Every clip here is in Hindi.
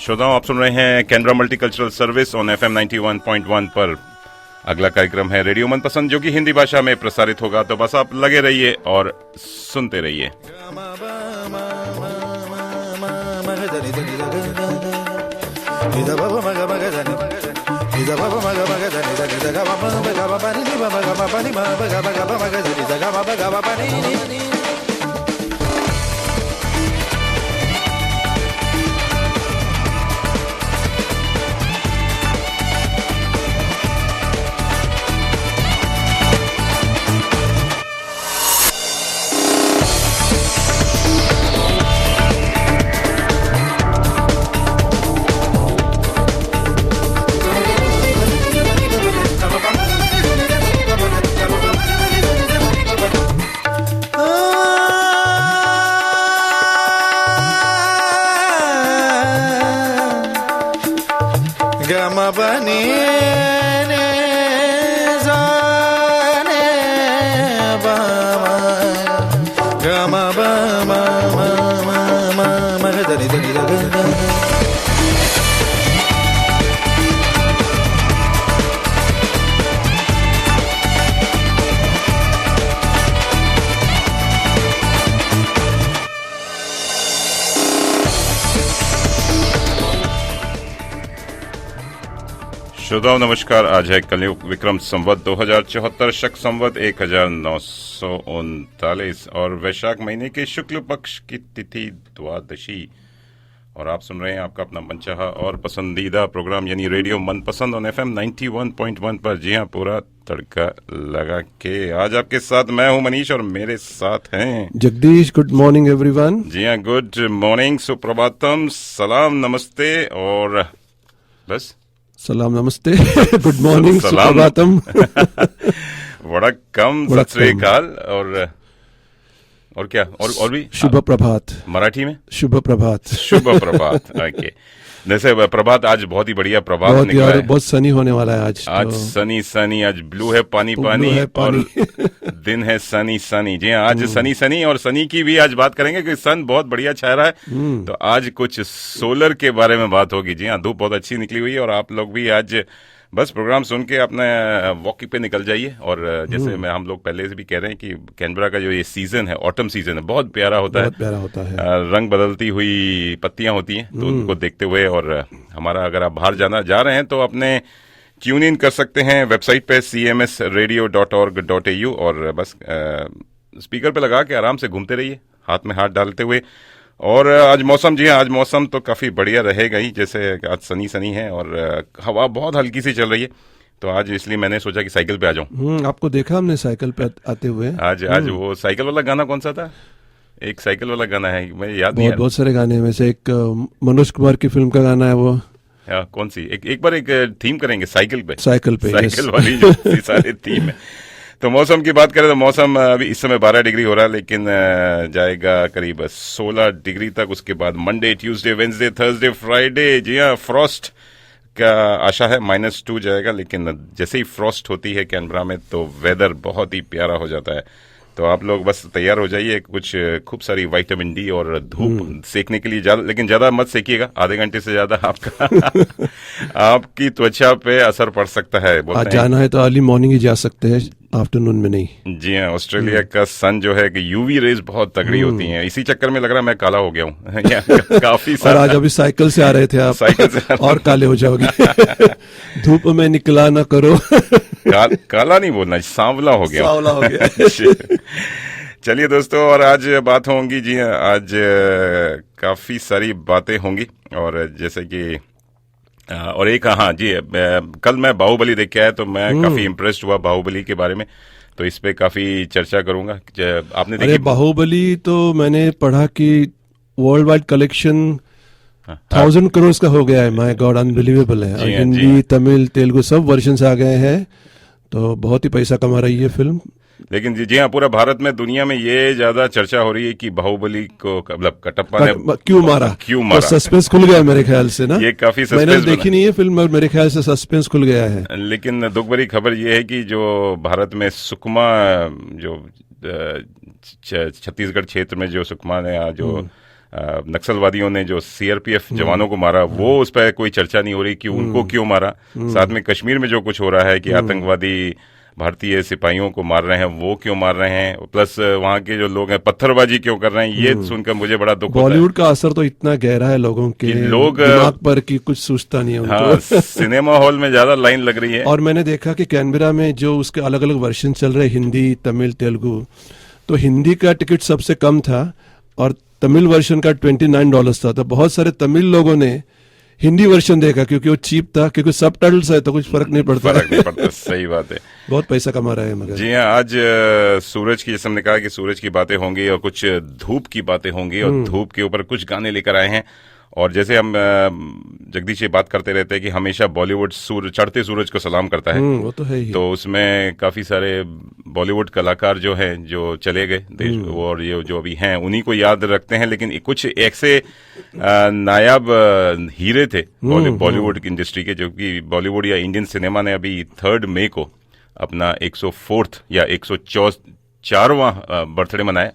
श्रोताओं, आप सुन रहे हैं Canara multicultural service on FM 91.1 पर। अगला कार्यक्रम है रेडियो मनपसंद, जो कि हिंदी भाषा में प्रसारित होगा। तो बस आप लगे रहिए और सुनते रहिए। श्रोताओं नमस्कार। आज है कलयुग विक्रम संवत 2074 शक संवत 1939 और वैशाख महीने के शुक्ल पक्ष की तिथि द्वादशी। और आप सुन रहे हैं आपका अपना मनचाहा और पसंदीदा प्रोग्राम यानी रेडियो मनपसंद ऑन FM 91.1 पर। जी हाँ, पूरा तड़का लगा के आज आपके साथ मैं हूँ मनीष और मेरे साथ हैं जगदीश। Good morning everyone. जी हाँ, गुड मॉर्निंग, सुप्रभातम, सलाम, नमस्ते और बस सलाम नमस्ते गुड मॉर्निंग सुप्रभातम वड़क्कम, सत श्री अकाल और क्या और भी शुभ प्रभात मराठी में शुभ प्रभात शुभ प्रभात। ओके, जैसे प्रभात आज बहुत ही बढ़िया प्रभात निकला है। बहुत सनी होने वाला है आज तो सनी आज ब्लू है, पानी है और दिन है सनी। जी हाँ, आज सनी और सनी की भी आज बात करेंगे क्योंकि सन बहुत बढ़िया छा रहा है। तो आज कुछ सोलर के बारे में बात होगी। जी हाँ, धूप बहुत अच्छी निकली हुई है और आप लोग भी आज बस प्रोग्राम सुन के अपने वॉकिंग पे निकल जाइए। और जैसे हम लोग पहले से भी कह रहे हैं कि कैनबरा का जो ये सीजन है, ऑटम सीजन है, बहुत प्यारा होता है। रंग बदलती हुई पत्तियां होती हैं, तो उनको देखते हुए और हमारा अगर आप बाहर जा रहे हैं तो अपने ट्यून इन कर सकते हैं वेबसाइट पे cmsradio.org.au और बस स्पीकर पे लगा के आराम से घूमते रहिए, हाथ में हाथ डालते हुए। और आज मौसम, जी हाँ, आज मौसम तो काफी बढ़िया रहेगा ही। जैसे आज सनी है और हवा बहुत हल्की सी चल रही है, तो आज इसलिए मैंने सोचा कि साइकिल पे आ जाऊं। आपको देखा हमने साइकिल पे आते हुए। आज वो साइकिल वाला गाना कौन सा था? एक साइकिल वाला गाना है, मुझे याद नहीं। बहुत सारे गाने में से एक मनोज कुमार की फिल्म का गाना है वो। कौन सी? एक बार एक थीम करेंगे साइकिल पे साइकिल वाली जो सारी थीम है। तो मौसम की बात करें तो मौसम अभी इस समय 12 डिग्री हो रहा है, लेकिन जाएगा करीब 16 डिग्री तक। उसके बाद Monday, Tuesday, Wednesday, Thursday, Friday, जी हाँ, फ्रॉस्ट का आशा है, -2 जाएगा। लेकिन जैसे ही फ्रॉस्ट होती है कैनबरा में तो वेदर बहुत ही प्यारा हो जाता है। तो आप लोग बस तैयार हो जाइए, कुछ खूब सारी विटामिन डी और धूप सेकने के लिए लेकिन ज्यादा मत सेकिएगा, आधे घंटे से ज्यादा आपका आपकी त्वचा पे असर पड़ सकता है। आज जाना है तो अर्ली मॉर्निंग ही जा सकते हैं, आफ्टरनून में नहीं। जी हाँ, ऑस्ट्रेलिया का सन जो है कि यूवी रेज बहुत तगड़ी होती हैं। इसी चक्कर में लग रहा है मैं काला हो गया हूँ काफी सारा। और आज अभी साइकिल से आ रहे थे आप, साइकिल से और काले हो जाओगे धूप में निकला ना करो काला नहीं बोलना, सांवला हो गया। चलिए दोस्तों, और आज बात होंगी, जी हाँ, आज काफी सारी बातें होंगी। और जैसे कि और एक, हाँ जी, कल मैं बाहुबली देख के आया तो मैं काफी इम्प्रेस्ड हुआ बाहुबली के बारे में, तो इस पे काफी चर्चा करूंगा। आपने देखी? बाहुबली तो मैंने पढ़ा कि वर्ल्ड वाइड कलेक्शन 1000 करोड़ का हो गया है। माय गॉड, अनबिलीवेबल है। हिंदी, तमिल, तेलुगु सब वर्जन आ गए हैं, तो बहुत ही पैसा कमा रही है फिल्म। लेकिन जी हाँ, पूरा भारत में, दुनिया में ये ज्यादा चर्चा हो रही है कि बाहुबली को मतलब कटप्पा ने क्यों मारा। तो सस्पेंस खुल गया मेरे ख्याल से ना। ये काफी सस्पेंस, मैंने देखी नहीं है फिल्म, मेरे ख्याल से सस्पेंस खुल गया है। लेकिन दुख भरी खबर ये है कि जो भारत में सुकमा, जो छत्तीसगढ़ क्षेत्र में जो सुकमा ने जो नक्सलवादियों ने जो सीआरपीएफ जवानों को मारा, वो उस पर कोई चर्चा नहीं हो रही कि उनको क्यों मारा। साथ में कश्मीर में जो कुछ हो रहा है कि आतंकवादी भारतीय सिपाहियों को मार रहे हैं, वो क्यों मार रहे हैं, प्लस वहाँ के जो लोग हैं पत्थरबाजी क्यों कर रहे हैं, ये सुनकर मुझे बड़ा दुख होता है। बॉलीवुड का असर तो इतना गहरा है लोगों के लोग दिमाग पर कि कुछ सोचता नहीं है उनको। हाँ, सिनेमा हॉल में ज्यादा लाइन लग रही है। और मैंने देखा कि कैनबरा में जो उसके अलग अलग वर्जन चल रहे, हिंदी, तमिल, तेलुगु, तो हिंदी का टिकट सबसे कम था और तमिल वर्जन का $29 था। तो बहुत सारे तमिल लोगों ने हिंदी वर्जन देखा क्योंकि वो चीप था, क्योंकि सब टाइटल्स है तो कुछ फर्क नहीं पड़ता। सही बात है। बहुत पैसा कमा रहे हैं मगर। जी हाँ, आज सूरज की, जैसे हमने कहा कि सूरज की बातें होंगी और कुछ धूप की बातें होंगी, और धूप के ऊपर कुछ गाने लेकर आए हैं। और जैसे हम जगदीश ये बात करते रहते हैं कि हमेशा बॉलीवुड चढ़ते सूरज को सलाम करता है, वो तो है ही। तो उसमें काफी सारे बॉलीवुड कलाकार जो हैं, जो चले गए देश, और ये जो अभी हैं उन्हीं को याद रखते हैं। लेकिन कुछ ऐसे नायाब हीरे थे बॉलीवुड इंडस्ट्री के, जो कि बॉलीवुड या इंडियन सिनेमा ने अभी 3 मई को अपना 104th या 104वां बर्थडे मनाया।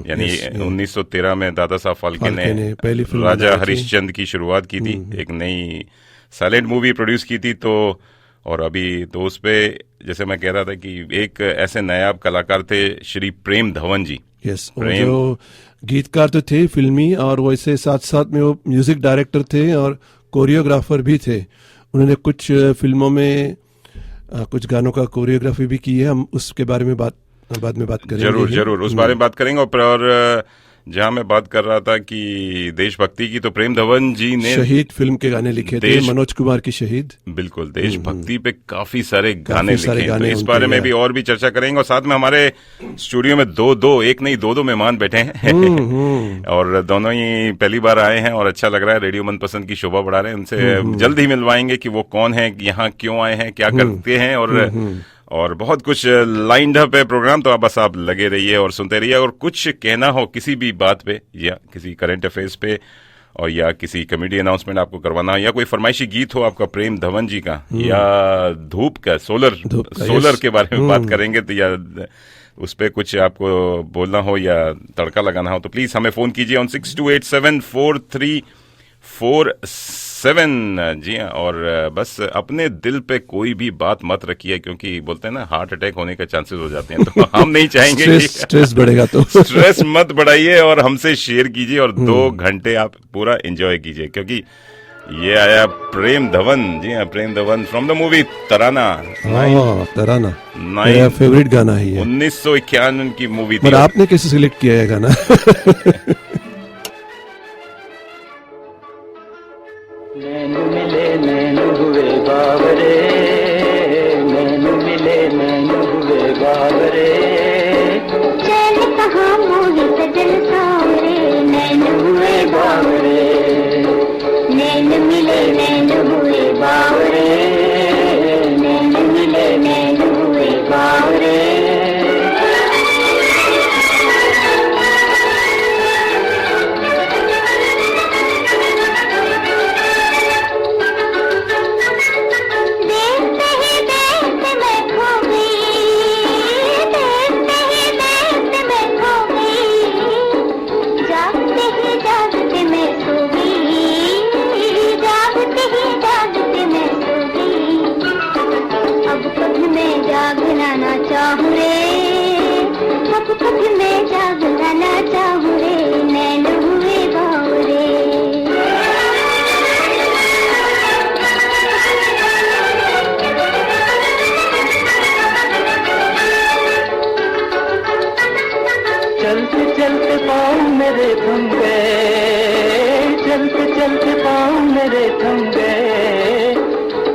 यानी 1913 में दादा साहब फाल्के ने पहली फिल्म राजा हरिश्चंद्र की शुरुआत की थी, एक नई साइलेंट मूवी प्रोड्यूस की थी। तो और अभी तो उस पे, जैसे मैं कह रहा था कि एक ऐसे नायाब कलाकार थे श्री प्रेम धवन जी। यस, जो गीतकार तो थे फिल्मी, और वैसे साथ साथ में वो म्यूजिक डायरेक्टर थे और कोरियोग्राफर भी थे। उन्होंने कुछ फिल्मों में कुछ गानों का कोरियोग्राफी भी की है। हम उसके बारे में बाद में बात करेंगे। जरूर उस बारे में बात करेंगे। और जहां मैं बात कर रहा था कि देशभक्ति की, तो प्रेम धवन जी ने शहीद फिल्म के गाने लिखे थे, मनोज कुमार की शहीद। बिल्कुल, देशभक्ति पे काफी सारे गाने लिखे, तो इस बारे में भी और भी चर्चा करेंगे। और साथ में हमारे स्टूडियो में एक नहीं दो मेहमान बैठे हैं और दोनों ही पहली बार आए हैं और अच्छा लग रहा है, रेडियो मनपसंद की शोभा बढ़ा रहे हैं। उनसे जल्द ही मिलवाएंगे कि वो कौन है, यहाँ क्यों आए हैं, क्या करते हैं, और बहुत कुछ लाइंड अप है प्रोग्राम। तो आप बस आप लगे रहिए और सुनते रहिए। और कुछ कहना हो किसी भी बात पे, या किसी करंट अफेयर्स पे, और या किसी कॉमेडी अनाउंसमेंट आपको करवाना हो, या कोई फरमाइशी गीत हो आपका प्रेम धवन जी का, या धूप का, सोलर के बारे में बात करेंगे, तो या उस पे कुछ आपको बोलना हो या तड़का लगाना हो, तो प्लीज हमें फोन कीजिए ऑन 62874347। जी हाँ, और बस अपने दिल पे कोई भी बात मत रखिए, क्योंकि बोलते हैं ना हार्ट अटैक होने के चांसेस हो जाते हैं, तो हम नहीं चाहेंगे स्ट्रेस बढ़ेगा, तो स्ट्रेस मत बढ़ाइए और हमसे शेयर कीजिए और 2 घंटे आप पूरा एंजॉय कीजिए, क्योंकि ये आया प्रेम धवन। जी हाँ, प्रेम धवन फ्रॉम द मूवी तराना। तराना मेरा फेवरेट गाना है, 1951 की मूवी थी। पर आपने कैसे सिलेक्ट किया है गाना? नैन मिले नैन हुए बावरे, नैन मिले नैन हुए बावरे, चैन कहाँ मोहित दिल सावरे, नैन हुए बावरे, नैन मिले नैन हुए बावरे, नैन मिले नैन हुए बावरे। चलते चलते पाँव मेरे थम गए, चलते चलते पाँव मेरे थम गए,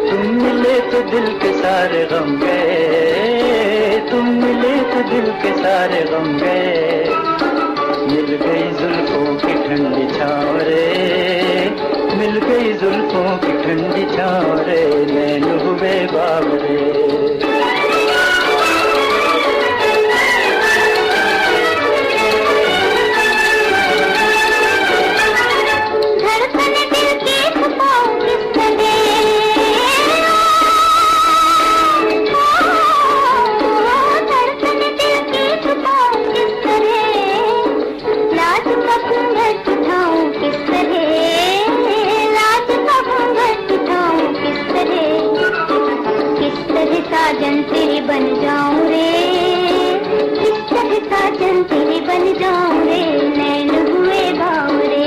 तुम मिले तो दिल के सारे गम गए, तुम मिले तो दिल के सारे गम गए, मिल गई जुल्फों की ठंडी छाँव रे, मिल गई जुल्फों की ठंडी छाँव रे, नैन हुए बावरे। लाज का बन जाऊं रे, किस्सा चल तेरे बन जाऊं रे, नैन हुए बावरे।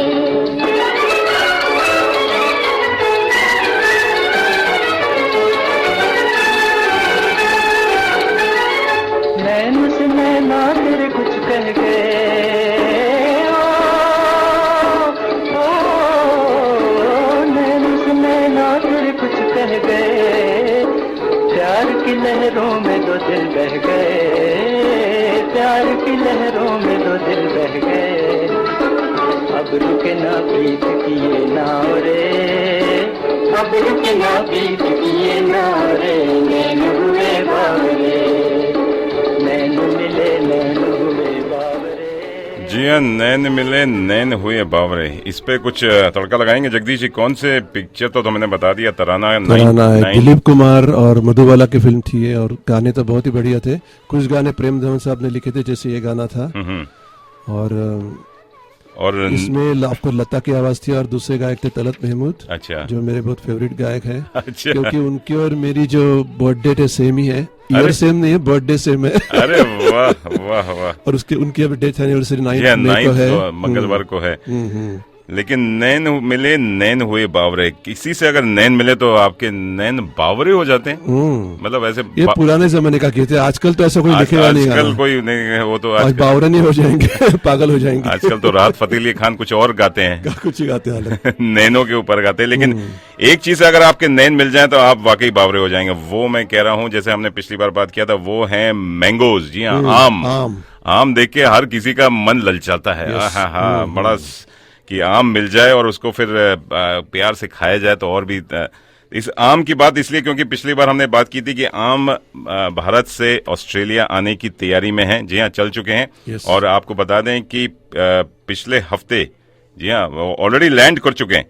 नैन से नैना तेरे कुछ कह गए, ओ नैन से नैना तेरे कुछ कह गए, प्यार की लहरों में दो दिल बह गए, प्यार की लहरों में दो दिल बह गए। अब रुके ना प्रीत किए नाव रे, अब रुके ना प्रीत किए नाव रे, नैन हुए बावरे, नैन मिले नैन हुए बावरे। जी हाँ, नैन मिले नैन हुए बावरे। इस पे कुछ तड़का लगाएंगे जगदीश जी? कौन से पिक्चर तो मैंने बता दिया, तराना है, दिलीप कुमार और मधुबाला की फिल्म थी ये, और गाने तो बहुत ही बढ़िया थे। कुछ गाने प्रेम धवन साहब ने लिखे थे, जैसे ये गाना था, और इसमें आपको लता की आवाज थी, और दूसरे गायक थे तलत महमूद, अच्छा, जो मेरे बहुत फेवरेट गायक है। अच्छा, क्योंकि उनकी और मेरी जो बर्थडे है सेम ही है, ईयर सेम नहीं है, बर्थडे सेम है। अरे वाह वाह वाह। और उसके उनकी अभी डेथ एनिवर्सरी 9 मई को है, मंगलवार को है। लेकिन नैन मिले नैन हुए बावरे, किसी से अगर नैन मिले तो आपके नैन बावरे हो जाते हैं। मतलब ऐसे ये पुराने जमाने का कहते हैं, आजकल तो ऐसा कोई लिखेगा नहीं, आजकल कोई नहीं, वो तो आज बावरे नहीं हो जाएंगे, पागल हो जाएंगे। आजकल तो राहत फतेह अली खान कुछ और गाते हैं, कुछ ही गाते हैं नैनों के ऊपर गाते हैं। लेकिन एक चीज अगर आपके नैन मिल जाए तो आप वाकई बावरे हो जाएंगे। वो मैं कह रहा हूँ, जैसे हमने पिछली बार बात किया था, वो है मैंगोज। जी हाँ, आम देख के हर किसी का मन ललचाता है। हाँ, बड़ा कि आम मिल जाए और उसको फिर प्यार से खाया जाए तो और भी। इस आम की बात इसलिए क्योंकि पिछली बार हमने बात की थी कि आम भारत से ऑस्ट्रेलिया आने की तैयारी में है। जी हाँ, चल चुके हैं। और आपको बता दें कि पिछले हफ्ते, जी हाँ, ऑलरेडी लैंड कर चुके हैं।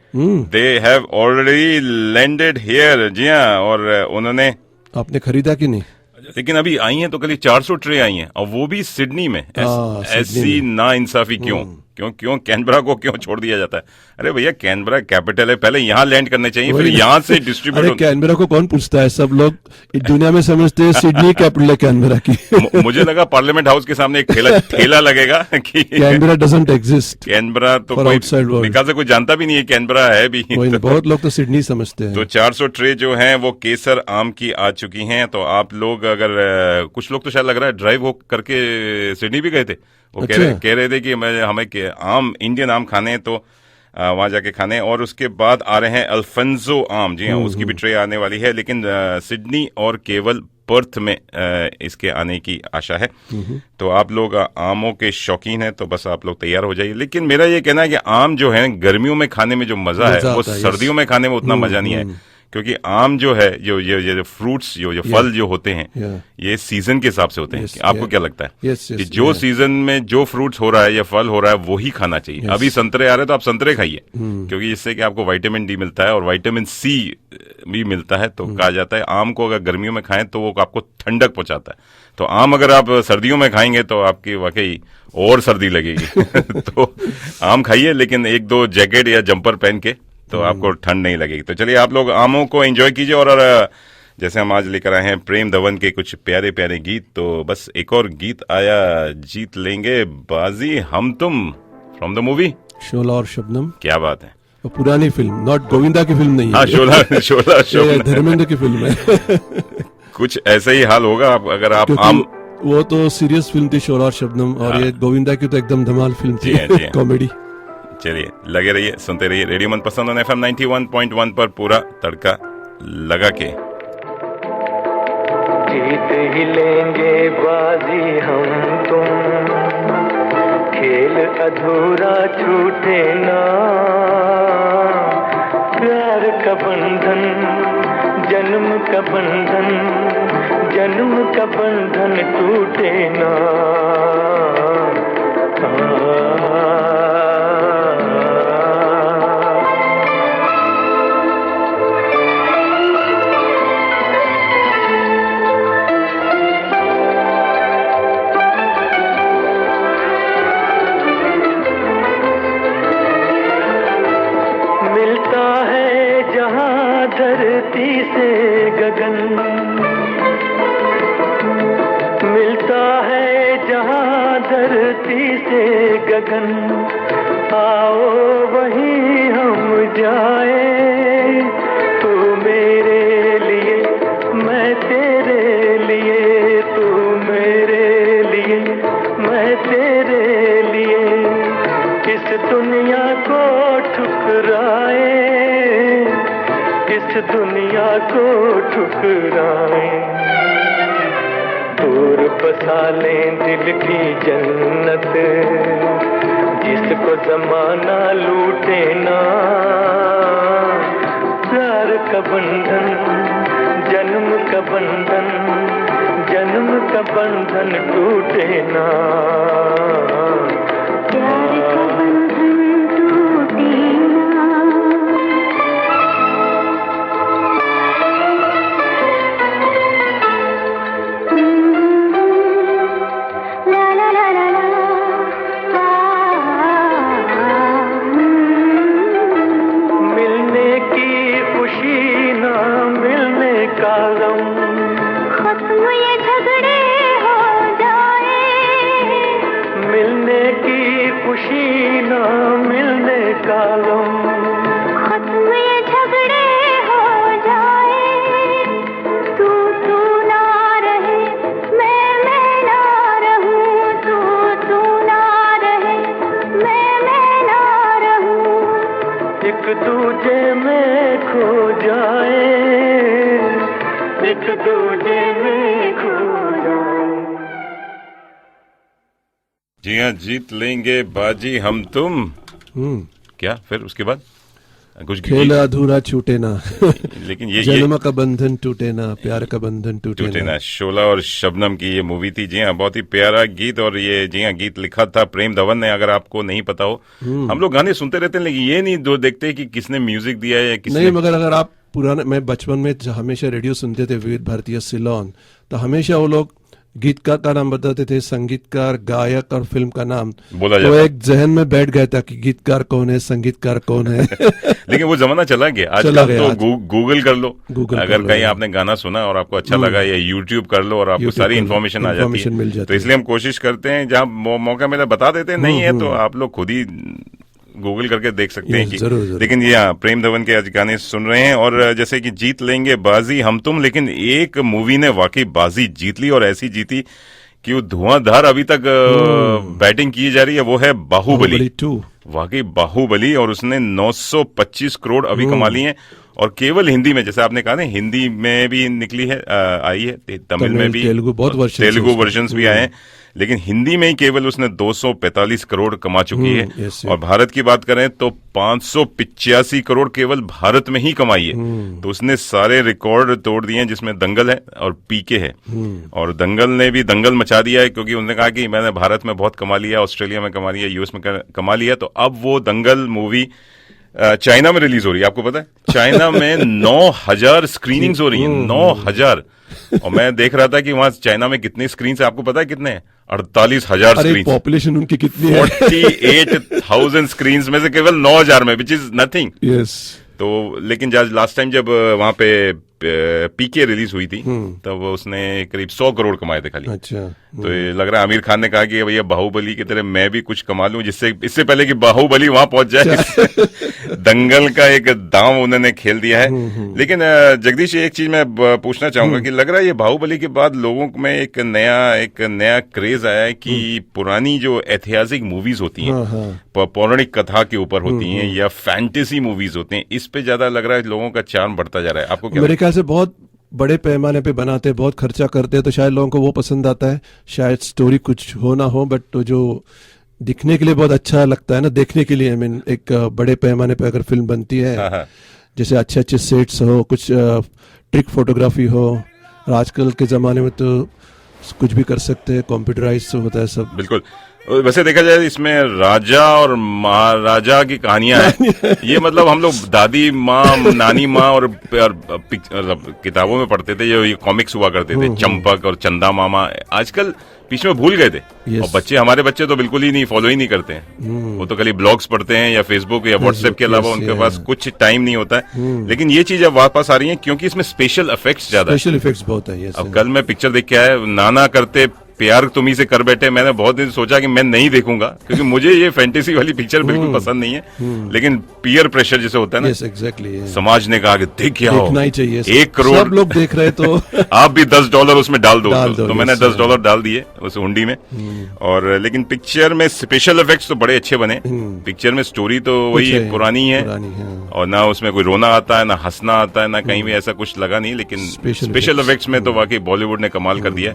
They have already landed here. जी हाँ, और उन्होंने, आपने खरीदा कि नहीं? लेकिन अभी आई हैं तो कल 400 ट्रे आई हैं, और वो भी सिडनी में। ऐसी ना इंसाफी क्यों? क्यों कैनबरा को क्यों छोड़ दिया जाता है? अरे भैया, कैनबरा कैपिटल है, पहले यहाँ लैंड करने चाहिए, फिर यहाँ से डिस्ट्रीब्यूट। अरे कैनबरा को कौन पूछता है? सब लोग दुनिया में समझते हैं सिडनी कैपिटल है कैनबरा की। मुझे लगा पार्लियामेंट हाउस के सामने एक ठेला लगेगा कि कैनबरा डजंट एग्जिस्ट। कैनबरा तो कोई निकाल से कोई जानता भी नहीं है, कैनबरा है भी। बहुत लोग तो सिडनी समझते हैं। तो 400 ट्रे जो हैं वो केसर आम की आ चुकी हैं। तो आप लोग अगर, कुछ लोग तो शायद लग रहा है ड्राइव हो करके सिडनी भी गए थे। वो कह रहे थे कि हमें आम, इंडियन आम खाने हैं तो वहां जाके खाने। और उसके बाद आ रहे हैं अल्फेंजो आम। जी हाँ, उसकी भी ट्रे आने वाली है, लेकिन सिडनी और केवल पर्थ में इसके आने की आशा है। तो आप लोग आमों के शौकीन हैं तो बस आप लोग तैयार हो जाइए। लेकिन मेरा ये कहना है कि आम जो है गर्मियों में खाने में जो मजा है वो सर्दियों में खाने में उतना मजा नहीं है। क्योंकि आम जो है, जो फ्रूट्स, जो फल जो होते हैं, ये सीजन के हिसाब से होते हैं। आपको क्या लगता है कि जो सीजन में जो फ्रूट्स हो रहा है या फल हो रहा है वो ही खाना चाहिए? अभी संतरे आ रहे हैं तो आप संतरे खाइए, क्योंकि जिससे कि आपको विटामिन डी मिलता है और विटामिन सी भी मिलता है। तो कहा जाता है आम को अगर गर्मियों में खाएं तो वो आपको ठंडक पहुंचाता है। तो आम अगर आप सर्दियों में खाएंगे तो आपकी वाकई और सर्दी लगेगी। तो आम खाइए, लेकिन 1-2 जैकेट या जंपर पहन के, तो आपको ठंड नहीं लगेगी। तो चलिए आप लोग आमों को एंजॉय कीजिए। और जैसे हम आज लेकर आए हैं प्रेम धवन के कुछ प्यारे प्यारे गीत, तो बस एक और गीत आया, जीत लेंगे बाजी हम तुम, फ्रॉम द मूवी शोला और शबनम। क्या बात है, वो पुरानी फिल्म, नॉट गोविंदा की फिल्म नहीं है। हाँ, शोला धर्मेंद्र की फिल्म है। कुछ ऐसा ही हाल होगा अगर आप आम, वो तो सीरियस फिल्म थी शोला और शबनम, और ये गोविंदा की तो एकदम धमाल फिल्म थी, कॉमेडी। चलिए लगे रहिए, सुनते रहिए रेडियो मनपसंद ऑन FM 91.1 पर पूरा तड़का लगा के। जीत ही लेंगे बाजी हम तुम, खेल अधूरा छूटे ना, प्यार का बंधन जन्म का बंधन, जन्म का बंधन टूटे ना। मिलता है जहां धरती से गगन, गगन, आओ वहीं हम जाए, तू मेरे लिए मैं तेरे लिए, तू मेरे लिए मैं तेरे लिए, इस दुनिया को ठुकराए, इस दुनिया को ठुकराए, दूर बसा लें दिल की जन्नत, जिसको जमाना लूटे ना, प्यार का बंधन, जन्म का बंधन, जन्म का बंधन टूटे ना, प्यार का बंधन टूटे ना। ला ला ला ला ला, मिलने की खुशी ना मिलने का गम, खत्म ये झगड़े हो जाए, मिलने की खुशी ना मिलने का गम, खत्म ये झगड़े हो जाए, तू ना रहे मैं ना रहूं, तू ना रहे मैं ना रहूं, एक दूजे में खो जाए, एक दूजे में खो जाए। जी हाँ, जीत लेंगे बाजी हम तुम। हम्म, क्या फिर उसके बाद कुछ खेल अधूरा छूटे ना, लेकिन ये जन्म का बंधन टूटे ना, प्यार का बंधन टूटे टूटे ना। ना, शोला और शबनम की ये मूवी थी। जी हाँ, बहुत ही प्यारा गीत, और ये जी हाँ गीत लिखा था प्रेम धवन ने। अगर आपको नहीं पता हो, हम लोग गाने सुनते रहते हैं लेकिन ये नहीं दो देखते कि किसने म्यूजिक दिया है या किसने। नहीं, मगर अगर आप पुराना, मैं बचपन में हमेशा रेडियो सुनते थे विविध भारतीय सिलोन, तो हमेशा वो लोग गीतकार का नाम बताते थे, संगीतकार, गायक और फिल्म का नाम बोला तो जाता एक जहन में बैठ गया था कि गीतकार कौन है, संगीतकार कौन है। लेकिन वो जमाना चला गया। आजकल चला गया तो आज। गूगल कर लो, गूगल कर अगर लो, कहीं हाँ। आपने गाना सुना और आपको अच्छा लगा, या यूट्यूब कर लो और आपको YouTube सारी कर लो, इन्फॉर्मेशन आ जाती information मिल है। जाती तो इसलिए हम कोशिश करते हैं, जहाँ मौका मिला बता देते हैं, नहीं है तो आप लोग खुद ही गूगल करके देख सकते हैं Yes, कि जरूर, जरूर। लेकिन ये हाँ, प्रेम धवन के आज गाने सुन रहे हैं। और जैसे कि जीत लेंगे बाजी हम तुम, लेकिन एक मूवी ने वाकई बाजी जीत ली, और ऐसी जीती कि वो धुआंधार अभी तक बैटिंग की जा रही है, वो है बाहुबली। 2 वाकई बाहुबली, और उसने 925 करोड़ अभी कमा लिए हैं। और केवल हिंदी में, जैसे आपने कहा ना, हिंदी में भी निकली है, आई है, तमिल में भी, तेलुगु, बहुत वर्षन तेलुगु वर्जन्स भी आए हैं, लेकिन हिंदी में ही केवल उसने 245 करोड़ कमा चुकी है। yes, और भारत की बात करें तो 585 करोड़ केवल भारत में ही कमाई है। तो उसने सारे रिकॉर्ड तोड़ दिए हैं, जिसमें दंगल है और पीके है। और दंगल ने भी दंगल मचा दिया है, क्योंकि उन्होंने कहा कि मैंने भारत में बहुत कमा लिया, ऑस्ट्रेलिया में कमा लिया, यूएस में कमा लिया। तो अब वो दंगल मूवी चाइना में रिलीज हो रही है। आपको पता है, चाइना में 9000 स्क्रीनिंग्स हो रही हैं, 9000। और मैं देख रहा था कि वहां चाइना में कितने स्क्रीन है, आपको पता है कितने हैं? 48,000 अरे स्क्रीन। पॉपुलेशन उनकी कितनी है? 48,000 स्क्रीन में से केवल 9000 में, विच इज नथिंग। यस। तो लेकिन लास्ट टाइम जब वहां पे पीके रिलीज हुई थी, तब उसने करीब 100 करोड़ कमाए थे खाली। अच्छा। तो ये लग रहा है आमिर खान ने कहा कि भैया बाहुबली की तरह मैं भी कुछ कमा लूं, जिससे इससे पहले कि बाहुबली वहां पहुंच जाए। दंगल का एक दांव उन्होंने खेल दिया है। लेकिन जगदीश, एक चीज मैं पूछना चाहूंगा कि लग रहा है ये बाहुबली के बाद लोगों में एक नया क्रेज आया है कि पुरानी जो ऐतिहासिक मूवीज होती हैं, पौराणिक कथा के ऊपर होती हैं, या फैंटेसी मूवीज होते हैं, इस पे ज्यादा लग रहा है लोगों का चार्म बढ़ता जा रहा है। आपको क्या? मेरे ख्याल से बहुत बड़े पैमाने पे बनाते हैं, बहुत खर्चा करते हैं, तो शायद लोगों को वो पसंद आता है। शायद स्टोरी कुछ हो ना हो, बट तो जो दिखने के लिए बहुत अच्छा लगता है ना, देखने के लिए। आई मीन एक बड़े पैमाने पे अगर फिल्म बनती है, हाँ। जैसे अच्छे अच्छे सेट्स हो, कुछ ट्रिक फोटोग्राफी हो, और आजकल के जमाने में तो कुछ भी कर सकते हैं, कंप्यूटराइज होता है सब। बिल्कुल। वैसे देखा जाए इसमें राजा और महाराजा की कहानियां हैं। ये मतलब हम लोग दादी माँ, नानी माँ और किताबों में पढ़ते थे, ये कॉमिक्स हुआ करते थे, चंपक और चंदा मामा। आजकल बीच में भूल गए थे। Yes. और बच्चे, हमारे बच्चे तो बिल्कुल ही नहीं, फॉलो ही नहीं करते हैं। वो तो खाली ब्लॉग्स पढ़ते हैं या फेसबुक या व्हाट्सएप के अलावा उनके पास कुछ टाइम नहीं होता है। लेकिन ये चीज अब वापस आ रही है, क्योंकि इसमें स्पेशल इफेक्ट्स ज्यादा है। स्पेशल इफेक्ट्स बहुत है। अब कल मैं पिक्चर देख के आया, नाना करते प्यार तुम्ही से कर बैठे, मैंने बहुत दिन सोचा कि मैं नहीं देखूंगा क्योंकि मुझे ये फैंटेसी वाली पिक्चर बिल्कुल पसंद नहीं है, लेकिन पीयर प्रेशर जैसे होता है ना, यस एग्जैक्टली, समाज ने कहा कि देख क्या हो, देखना ही चाहिए, 1 करोड़ सब लोग देख रहे तो आप भी $10 उसमें डाल दो, डाल दो, तो मैंने yes, $10 डाल दिए उस हुंडी में। और लेकिन पिक्चर में स्पेशल इफेक्ट्स तो बड़े अच्छे बने, पिक्चर में स्टोरी तो वही है, पुरानी है, हाँ। और ना उसमें कोई रोना आता है, ना हंसना आता है, ना कहीं भी ऐसा कुछ लगा नहीं, लेकिन स्पेशल इफेक्ट्स में तो वाकई बॉलीवुड ने कमाल कर दिया।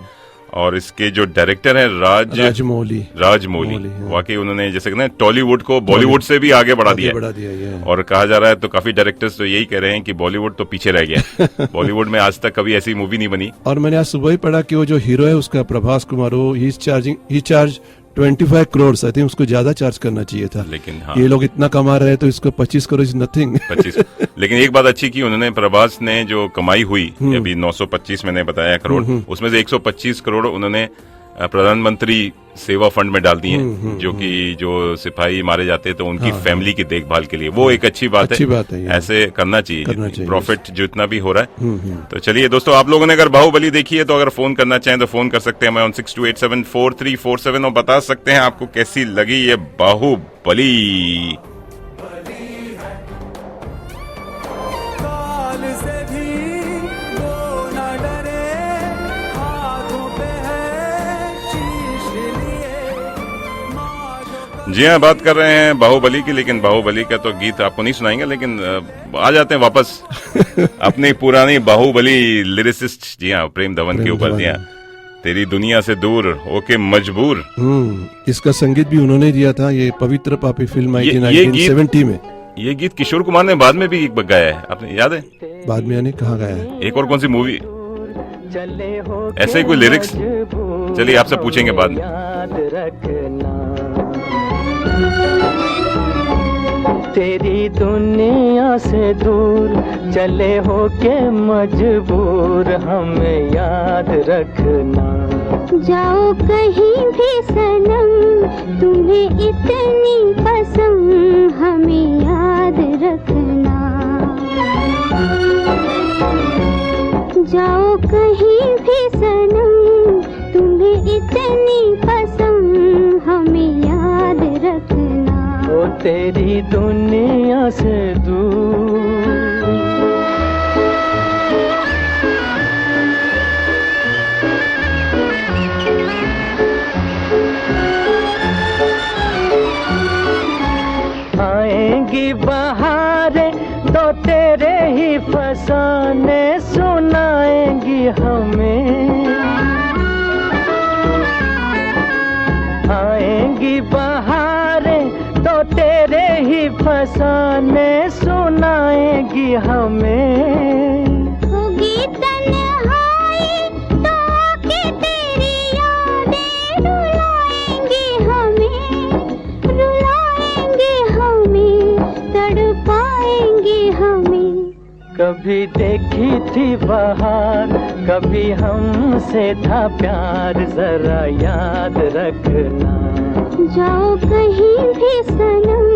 और इसके जो डायरेक्टर हैं राजमौली, हाँ। वाकई उन्होंने जैसे कि ना टॉलीवुड को बॉलीवुड से भी आगे बढ़ा दिया है। और कहा जा रहा है, तो काफी डायरेक्टर्स तो यही कह रहे हैं कि बॉलीवुड तो पीछे रह गया बॉलीवुड में आज तक कभी ऐसी मूवी नहीं बनी। और मैंने आज सुबह ही पढ़ा कि वो जो हीरो है उसका प्रभास कुमार, वो ही चार्ज 25 करोड़, आई थिंक उसको ज्यादा चार्ज करना चाहिए था, लेकिन हाँ, ये लोग इतना कमा रहे हैं तो इसको 25 करोड़ इज नथिंग। 25 लेकिन एक बात अच्छी की उन्होंने, प्रभास ने जो कमाई हुई अभी 925 मैंने बताया करोड़, उसमें से 125 करोड़ उन्होंने प्रधानमंत्री सेवा फंड में डाल दिए, जो कि जो सिपाही मारे जाते हैं तो उनकी फैमिली की देखभाल के लिए, वो एक अच्छी बात है, ऐसे करना चाहिए, प्रॉफिट जितना भी हो रहा है। तो चलिए दोस्तों, आप लोगों ने अगर बाहुबली देखी है तो अगर फोन करना चाहें तो फोन कर सकते हैं हमें 62874347 और बता सकते हैं आपको कैसी लगी ये बाहुबली। जी हाँ, बात कर रहे हैं बाहुबली की, लेकिन बाहुबली का तो गीत आपको नहीं सुनाएंगे, लेकिन आ जाते हैं वापस अपनी पुरानी बाहुबली लिरिसिस्ट, जी हाँ, प्रेम धवन के ऊपर। जी हाँ, तेरी दुनिया से दूर ओके मजबूर। इसका संगीत भी उन्होंने दिया था, ये पवित्र पापी फिल्म आई थी 1970 में। ये गीत किशोर कुमार ने बाद में भी गाया है, आपने याद है? बाद में यानी कहाँ गाया है? एक और कौन सी मूवी ऐसे ही कोई लिरिक्स, चलिए आपसे पूछेंगे बाद में। तेरी दुनिया से दूर चले हो के मजबूर, हमें याद रखना। जाओ कहीं भी सनम, तुम्हें इतनी पसंद, हमें याद रखना। जाओ कहीं भी सनम, तुम्हें इतनी पसंद, हमें याद रखना। ओ तेरी दुनिया से दूर। आएंगी बहारें तो तेरे ही फसाने सुनाएंगी हमें। आएंगी बहारें तो तेरे ही फसाने सुनाएंगी हमें। होगी तन्हाई तो आके तेरी यादें रुलाएंगी हमें, रुलाएंगी हमें, तड़पाएंगी हमें। कभी देखी थी बहार, कभी हमसे था प्यार, जरा याद रखना। जाओ कहीं भी सनम,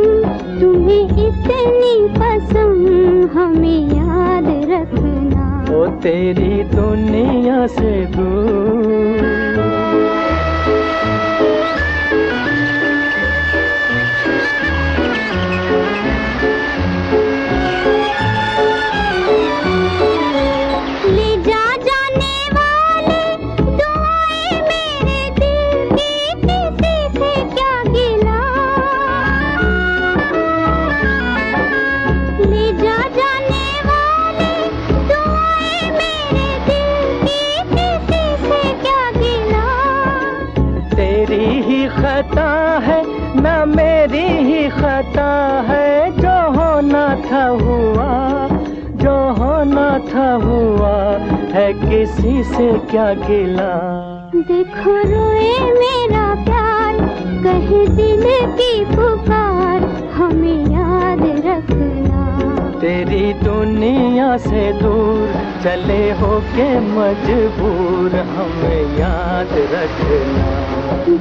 तुम्हें इतनी पसंद, हमें याद रखना। ओ तेरी दुनिया से दूर। खता है ना मेरी ही खता है, जो होना था हुआ, जो होना था हुआ है, किसी से क्या गिला। देखो रोए मेरा प्यार, कहे दिल की पुकार, हमें याद रखना। तेरी दुनिया से दूर चले हो के मजबूर, हमें याद रखना।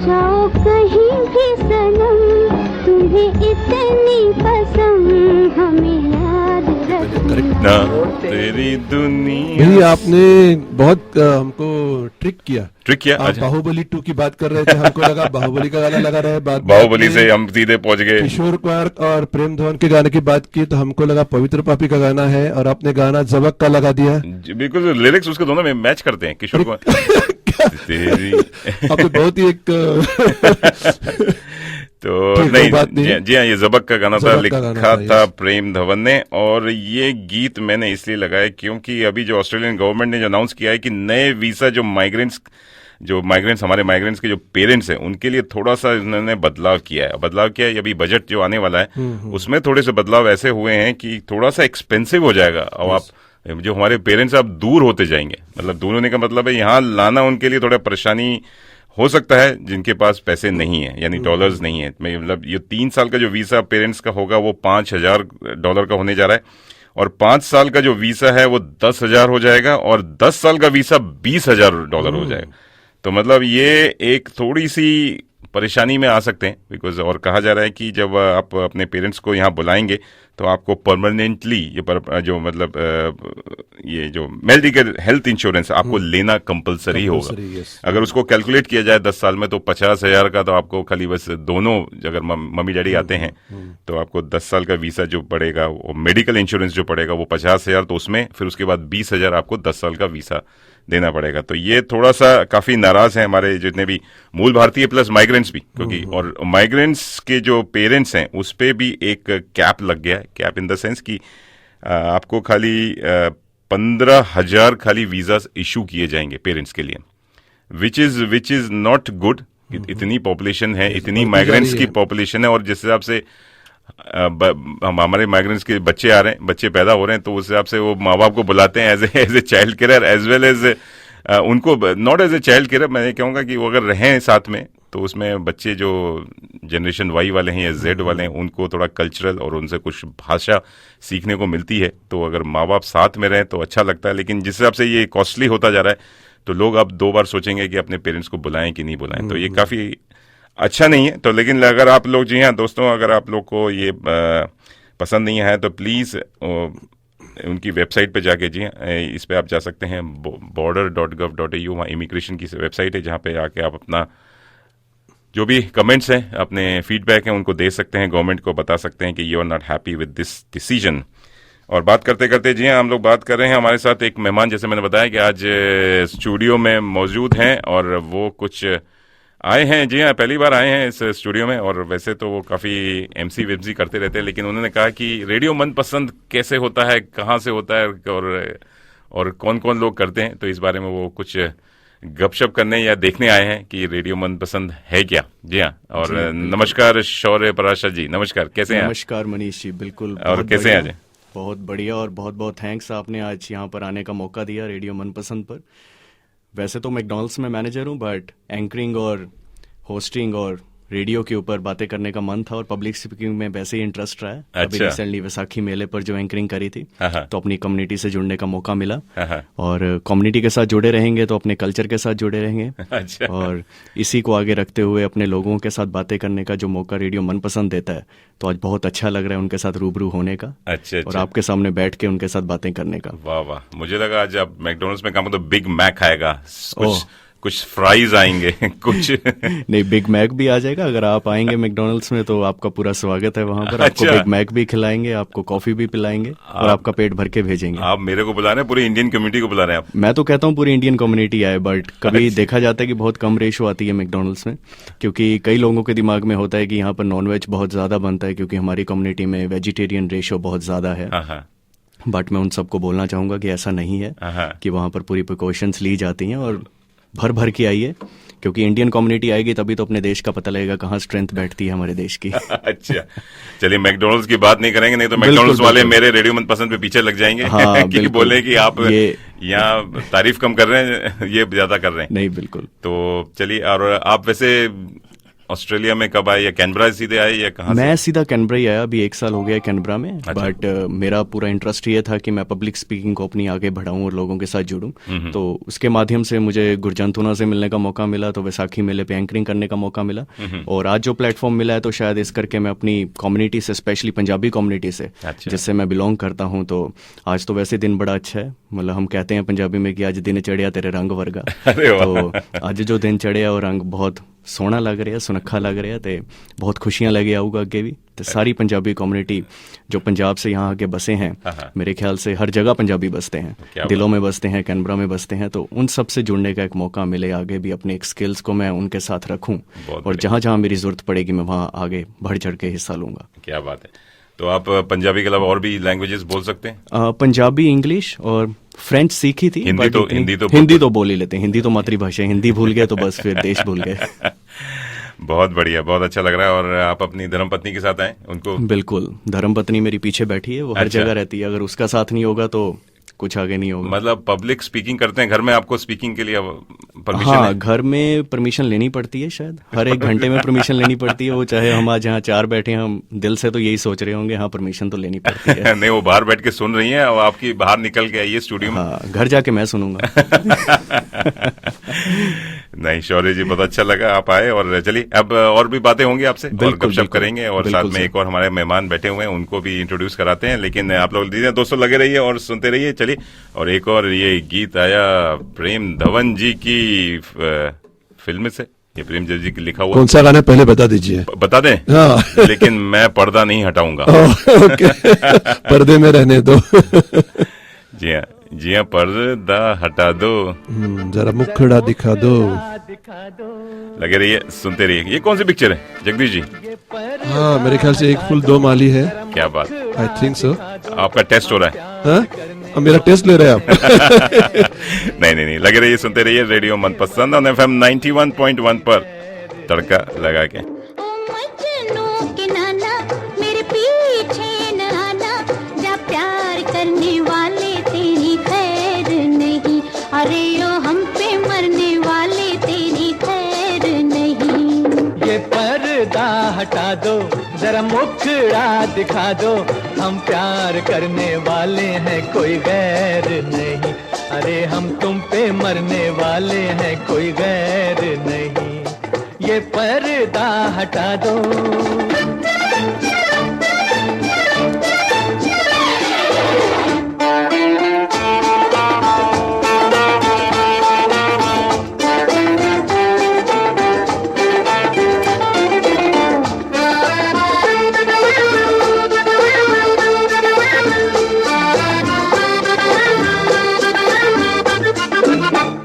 जाओ कहीं भी सनम, तुम्हें इतनी पसंद, हमें याद रखूं। करेक्ट। ना तेरी दुनिया। नहीं, आपने बहुत हमको ट्रिक किया। ट्रिक किया। आप अच्छा, बाहुबली 2 की बात कर रहे थे, हमको लगा बाहुबली का गाना लगा रहे। बाद में बाहुबली आपने से हम सीधे पहुंच गए। किशोर कुमार और प्रेम धवन के गाने की बात की तो हमको लगा पवित्र पापी का गाना है, और आपने गाना जबक का लगा दिया। जी, बिल्कुल लिरिक्स उसके दोनों में मैच करते हैं, किशोर कुमार तेरी। आपने बहुत ही एक तो ठीक, नहीं, वो बात नहीं है। जी हाँ, ये जबक का गाना था, जबक का लिखा गाना था, था, yes। प्रेम धवन ने। और ये गीत मैंने इसलिए लगाया क्योंकि अभी जो ऑस्ट्रेलियन गवर्नमेंट ने जो अनाउंस किया है कि नए वीजा जो माइग्रेंट्स हमारे माइग्रेंट्स के जो पेरेंट्स हैं उनके लिए थोड़ा सा इन्होंने बदलाव किया है। अभी बजट जो आने वाला है उसमें थोड़े से बदलाव ऐसे हुए हैं कि थोड़ा सा एक्सपेंसिव हो जाएगा। और आप जो हमारे पेरेंट्स अब दूर होते जाएंगे, मतलब दूर होने का मतलब है यहाँ लाना उनके लिए थोड़ा परेशानी हो सकता है, जिनके पास पैसे नहीं है, यानी डॉलर्स नहीं है। मतलब ये 3 साल का जो वीसा पेरेंट्स का होगा वो $5,000 का होने जा रहा है, और 5 साल का जो वीसा है वो 10,000 हो जाएगा, और 10 साल का वीसा $20,000 हो जाएगा। तो मतलब ये एक थोड़ी सी परेशानी में आ सकते हैं, बिकॉज और कहा जा रहा है कि जब आप अपने पेरेंट्स को यहाँ बुलाएंगे तो आपको परमानेंटली ये जो मेडिकल हेल्थ इंश्योरेंस आपको लेना कंपलसरी होगा। yes। अगर उसको कैलकुलेट किया जाए 10 साल में तो 50,000 का तो आपको खाली बस दोनों, अगर मम्मी डैडी आते हैं तो आपको 10 साल का वीसा जो पड़ेगा, वो मेडिकल इंश्योरेंस जो पड़ेगा वो 50,000, तो उसमें फिर उसके बाद 20,000 आपको 10 साल का वीसा देना पड़ेगा। तो ये थोड़ा सा काफी नाराज हैं हमारे जितने भी मूल भारतीय प्लस माइग्रेंट्स भी, क्योंकि और माइग्रेंट्स के जो पेरेंट्स हैं उस पे भी एक कैप लग गया है। कैप इन द सेंस कि आपको खाली 15,000 खाली वीजा इशू किए जाएंगे पेरेंट्स के लिए, विच इज नॉट गुड। इतनी पॉपुलेशन है, इतनी माइग्रेंट्स की पॉपुलेशन है, और जिस हिसाब से हमारे माइग्रेंट्स के बच्चे आ रहे हैं, बच्चे पैदा हो रहे हैं, तो उस हिसाब से वो माँ बाप को बुलाते हैं as a child care, as well as उनको not as a child care. मैं कहूँगा कि वो अगर रहें साथ में तो उसमें बच्चे जो जनरेशन वाई वाले हैं या जेड वाले हैं उनको थोड़ा कल्चरल और उनसे कुछ भाषा सीखने को मिलती है। तो अगर माँ बाप साथ में रहें तो अच्छा लगता है, लेकिन जिस हिसाब से ये कॉस्टली होता जा रहा है तो लोग अब 2 बार सोचेंगे कि अपने पेरेंट्स को बुलाएं कि नहीं बुलाएं। तो ये काफ़ी अच्छा नहीं है। तो लेकिन अगर आप लोग, जी हाँ दोस्तों, अगर आप लोग को ये पसंद नहीं आया तो प्लीज़ उनकी वेबसाइट पे जाके, जी हाँ, इस पे आप जा सकते हैं border.gov.au, वहाँ इमिग्रेशन की वेबसाइट है जहाँ पे आके आप अपना जो भी कमेंट्स हैं, अपने फीडबैक हैं, उनको दे सकते हैं, गवर्नमेंट को बता सकते हैं कि you are not happy with this decision. और बात करते करते, जी हाँ, हम लोग बात कर रहे हैं, हमारे साथ एक मेहमान, जैसे मैंने बताया कि आज स्टूडियो में मौजूद हैं और वो कुछ आए हैं, जी हाँ, पहली बार आए हैं इस स्टूडियो में। और वैसे तो वो काफ़ी एमसी वेमसी करते रहते हैं, लेकिन उन्होंने कहा कि रेडियो मनपसंद कैसे होता है, कहाँ से होता है और कौन कौन लोग करते हैं, तो इस बारे में वो कुछ गपशप करने या देखने आए हैं कि रेडियो मनपसंद है क्या। जी हाँ, और नमस्कार शौर्य पराशर जी, नमस्कार, कैसे हैं? नमस्कार मनीष जी, बिल्कुल। और कैसे हैं आज? बहुत बढ़िया, और बहुत बहुत थैंक्स, आपने आज यहाँ पर आने का मौका दिया रेडियो मनपसंद पर। वैसे तो मैकडॉनल्ड्स में मैनेजर हूँ, बट एंकरिंग और होस्टिंग और रेडियो के ऊपर बातें करने का मन था, और पब्लिक स्पीकिंग में वैसे ही इंटरेस्ट रहा है। अभी रिसेंटली वैसाखी मेले पर जो एंकरिंग करी थी तो अपनी कम्युनिटी से जुड़ने का मौका मिला, और कम्युनिटी के साथ जुड़े रहेंगे तो अपने कल्चर के साथ जुड़े रहेंगे। अच्छा। और इसी को आगे रखते हुए अपने लोगों के साथ बातें करने का जो मौका रेडियो मनपसंद देता है, तो आज बहुत अच्छा लग रहा है उनके साथ रूबरू होने का। अच्छा। और आपके सामने बैठ के उनके साथ बातें करने का। वाह वाह, मुझे लगा आज आप मैकडॉनल्ड्स में काम तो बिग मैक आएगा, कुछ फ्राइज आएंगे कुछ नहीं, बिग मैक भी आ जाएगा। अगर आप आएंगे मैकडॉनल्ड्स में तो आपका पूरा स्वागत है वहां पर। अच्छा। आपको बिग मैक भी खिलाएंगे, आपको कॉफी भी पिलाएंगे, और आपका पेट भर के भेजेंगे। आप मेरे को बुला रहे हैं, पूरी इंडियन कम्युनिटी को बुला रहे हैं आप? मैं तो कहता हूँ पूरी इंडियन कम्युनिटी आए, बट कभी देखा जाता है कि बहुत कम रेशो आती है मैकडॉनल्ड्स में, क्योंकि कई लोगों के दिमाग में होता है कि यहाँ पर नॉनवेज बहुत ज्यादा बनता है, क्योंकि हमारी कम्युनिटी में वेजिटेरियन रेशो बहुत ज्यादा है। बट मैं उन सबको बोलना चाहूंगा कि ऐसा नहीं है, कि वहां पर पूरी प्रिकॉशंस ली जाती हैं, और भर भर के आइए, क्योंकि इंडियन कम्युनिटी आएगी तभी तो अपने देश का पता लगेगा कहाँ स्ट्रेंथ बैठती है हमारे देश की। अच्छा, चलिए मैकडॉनल्ड्स की बात नहीं करेंगे, नहीं तो मैकडॉनल्ड्स वाले मेरे रेडियो मनपसंद पे पीछे लग जाएंगे। हाँ, कि बोले कि आप यहाँ तारीफ कम कर रहे हैं, ये ज्यादा कर रहे हैं। नहीं, बिल्कुल। तो चलिए, और आप वैसे ऑस्ट्रेलिया में कब आए, या कैनबरा सीधे आए, या कहाँ मैं सीधा कैनबरा ही आया, अभी 1 साल हो गया कैनबरा में। अच्छा। बट मेरा पूरा इंटरेस्ट ये था कि मैं पब्लिक स्पीकिंग को अपनी आगे बढ़ाऊं और लोगों के साथ जुड़ूं। तो उसके माध्यम से मुझे गुरजंतुना से मिलने का मौका मिला, तो वैसाखी मेले पे एंकरिंग करने का मौका मिला, और आज जो प्लेटफॉर्म मिला है तो शायद इस करके मैं अपनी कम्युनिटी से, स्पेशली पंजाबी कम्युनिटी से, अच्छा। जिससे मैं बिलोंग करता हूँ, तो आज तो वैसे दिन बड़ा अच्छा है। मतलब हम कहते हैं पंजाबी में कि आज दिन चढ़िया तेरे रंग वर्गा। अरे वाह। तो ਅੱਜ जो दिन चढ़िया ਉਹ रंग बहुत सोहना लग रहा, सुनखा लग रहा, ਤੇ बहुत खुशियां लगे आऊगा अगे भी। तो सारी पंजाबी कम्युनिटी जो पंजाब से यहाँ आके बसे हैं, मेरे ख्याल से हर जगह पंजाबी बसते हैं, दिलों में बसते हैं, कैनबरा में बसते हैं, तो उन सब से जुड़ने का एक मौका मिले, आगे भी अपने एक स्किल्स को मैं उनके साथ रखूं, और जहाँ जहाँ मेरी जरूरत पड़ेगी मैं वहाँ आगे बढ़ चढ़ के हिस्सा लूंगा। क्या बात है। तो आप पंजाबी के अलावा और भी लैंग्वेजेस बोल सकते हैं? पंजाबी, इंग्लिश और फ्रेंच सीखी थी। हिंदी तो बोल ही लेते हैं, हिंदी तो मातृभाषा है, हिंदी भूल गए तो बस फिर देश भूल गए। बहुत बढ़िया, बहुत अच्छा लग रहा है। और आप अपनी धर्मपत्नी के साथ आए उनको? बिल्कुल, धर्मपत्नी मेरी पीछे बैठी है, वो हर जगह रहती है, अगर उसका साथ नहीं होगा तो कुछ आगे नहीं होगा। मतलब पब्लिक स्पीकिंग करते हैं घर में, आपको स्पीकिंग के लिए परमिशन? हाँ, है? घर में परमिशन लेनी पड़ती है, शायद हर 1 घंटे में परमिशन लेनी पड़ती है। वो चाहे हम आज यहाँ 4 बैठे हैं, हम दिल से तो यही सोच रहे होंगे, हाँ परमिशन तो लेनी पड़ती है। नहीं, वो बाहर बैठ के सुन रही हैं और आपकी बाहर निकल के आई है स्टूडियो में। हाँ, घर जाके मैं सुनूंगा। नहीं शौर्य जी, बहुत अच्छा लगा आप आए। और चलिए अब और भी बातें होंगी आपसे, और गपशप करेंगे, और साथ में एक और हमारे मेहमान बैठे हुए हैं, उनको भी इंट्रोड्यूस कराते हैं। लेकिन आप लोग दीजिए दोस्तों, लगे रहिए और सुनते रहिए। चलिए, और एक और ये गीत आया प्रेम धवन जी की फिल्म से, ये प्रेम जी की लिखा हुआ। कौन सा गाना पहले बता दीजिए। बता दें? हाँ। लेकिन मैं पर्दा नहीं हटाऊंगा। ओके, पर्दे में रहने दो। जी हाँ, जी हाँ, पर्दा हटा दो, जरा मुखड़ा दिखा दो। लगे रहिए, सुनते रहिए। ये कौन सी पिक्चर है जगदीश जी? हाँ, मेरे ख्याल से 1 फूल 2 माली है। क्या बात, आई थिंक सो। आपका टेस्ट हो रहा है? हाँ? अब मेरा टेस्ट ले रहे हैं आप? नहीं, लगे रहिए, सुनते रहिए रेडियो मनपसंद ऑन FM 91.1 पर तड़का लगा के। अरे यो हम पे मरने वाले तेरी खैर नहीं। ये पर्दा हटा दो, जरा मुखड़ा दिखा दो, हम प्यार करने वाले हैं, कोई गैर नहीं। अरे हम तुम पे मरने वाले हैं, कोई गैर नहीं। ये पर्दा हटा दो।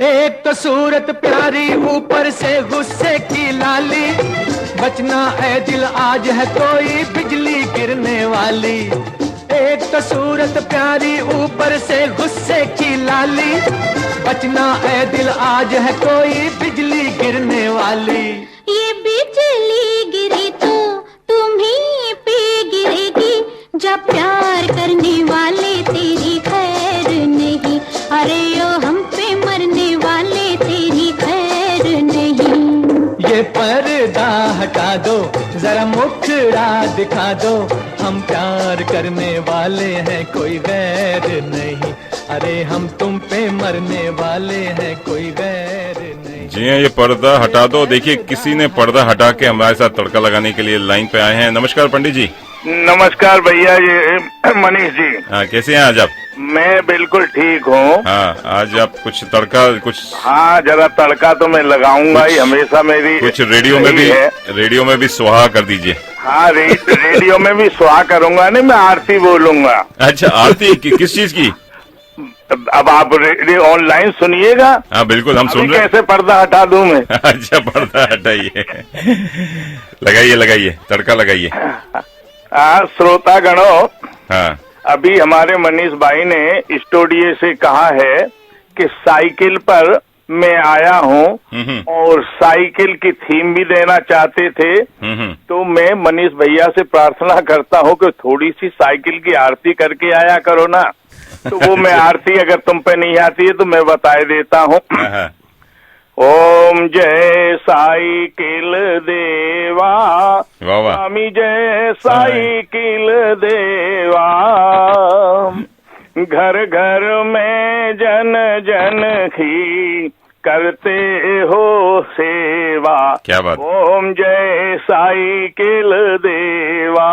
एक तो सूरत प्यारी, ऊपर से गुस्से की लाली, बचना है दिल आज है कोई बिजली गिरने वाली। एक तो सूरत प्यारी, ऊपर से गुस्से की लाली, बचना है दिल आज है कोई बिजली गिरने वाली। ये बिजली गिरी तो तुम्हीं पे गिरेगी, जब प्यार करने वाले तेरी खैर नहीं। अरे यो हम पे मरने वाले तेरी खैर नहीं। ये पर्दा हटा दो, जरा मुखड़ा दिखा दो, हम प्यार करने वाले हैं, कोई गैर नहीं। अरे हम तुम पे मरने वाले हैं, कोई गैर नहीं। जी हाँ, ये पर्दा हटा दो। देखिए, किसी ने पर्दा हटा के हमारे साथ तड़का लगाने के लिए लाइन पे आए हैं। नमस्कार पंडित जी। नमस्कार भैया, ये मनीष जी। हाँ, कैसे हैं आज आप? मैं बिल्कुल ठीक हूँ। हाँ, आज आप कुछ तड़का, कुछ हाँ, जरा तड़का तो मैं लगाऊंगा ही, हमेशा मेरी कुछ रेडियो में भी सुहा कर दीजिए। हाँ, रेडियो में भी सुहा करूंगा, नहीं मैं आरती बोलूंगा। अच्छा, आरती किस चीज की? अब आप रेडियो ऑनलाइन सुनिएगा। हाँ बिल्कुल, हम सुन रहे हैं। कैसे पर्दा हटा दूं मैं? अच्छा, पर्दा हटाइए। लगाइए, तड़का लगाइए। श्रोता गणो, हाँ, अभी हमारे मनीष भाई ने स्टूडियो से कहा है कि साइकिल पर मैं आया हूँ और साइकिल की थीम भी देना चाहते थे। तो मैं मनीष भैया से प्रार्थना करता हूँ कि थोड़ी सी साइकिल की आरती करके आया करो ना। तो वो मैं आरती अगर तुम पे नहीं आती है तो मैं बता देता हूँ। ओम जय साइकिल देवा, वाह वाह। स्वामी जय साइकिल देवा, घर घर में जन जन की करते हो सेवा। क्या बात। ओम जय साइकिल देवा।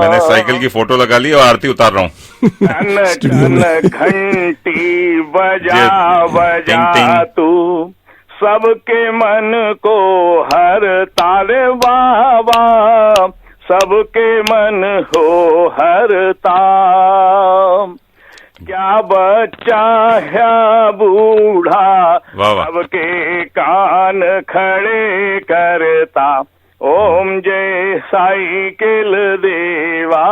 मैंने साइकिल की फोटो लगा ली और आरती उतार रहा हूँ। टन टन घंटी बजा बजा टिंग। तू सबके मन को हर तारे बाबा, सबके मन हो हरता। क्या बच्चा है बूढ़ा, वाह वाह। सबके कान खड़े करता। ओम जय साइकिल देवा।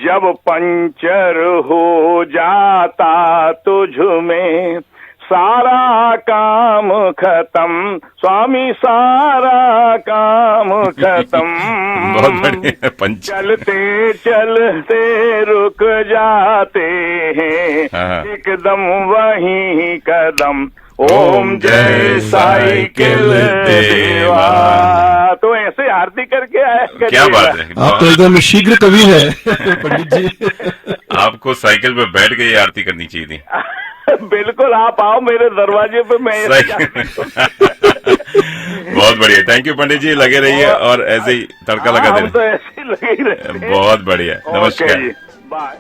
जब पंचर हो जाता तुझ में सारा काम खत्म, स्वामी सारा काम खत्म। बहुत बढ़िया पंच। चलते चलते रुक जाते हैं, हाँ। एकदम वही कदम। ओम जय साइकिल देवा। तो ऐसे आरती करके आया करिएगा। क्या बात है। आप तो एकदम शीघ्र कवि है पंडित जी। आपको साइकिल पे बैठ के ये आरती करनी चाहिए थी। बिल्कुल, आप आओ मेरे दरवाजे पे, मैं बहुत बढ़िया। थैंक यू पंडित जी, लगे रहिए और ऐसे ही तड़का लगा हम देना। तो ऐसे ही लगे ही रहते हैं। बहुत बढ़िया, नमस्कार। ओके जी, बाय।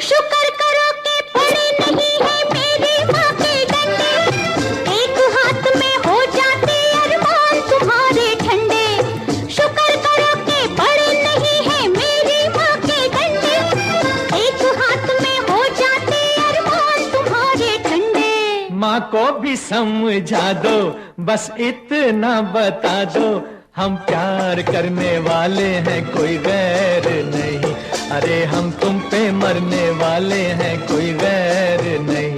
शुक्र करो कि पड़े नहीं है मेरी माँ के डंडे, एक हाथ में हो जाते अरमान तुम्हारे ठंडे। शुक्र करो कि पड़े नहीं है मेरी माँ के डंडे, एक हाथ में हो जाते अरमान तुम्हारे ठंडे। माँ को भी समझा दो, बस इतना बता दो, हम प्यार करने वाले हैं, कोई गैर नहीं। अरे हम तुम पे मरने वाले हैं, कोई गैर नहीं।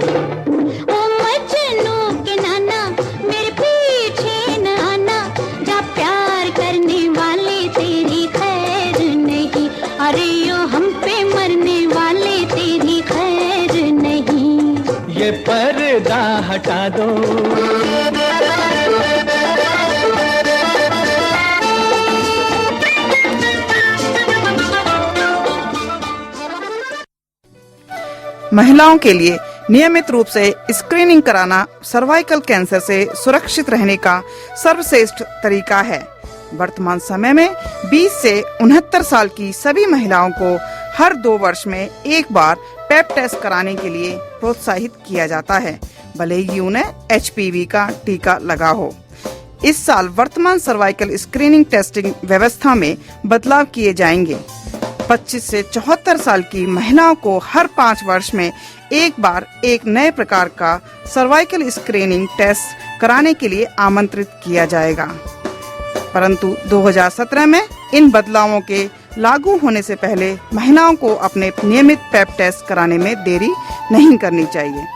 ओ मजनू के नाना मेरे पीछे न आना, जा प्यार करने वाले तेरी खैर नहीं। अरे यो हम पे मरने वाले तेरी खैर नहीं। ये पर्दा हटा दो, महिलाओं के लिए नियमित रूप से स्क्रीनिंग कराना सर्वाइकल कैंसर से सुरक्षित रहने का सर्वश्रेष्ठ तरीका है। वर्तमान समय में 20 से 69 साल की सभी महिलाओं को हर 2 वर्ष में एक बार पेप टेस्ट कराने के लिए प्रोत्साहित किया जाता है, भले ही उन्हें HPV का टीका लगा हो। इस साल वर्तमान सर्वाइकल स्क्रीनिंग टेस्टिंग व्यवस्था में बदलाव किए जाएंगे। 25 से 74 साल की महिलाओं को हर 5 वर्ष में एक बार एक नए प्रकार का सर्वाइकल स्क्रीनिंग टेस्ट कराने के लिए आमंत्रित किया जाएगा। परंतु 2017 में इन बदलावों के लागू होने से पहले महिलाओं को अपने नियमित पेप टेस्ट कराने में देरी नहीं करनी चाहिए।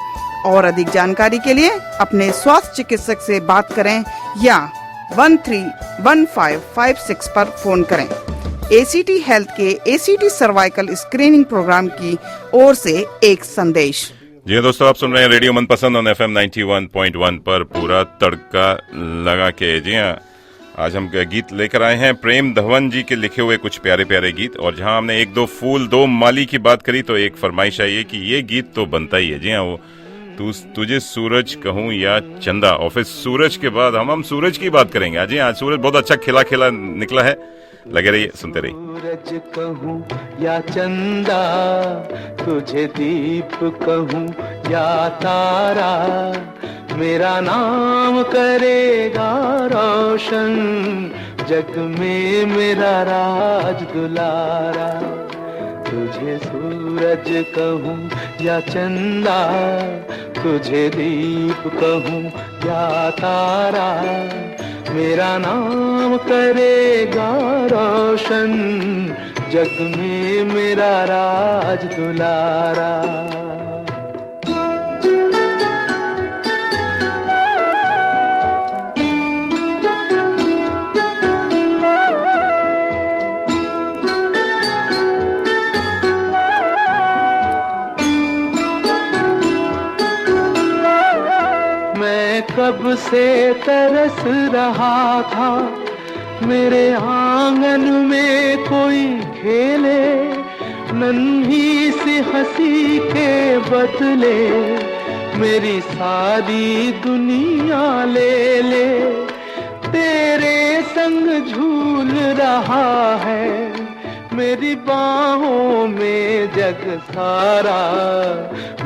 और अधिक जानकारी के लिए अपने स्वास्थ्य चिकित्सक से बात करें या 131556 पर फोन करें। ACT हेल्थ के ACT सर्वाइकल स्क्रीनिंग प्रोग्राम की ओर से एक संदेश। जी हाँ दोस्तों, आप सुन रहे हैं रेडियो मनपसंद ऑन FM 91.1 पर पूरा तड़का लगा के। जी हाँ, आज हम गीत लेकर आए हैं प्रेम धवन जी के लिखे हुए कुछ प्यारे प्यारे गीत। और जहां हमने 1-2 फूल 2 माली की बात करी तो एक फरमाइश आई है कि ये गीत तो बनता ही है। जी हाँ, वो तुझे सूरज कहूँ या चंदा, और फिर सूरज के बाद हम सूरज की बात करेंगे। जी हाँ, सूरज बहुत अच्छा खिला खिला निकला है। लगे रहिए, सुनते रहिए। सूरज कहूँ या चंदा, तुझे दीप कहूँ या तारा, मेरा नाम करेगा रोशन, जग में मेरा राज दुलारा। तुझे सूरज कहूँ या चंदा, तुझे दीप कहूँ या तारा, मेरा नाम करेगा रोशन, जग में मेरा राज दुलारा। मैं कब से तरस रहा था, मेरे आंगन में कोई खेले, नन्ही सी हंसी के बदले मेरी सारी दुनिया ले ले। तेरे संग झूल रहा है मेरी बाहों में जग सारा,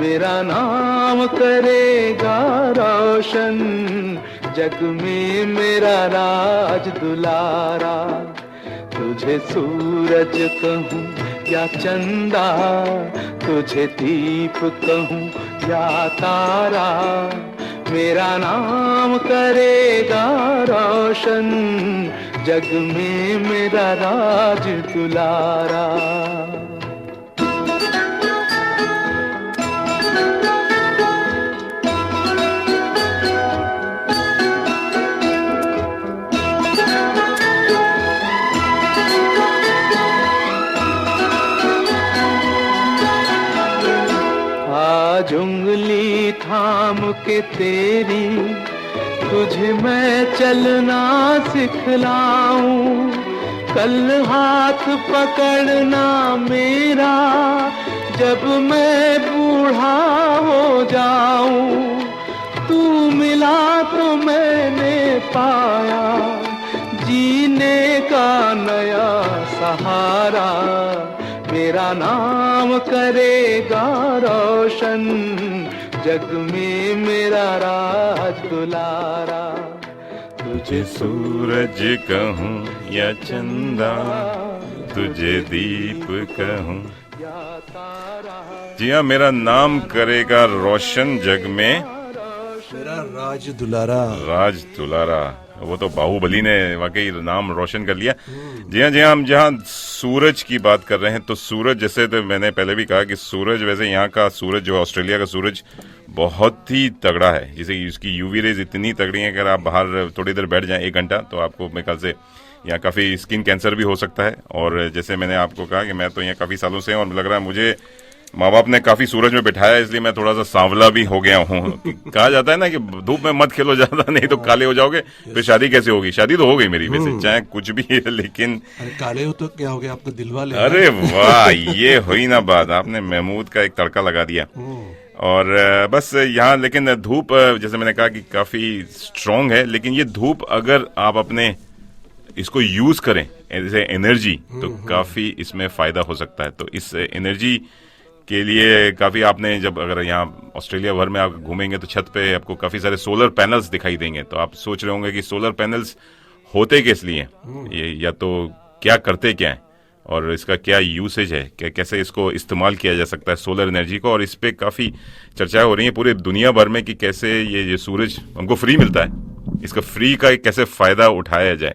मेरा नाम करेगा रोशन, जग में मेरा राज दुलारा। तुझे सूरज कहूँ या चंदा, तुझे दीप कहूँ या तारा, मेरा नाम करेगा रोशन, जग में मेरा राज दुलारा। आज उंगली थाम के तेरी तुझे मैं चलना सिखलाऊं, कल हाथ पकड़ना मेरा जब मैं बूढ़ा हो जाऊं। तू मिला तो मैंने पाया जीने का नया सहारा, मेरा नाम करेगा रोशन, जग में मेरा राज दुलारा। तुझे सूरज कहूँ या चंदा, तुझे दीप कहूँ या तारा, जी हाँ, मेरा नाम करेगा रोशन, जग में मेरा राज दुलारा। राज दुलारा, वो तो बाहुबली ने वाकई नाम रोशन कर लिया। जी हाँ, हम जहाँ सूरज की बात कर रहे हैं, तो सूरज, जैसे तो मैंने पहले भी कहा कि सूरज, वैसे यहाँ का सूरज जो ऑस्ट्रेलिया का सूरज बहुत ही तगड़ा है। जैसे इसकी यूवी रेज इतनी तगड़ी है कि अगर आप बाहर थोड़ी देर बैठ जाएं 1 घंटा, तो आपको मेरे ख्याल से यहाँ काफ़ी स्किन कैंसर भी हो सकता है। और जैसे मैंने आपको कहा कि मैं तो यहाँ काफ़ी सालों से हूँ, और लग रहा है मुझे माँ बाप ने काफी सूरज में बिठाया, इसलिए मैं थोड़ा सा सांवला भी हो गया हूँ। कहा जाता है ना कि धूप में मत खेलो ज्यादा, नहीं तो काले हो जाओगे। फिर शादी कैसे होगी? शादी तो हो गई मेरी वैसे, चाहे कुछ भी है, लेकिन अरे काले हो तो क्या हो गया, आपका दिल वाले। अरे वाह, ये हुई ना बात, आपने महमूद का एक तड़का लगा दिया। और बस यहाँ, लेकिन धूप जैसे मैंने कहा कि काफी स्ट्रांग है, लेकिन ये धूप अगर आप अपने इसको यूज करें एज ए एनर्जी, तो काफी इसमें फायदा हो सकता है। तो इस एनर्जी के लिए काफी, आपने जब अगर यहाँ ऑस्ट्रेलिया भर में आप घूमेंगे तो छत पे आपको काफी सारे सोलर पैनल्स दिखाई देंगे। तो आप सोच रहे होंगे कि सोलर पैनल्स होते किस लिए, ये या तो क्या करते क्या है, और इसका क्या यूसेज है, कैसे इसको इस्तेमाल किया जा सकता है सोलर एनर्जी को। और इस पे काफी चर्चाएं हो रही हैं पूरे दुनिया भर में कि कैसे ये सूरज हमको फ्री मिलता है, इसका फ्री का कैसे फायदा उठाया जाए।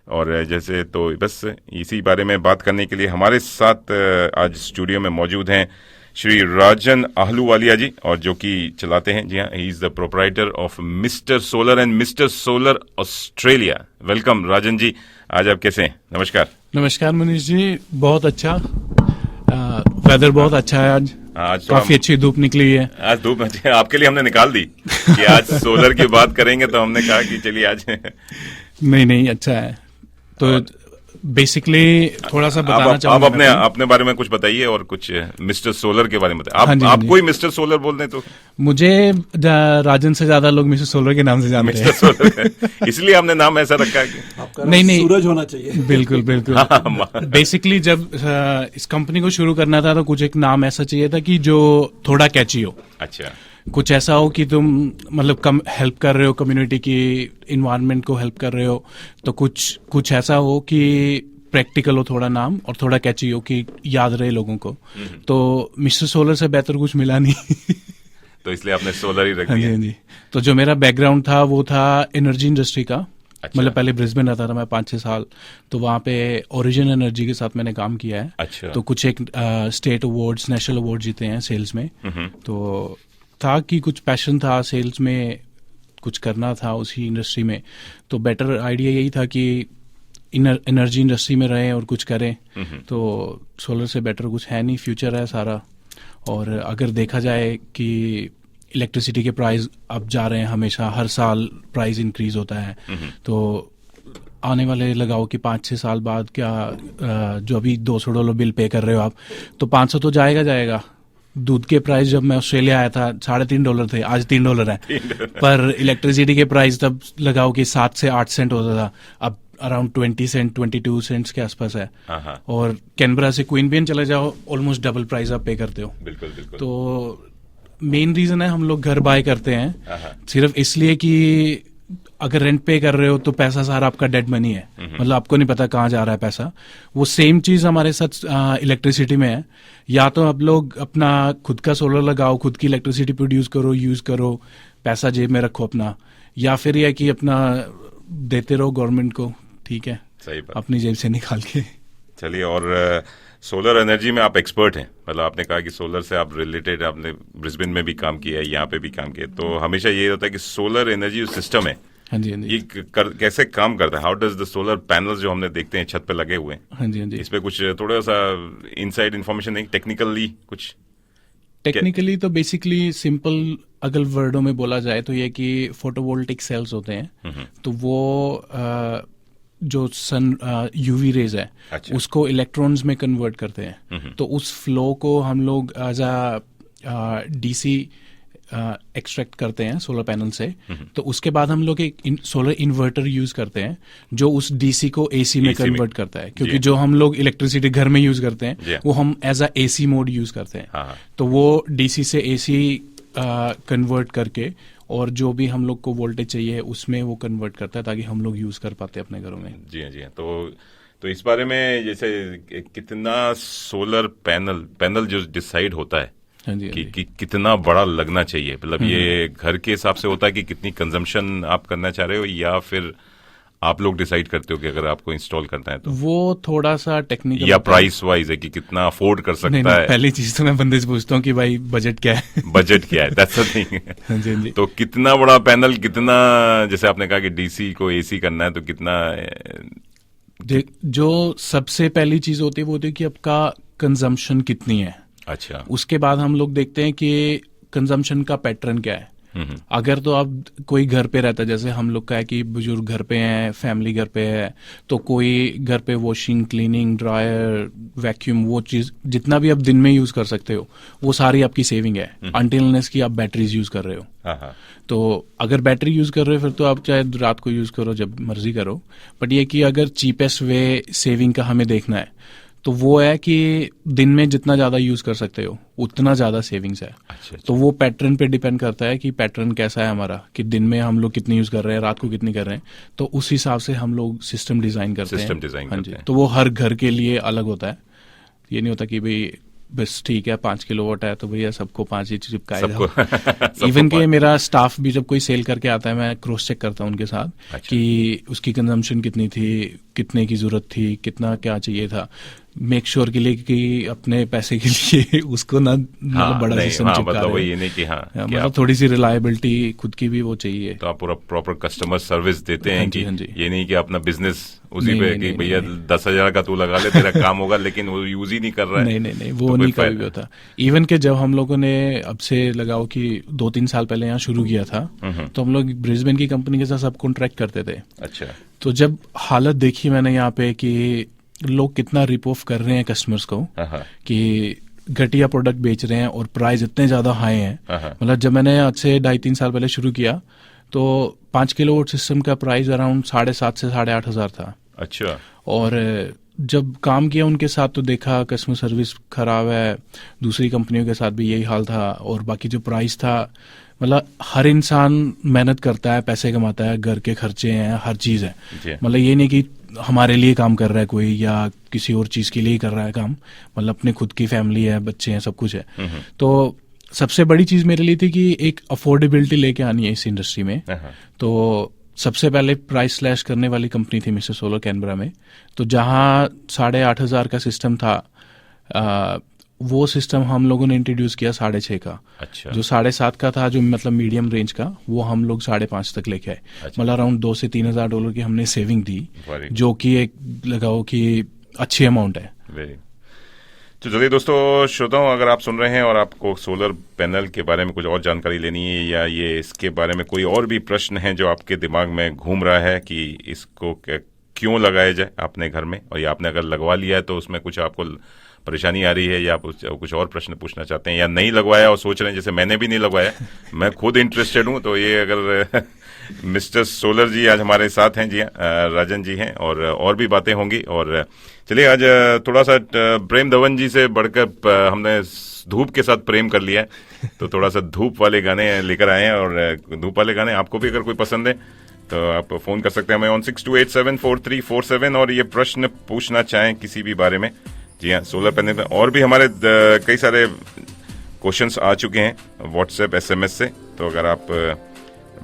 और जैसे तो बस इसी बारे में बात करने के लिए हमारे साथ आज स्टूडियो में मौजूद हैं श्री राजन आहलूवालिया जी, और जो कि चलाते हैं, जी हाँ, he is the proprietor of mister solar and mister solar Australia. Welcome Rajan ji, आज आप कैसे हैं? नमस्कार। नमस्कार मनीष जी, बहुत अच्छा, वेदर बहुत अच्छा है आज तो काफी अच्छी धूप निकली है। आज धूप आपके लिए हमने निकाल दी कि आज सोलर की बात करेंगे, तो हमने कहा कि चलिए आज नहीं अच्छा है। तो बेसिकली थोड़ा सा बताना चाहूंगा। आप अपने बारे में कुछ बताइए, और कुछ मिस्टर सोलर के बारे में बताइए। आपको ही मिस्टर सोलर बोल दें तो? मुझे राजन से ज्यादा लोग मिस्टर सोलर के नाम से जानते हैं। मिस्टर सोलर इसलिए हमने नाम ऐसा रखा है कि नहीं सूरज होना चाहिए। बिल्कुल बेसिकली जब इस कंपनी को शुरू करना था, तो कुछ एक नाम ऐसा चाहिए था कि जो थोड़ा कैची हो। अच्छा, कुछ ऐसा हो कि तुम मतलब कम हेल्प कर रहे हो, कम्युनिटी की इन्वायरमेंट को हेल्प कर रहे हो, तो कुछ ऐसा हो कि प्रैक्टिकल हो थोड़ा नाम, और थोड़ा कैची हो कि याद रहे लोगों को। तो मिस्टर सोलर से बेहतर कुछ मिला नहीं तो इसलिए आपने सोलर ही रख दिया। हाँ जी। तो जो मेरा बैकग्राउंड था वो था एनर्जी इंडस्ट्री का। अच्छा। मतलब पहले ब्रिस्बेन रहता था मैं 5-6 साल, तो वहाँ पे ओरिजिन एनर्जी के साथ मैंने काम किया है। अच्छा। तो कुछ एक स्टेट अवार्ड्स, नेशनल अवार्ड जीते हैं सेल्स में। तो था कि कुछ पैशन था सेल्स में, कुछ करना था उसी इंडस्ट्री में। तो बेटर आइडिया यही था कि एनर्जी इंडस्ट्री में रहें और कुछ करें। तो सोलर से बेटर कुछ है नहीं, फ्यूचर है सारा। और अगर देखा जाए कि इलेक्ट्रिसिटी के प्राइस अब जा रहे हैं, हमेशा हर साल प्राइस इंक्रीज होता है। तो आने वाले लगाओ कि 5-6 साल बाद क्या जो अभी $200 बिल पे कर रहे हो आप, तो 500 तो जाएगा। दूध के प्राइस जब मैं ऑस्ट्रेलिया आया था $3.5 थे, आज $3 है। पर इलेक्ट्रिसिटी के प्राइस तब लगाओ कि 7 से 8 सेंट होता था, अब अराउंड 20 सेंट 22 सेंट्स के आसपास है। और कैनबरा से क्वीनबियन चले जाओ, ऑलमोस्ट डबल प्राइस आप पे करते हो। बिल्कुल। तो मेन रीजन है हम लोग घर बाय करते हैं सिर्फ इसलिए कि अगर रेंट पे कर रहे हो तो पैसा सारा आपका डेड मनी है, मतलब आपको नहीं पता कहाँ जा रहा है पैसा। वो सेम चीज हमारे साथ इलेक्ट्रिसिटी में है। या तो आप लोग अपना खुद का सोलर लगाओ, खुद की इलेक्ट्रिसिटी प्रोड्यूस करो, यूज करो, पैसा जेब में रखो अपना, या फिर यह कि अपना देते रहो गवर्नमेंट को, ठीक है, सही बात, अपनी जेब से निकाल के। चलिए, और सोलर एनर्जी में आप एक्सपर्ट हैं, मतलब आपने कहा कि सोलर से आप रिलेटेड, आपने ब्रिस्बेन में भी काम किया है, यहाँ पे भी काम किया है, तो हमेशा ये होता है कि सोलर एनर्जी जो सिस्टम है, हाँ जी, ये कैसे काम करता है? How does the solar panels जो हमने देखते हैं छत पे लगे हुए हैं, हाँ जी, इस पे कुछ थोड़ा सा इनसाइड इन्फॉर्मेशन नहीं, टेक्निकली कुछ? टेक्निकली तो बेसिकली सिंपल अगर वर्डों में बोला जाए तो ये कि फोटोवोल्टिक सेल्स होते हैं, तो वो जो सन यूवी रेज है, अच्छा, उसको इलेक्ट्रॉन्स में कन्वर्ट करते हैं। तो उस फ्लो को हम लोग एज अ डीसी एक्सट्रैक्ट करते हैं सोलर पैनल से। तो उसके बाद हम लोग एक सोलर इन्वर्टर यूज करते हैं जो उस डीसी को एसी में कन्वर्ट करता है, क्योंकि जो हम लोग इलेक्ट्रिसिटी घर में यूज करते हैं वो हम as a AC mode use करते हैं। तो वो डीसी से एसी कन्वर्ट करके और जो भी हम लोग को वोल्टेज चाहिए उसमें वो कन्वर्ट करता है ताकि हम लोग यूज कर पाते हैं अपने घरों में। जी हाँ, जी हाँ। तो इस बारे में जैसे कितना सोलर पैनल जो डिसाइड होता है कि कितना बड़ा लगना चाहिए, मतलब ये घर के हिसाब से होता है कि कितनी कंजम्पशन आप करना चाह रहे हो, या फिर आप लोग डिसाइड करते हो कि अगर आपको इंस्टॉल करना है तो? वो थोड़ा सा टेक्निकल या प्राइस वाइज है कि कितना अफोर्ड कर सकता है? पहली चीज तो मैं बंदे से पूछता हूँ कि भाई बजट क्या है। बजट क्या है, दैट्स द थिंग। तो कितना बड़ा पैनल, कितना, जैसे आपने कहा कि डीसी को एसी करना है, तो कितना? जो सबसे पहली चीज होती है वो होती है कि आपका कंजम्पशन कितनी है। अच्छा, उसके बाद हम लोग देखते हैं कि कंजम्पशन का पैटर्न क्या है। अगर तो आप कोई घर पे रहता है, जैसे हम लोग का है कि बुजुर्ग घर पे हैं, फैमिली घर पे है, तो कोई घर पे वॉशिंग, क्लीनिंग, ड्रायर, वैक्यूम, वो चीज जितना भी आप दिन में यूज कर सकते हो वो सारी आपकी सेविंग है, अनटिल अनलेस की आप बैटरीज यूज कर रहे हो। तो अगर बैटरी यूज कर रहे हो फिर तो आप चाहे रात को यूज करो, जब मर्जी करो। बट ये कि अगर चीपेस्ट वे सेविंग का हमें देखना है तो वो है कि दिन में जितना ज्यादा यूज कर सकते हो उतना ज्यादा सेविंग्स है। अच्छा। तो वो पैटर्न पे डिपेंड करता है कि पैटर्न कैसा है हमारा, कि दिन में हम लोग कितनी यूज कर रहे हैं, रात को कितनी कर रहे हैं, तो उस हिसाब से हम लोग सिस्टम डिजाइन करते हैं। हाँ जी, तो वो हर घर के लिए अलग होता है। ये नहीं होता कि भाई बस ठीक है 5 किलोवाट है तो भैया सबको 5 ही चिपकाएगा। इवन के मेरा स्टाफ भी जब कोई सेल करके आता है मैं क्रॉस चेक करता हूँ उनके साथ। अच्छा। कि उसकी कंजम्पशन कितनी थी, कितने की जरूरत थी, कितना क्या चाहिए था, मेक श्योर के लिए कि अपने पैसे के लिए उसको ना बड़ा सिस्टम चिपका मतलब वही नहीं कि मतलब थोड़ी सी रिलायबिलिटी खुद की भी वो चाहिए। तो आप पूरा प्रॉपर कस्टमर सर्विस देते हैं कि ये नहीं कि अपना बिजनेस उसी पे कि भैया 10,000 का तू लगा ले तेरा काम होगा, लेकिन वो यूज ही नहीं कर रहा है। नहीं वो नहीं कभी भी होता। इवन के जब हम लोगों ने अब से लगाओ कि 2-3 साल पहले यहाँ शुरू किया था तो हम लोग ब्रिस्बेन की कंपनी के साथ सब कॉन्ट्रैक्ट करते थे। अच्छा। तो जब हालत देखी मैंने यहाँ पे कि लोग कितना रिप ऑफ कर रहे हैं कस्टमर्स को, कि घटिया प्रोडक्ट बेच रहे हैं और प्राइस इतने ज्यादा हाई हैं। मतलब जब मैंने आज से 2.5-3 साल पहले शुरू किया तो 5 किलोवाट सिस्टम का प्राइस अराउंड 7,500 से 8,500 था। अच्छा। और जब काम किया उनके साथ तो देखा कस्टमर सर्विस खराब है, दूसरी कंपनियों के साथ भी यही हाल था, और बाकी जो प्राइस था, मतलब हर इंसान मेहनत करता है, पैसे कमाता है, घर के खर्चे हैं, हर चीज है। मतलब ये नहीं कि हमारे लिए काम कर रहा है कोई या किसी और चीज के लिए कर रहा है काम, मतलब अपने खुद की फैमिली है, बच्चे हैं, सब कुछ है। तो सबसे बड़ी चीज मेरे लिए थी कि एक अफोर्डेबिलिटी लेके आनी है इस इंडस्ट्री में। तो सबसे पहले प्राइस स्लैश करने वाली कंपनी थी मिस्टर सोलर कैनबरा में। तो जहां 8,500 का सिस्टम था, वो सिस्टम हम लोगों ने इंट्रोड्यूस किया 6,500 का। अच्छा। जो 7,500 का था, जो मतलब मीडियम रेंज का, वो हम लोग 5,500 तक लेके आए। अच्छा। मतलब अराउंड $2,000 से $3,000 की हमने सेविंग दी, जो कि एक लगाओ कि अच्छी अमाउंट है। तो चलिए दोस्तों, श्रोताओं, अगर आप सुन रहे हैं और आपको सोलर पैनल के बारे में कुछ और जानकारी लेनी है या ये इसके बारे में कोई और भी प्रश्न है जो आपके दिमाग में घूम रहा है कि इसको क्यों लगाया जाए अपने घर में, और या आपने अगर लगवा लिया है तो उसमें कुछ आपको परेशानी आ रही है या आप कुछ और प्रश्न पूछना चाहते हैं, या नहीं लगवाया और सोच रहे हैं, जैसे मैंने भी नहीं लगवाया, मैं खुद इंटरेस्टेड हूं, तो ये अगर मिस्टर सोलर जी आज हमारे साथ हैं, जी राजन जी हैं, और भी बातें होंगी। और चलिए आज थोड़ा सा प्रेम धवन जी से बढ़कर हमने धूप के साथ प्रेम कर लिया है, तो थोड़ा सा धूप वाले गाने लेकर आए हैं, और धूप वाले गाने आपको भी अगर कोई पसंद है तो आप फोन कर सकते हैं हमें ऑन 62874347, और ये प्रश्न पूछना चाहें किसी भी बारे में। जी हाँ, सोलर पैनल में और भी हमारे कई सारे क्वेश्चंस आ चुके हैं व्हाट्सएप SMS से, तो अगर आप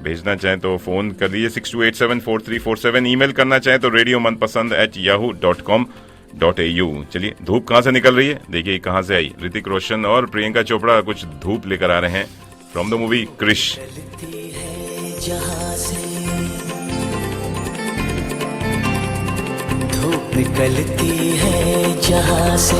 भेजना चाहें तो फोन कर लीजिए 62874347। ईमेल करना चाहें तो radiomandpasand@yahoo.com.au। चलिए, धूप कहाँ से निकल रही है, देखिए कहाँ से आई। ऋतिक रोशन और प्रियंका चोपड़ा कुछ धूप लेकर आ रहे हैं फ्रॉम द मूवी क्रिश। धूप निकलती है जहाँ से,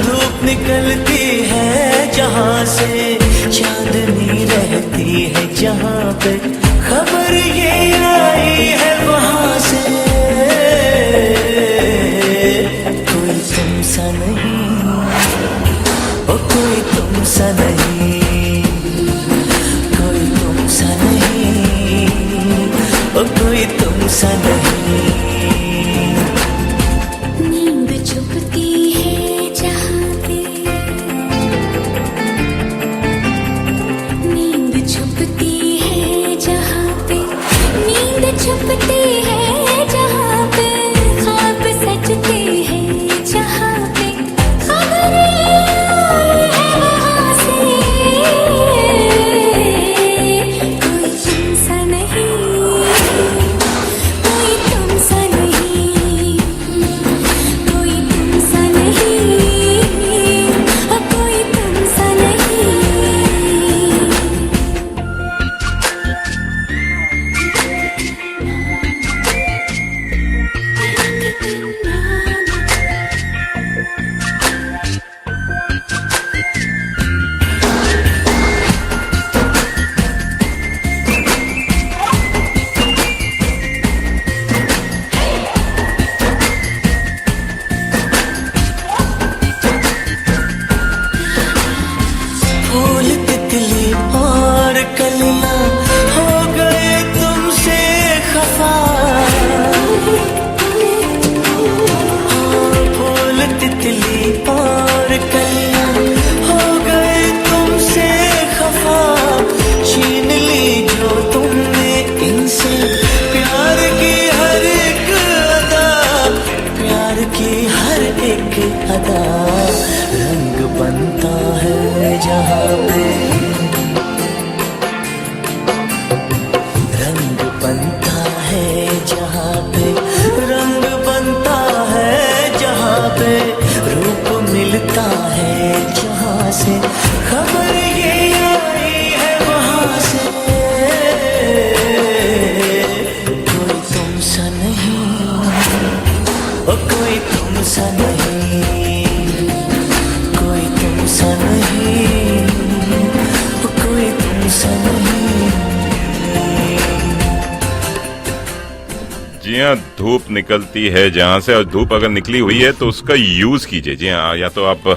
धूप निकलती है जहाँ से, चांदनी रहती है जहाँ पे, खबर ये आई है वहाँ से। कोई तुम सा नहीं, ओ कोई तुम सा नहीं, कोई तुम सा नहीं, ओ कोई तुम सा नहीं। नींद छुपती है जहाँ पे, नींद छुपती है जहाँ पे, नींद छुपती है जहाँ पे, ख्वाब सजते हैं जहाँ पे, खबर ये आई है वहाँ से। कोई तुमसा नहीं, कोई तुमसा नहीं, कोई तुमसा नहीं, कोई तुमसा नहीं। फूल तितली और कलियां हो गए तुमसे खफा। हाँ, फूल तितली और कलियां हो गए तुमसे खफा। छीन ली जो तुमने इनसे प्यार की हर एक अदा, प्यार की हर एक अदा। रंग बनता है जहाँ पे, रंग बनता है जहाँ पे, रंग बनता है जहाँ पे, रूप मिलता है जहाँ से, खबर ये आई है वहाँ से। कोई तुमसा नहीं, ओ कोई तुमसा नहीं, कोई तुमसा नहीं, ओ कोई तुमसा नहीं। जी हाँ, धूप निकलती है जहाँ से, और धूप अगर निकली हुई है तो उसका यूज कीजिए। जी हाँ, या तो आप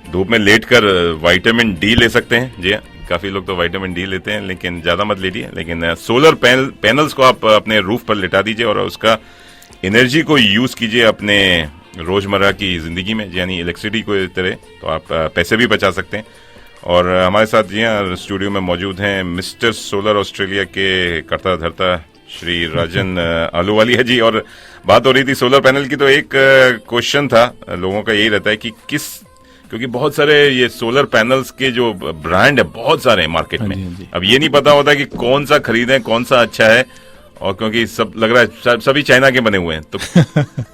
धूप में लेटकर विटामिन डी ले सकते हैं। जी हाँ, काफी लोग तो विटामिन डी लेते हैं, लेकिन ज्यादा मत लीजिए। लेकिन सोलर पैनल्स को आप अपने रूफ पर लिटा दीजिए और उसका एनर्जी को यूज कीजिए अपने रोजमर्रा की जिंदगी में, यानी इलेक्ट्रिसिटी को तरह, तो आप पैसे भी बचा सकते हैं। और हमारे साथ जी हाँ स्टूडियो में मौजूद हैं मिस्टर सोलर ऑस्ट्रेलिया के करता धरता श्री राजन आलूवालिया जी, और बात हो रही थी सोलर पैनल की। तो एक क्वेश्चन था लोगों का, यही रहता है कि क्योंकि बहुत सारे ये सोलर पैनल्स के जो ब्रांड है बहुत सारे हैं मार्केट में, अब ये नहीं पता होता कि कौन सा खरीदें, कौन सा अच्छा है, और क्योंकि सब लग रहा है सभी चाइना के बने हुए हैं,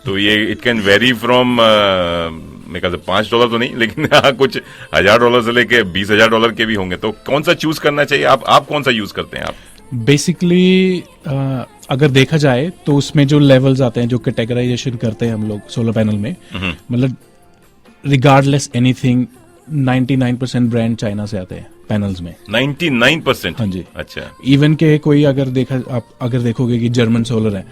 तो ये इट कैन वेरी फ्रॉम मेरे ख्याल से $5 तो नहीं, लेकिन हाँ कुछ $1000 से लेके $20,000 के भी होंगे। तो कौन सा चूज करना चाहिए? आप कौन सा यूज करते हैं? आप बेसिकली अगर देखा जाए तो उसमें जो लेवल्स आते हैं, जो कैटेगराइजेशन करते हैं हम लोग सोलर पैनल में, मतलब रिगार्डलेस एनीथिंग 99% ब्रांड चाइना से आते हैं पैनल्स में। 99%? हाँ जी। अच्छा। इवन के कोई आप अगर देखोगे कि जर्मन सोलर है,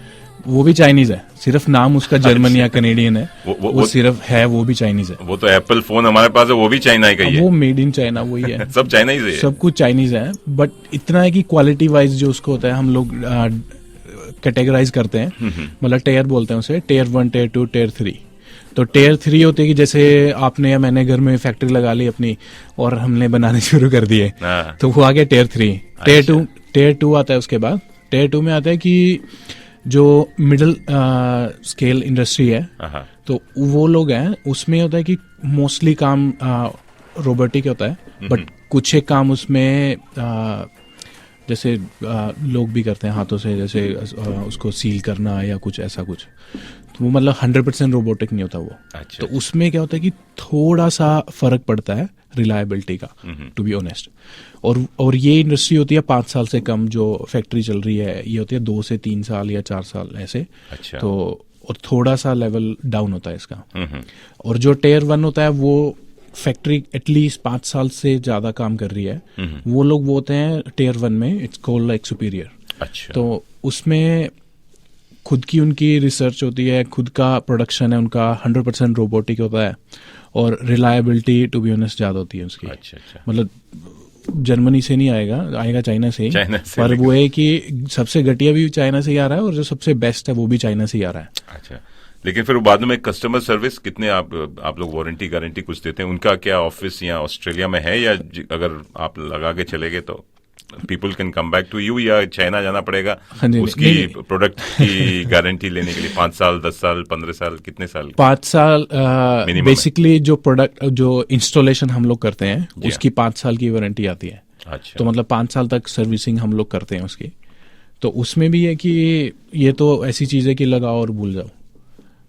वो भी चाइनीज है, सिर्फ नाम उसका जर्मन या कनेडियन है, वो सिर्फ है, वो भी चाइनीज है। वो तो एप्पल फोन हमारे पास है, वो भी चाइना का ही है। वो मेड इन चाइना वही है। सब चाइना ही से है। सब कुछ चाइनीज है, बट इतना है कि क्वालिटी वाइज जो उसको होता है हम लोग कैटेगराइज करते हैं, मतलब टेयर बोलते हैं उसे, टेयर 1, टेयर 2, टेयर 3। तो टेयर 3 होते हैं कि जैसे आपने या मैंने घर में फैक्ट्री लगा ली अपनी और हमने बनाने शुरू कर दिए, तो वो आ गया टेयर 3। टेयर 2 आता है उसके बाद। टेयर 2 में आता है कि जो मिडिल स्केल इंडस्ट्री है, तो वो लोग हैं, उसमें होता है कि मोस्टली काम रोबोटिक होता है, बट कुछ एक काम उसमें जैसे लोग भी करते हैं हाथों से, जैसे उसको सील करना या कुछ ऐसा कुछ, तो वो मतलब 100% रोबोटिक नहीं होता वो। अच्छा। तो उसमें क्या होता है कि थोड़ा सा फर्क पड़ता है रिलायबिलिटी का, टू बी ऑनेस्ट। और ये इंडस्ट्री होती है 5 साल से कम, जो फैक्ट्री चल रही है ये होती है 2 से 3 साल या 4 साल ऐसे। अच्छा। तो और थोड़ा सा लेवल डाउन होता है इसका। और जो टेयर 1 होता है वो फैक्ट्री एटलीस्ट 5 साल से ज्यादा काम कर रही है, वो लोग वो होते हैं टेयर 1 में, इट्स कॉल्ड लाइक सुपीरियर। अच्छा। तो उसमें खुद की उनकी रिसर्च होती है, खुद का प्रोडक्शन है उनका, 100% रोबोटिक होता है, और रिलायबिलिटी टू बी ऑनेस्ट ज्यादा होती है उसकी। अच्छा। मतलब जर्मनी से नहीं आएगा चाइना से ही, पर वो है कि सबसे घटिया भी चाइना से ही आ रहा है और जो सबसे बेस्ट है वो भी चाइना से ही आ रहा है। अच्छा। लेकिन फिर बाद में कस्टमर सर्विस कितने आप लोग वारंटी गारंटी कुछ देते हैं? उनका क्या ऑफिस यहाँ ऑस्ट्रेलिया में है, या अगर आप लगा के चले गए तो people can come back to you, या चाइना जाना पड़ेगा उसकी प्रोडक्ट की गारंटी लेने के लिए? 5 साल, 10 साल, 15 साल, कितने साल? 5 साल बेसिकली जो प्रोडक्ट जो इंस्टॉलेशन हम लोग करते हैं उसकी 5 साल की वारंटी आती है। अच्छा। तो मतलब 5 साल तक सर्विसिंग हम लोग करते हैं उसकी। तो उसमें भी है कि ये तो ऐसी चीज है कि लगाओ और भूल जाओ।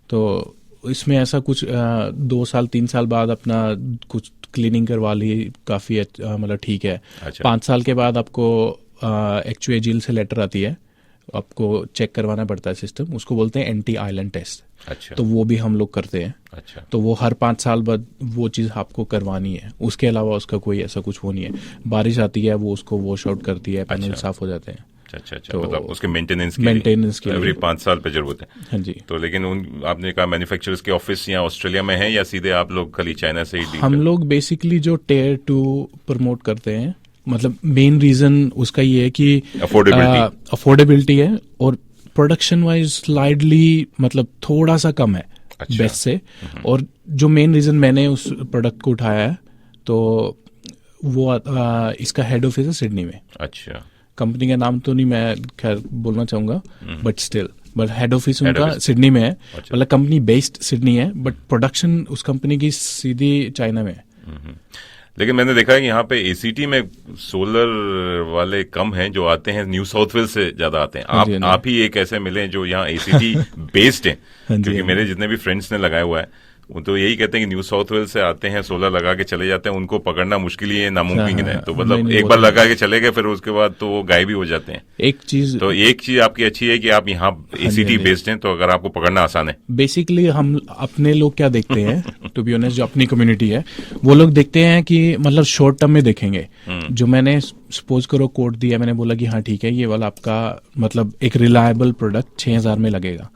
तो इसमें ऐसा कुछ 2 साल 3 साल बाद अपना कुछ क्लीनिंग करवा ली, काफी मतलब ठीक है। अच्छा। 5 साल के बाद आपको एक्चुएजिल से लेटर आती है, आपको चेक करवाना पड़ता है सिस्टम, उसको बोलते हैं एंटी आइलैंड टेस्ट। अच्छा। तो वो भी हम लोग करते हैं। अच्छा। तो वो हर 5 साल बाद वो चीज़ आपको करवानी है, उसके अलावा उसका कोई ऐसा कुछ वो नहीं है। बारिश आती है वो उसको वॉश आउट करती है, पैनल साफ हो जाते हैं। अच्छा। तो मतलब उसके मेंटेनेंस के लिए एवरी 5 साल पे जरूरत है। हाँ जी। तो लेकिन आपने कहा मैन्युफैक्चरर्स के ऑफिस यहाँ ऑस्ट्रेलिया में है, या सीधे आप लोग खाली चाइना से ही डील? हम लोग बेसिकली जो टेयर 2 प्रमोट करते हैं, मतलब मेन रीजन उसका ये है कि अफोर्डेबिलिटी है, और प्रोडक्शन वाइज स्लाइडली मतलब थोड़ा सा कम है। अच्छा। बेस्ट से। और जो मेन रीजन मैंने उस प्रोडक्ट को उठाया है, तो वो इसका हेड ऑफिस है सिडनी में। अच्छा। कंपनी का नाम तो नहीं मैं खैर बोलना चाहूंगा, बट हेड ऑफिस उनका सिडनी में है। अच्छा। मतलब कंपनी बेस्ड सिडनी है, बट प्रोडक्शन उस कंपनी की सीधी चाइना में है। लेकिन मैंने देखा है कि यहाँ पे एसीटी में सोलर वाले कम हैं, जो आते हैं न्यू साउथ वेल्स से ज्यादा आते हैं। आप ही एक ऐसे मिले जो यहाँ एसीटी बेस्ड हैं, क्योंकि मेरे जितने भी फ्रेंड्स ने लगाया हुआ है वो तो यही कहते हैं कि न्यू साउथ वेल्स से आते हैं, सोलर लगा के चले जाते हैं, उनको पकड़ना मुश्किल ही है, नामुमकिन है। तो मतलब एक बार लगा के चले गए, फिर उसके बाद तो वो गायब ही हो जाते हैं। एक चीज आपकी अच्छी है कि आप यहाँ एसीटी बेस्ड हैं, तो अगर आपको पकड़ना आसान है। बेसिकली हम अपने लोग क्या देखते हैं, टू बी ऑनेस्ट, जो अपनी कम्युनिटी है वो लोग देखते हैं कि मतलब शॉर्ट टर्म में देखेंगे। जो मैंने सपोज करो कोड दिया, मैंने बोला कि हाँ ठीक है ये वाला आपका मतलब एक रिलायबल प्रोडक्ट 6000 में लगेगा,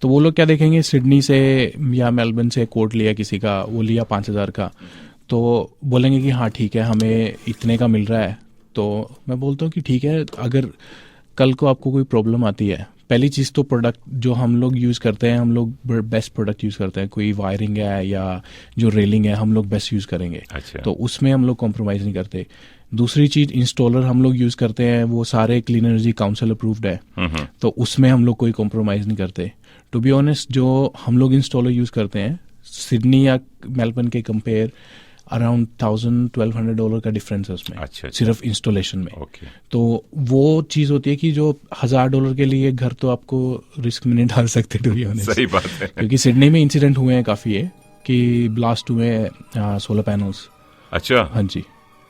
तो वो लोग क्या देखेंगे, सिडनी से या मेलबर्न से कोड लिया किसी का, वो लिया 5000 का, तो बोलेंगे कि हाँ ठीक है हमें इतने का मिल रहा है। तो मैं बोलता हूँ कि ठीक है, अगर कल को आपको कोई प्रॉब्लम आती है, पहली चीज़ तो प्रोडक्ट जो हम लोग यूज़ करते हैं, हम लोग बेस्ट प्रोडक्ट यूज़ करते हैं। कोई वायरिंग है या जो रेलिंग है हम लोग बेस्ट यूज़ करेंगे। अच्छा। तो उसमें हम लोग कॉम्प्रोमाइज़ नहीं करते। दूसरी चीज़, इंस्टॉलर हम लोग यूज़ करते हैं वो सारे क्लीन एनर्जी काउंसिल अप्रूव्ड है, तो उसमें हम लोग कोई कॉम्प्रोमाइज़ नहीं करते। टू बी ऑनेस्ट, जो हम लोग इंस्टॉलर यूज़ करते हैं सिडनी या मेलबर्न के कंपेयर अराउंड $1,000-1,200 का डिफरेंस है उसमें। अच्छा। सिर्फ इंस्टॉलेशन में। ओके। तो वो चीज होती है कि जो $1000 के लिए घर तो आपको रिस्क में नहीं डाल सकते, टू बी ऑनेस्ट। सही बात है। क्योंकि सिडनी में इंसिडेंट हुए हैं काफी, है कि ब्लास्ट हुए हैं सोलर पैनल्स। अच्छा। हाँ जी।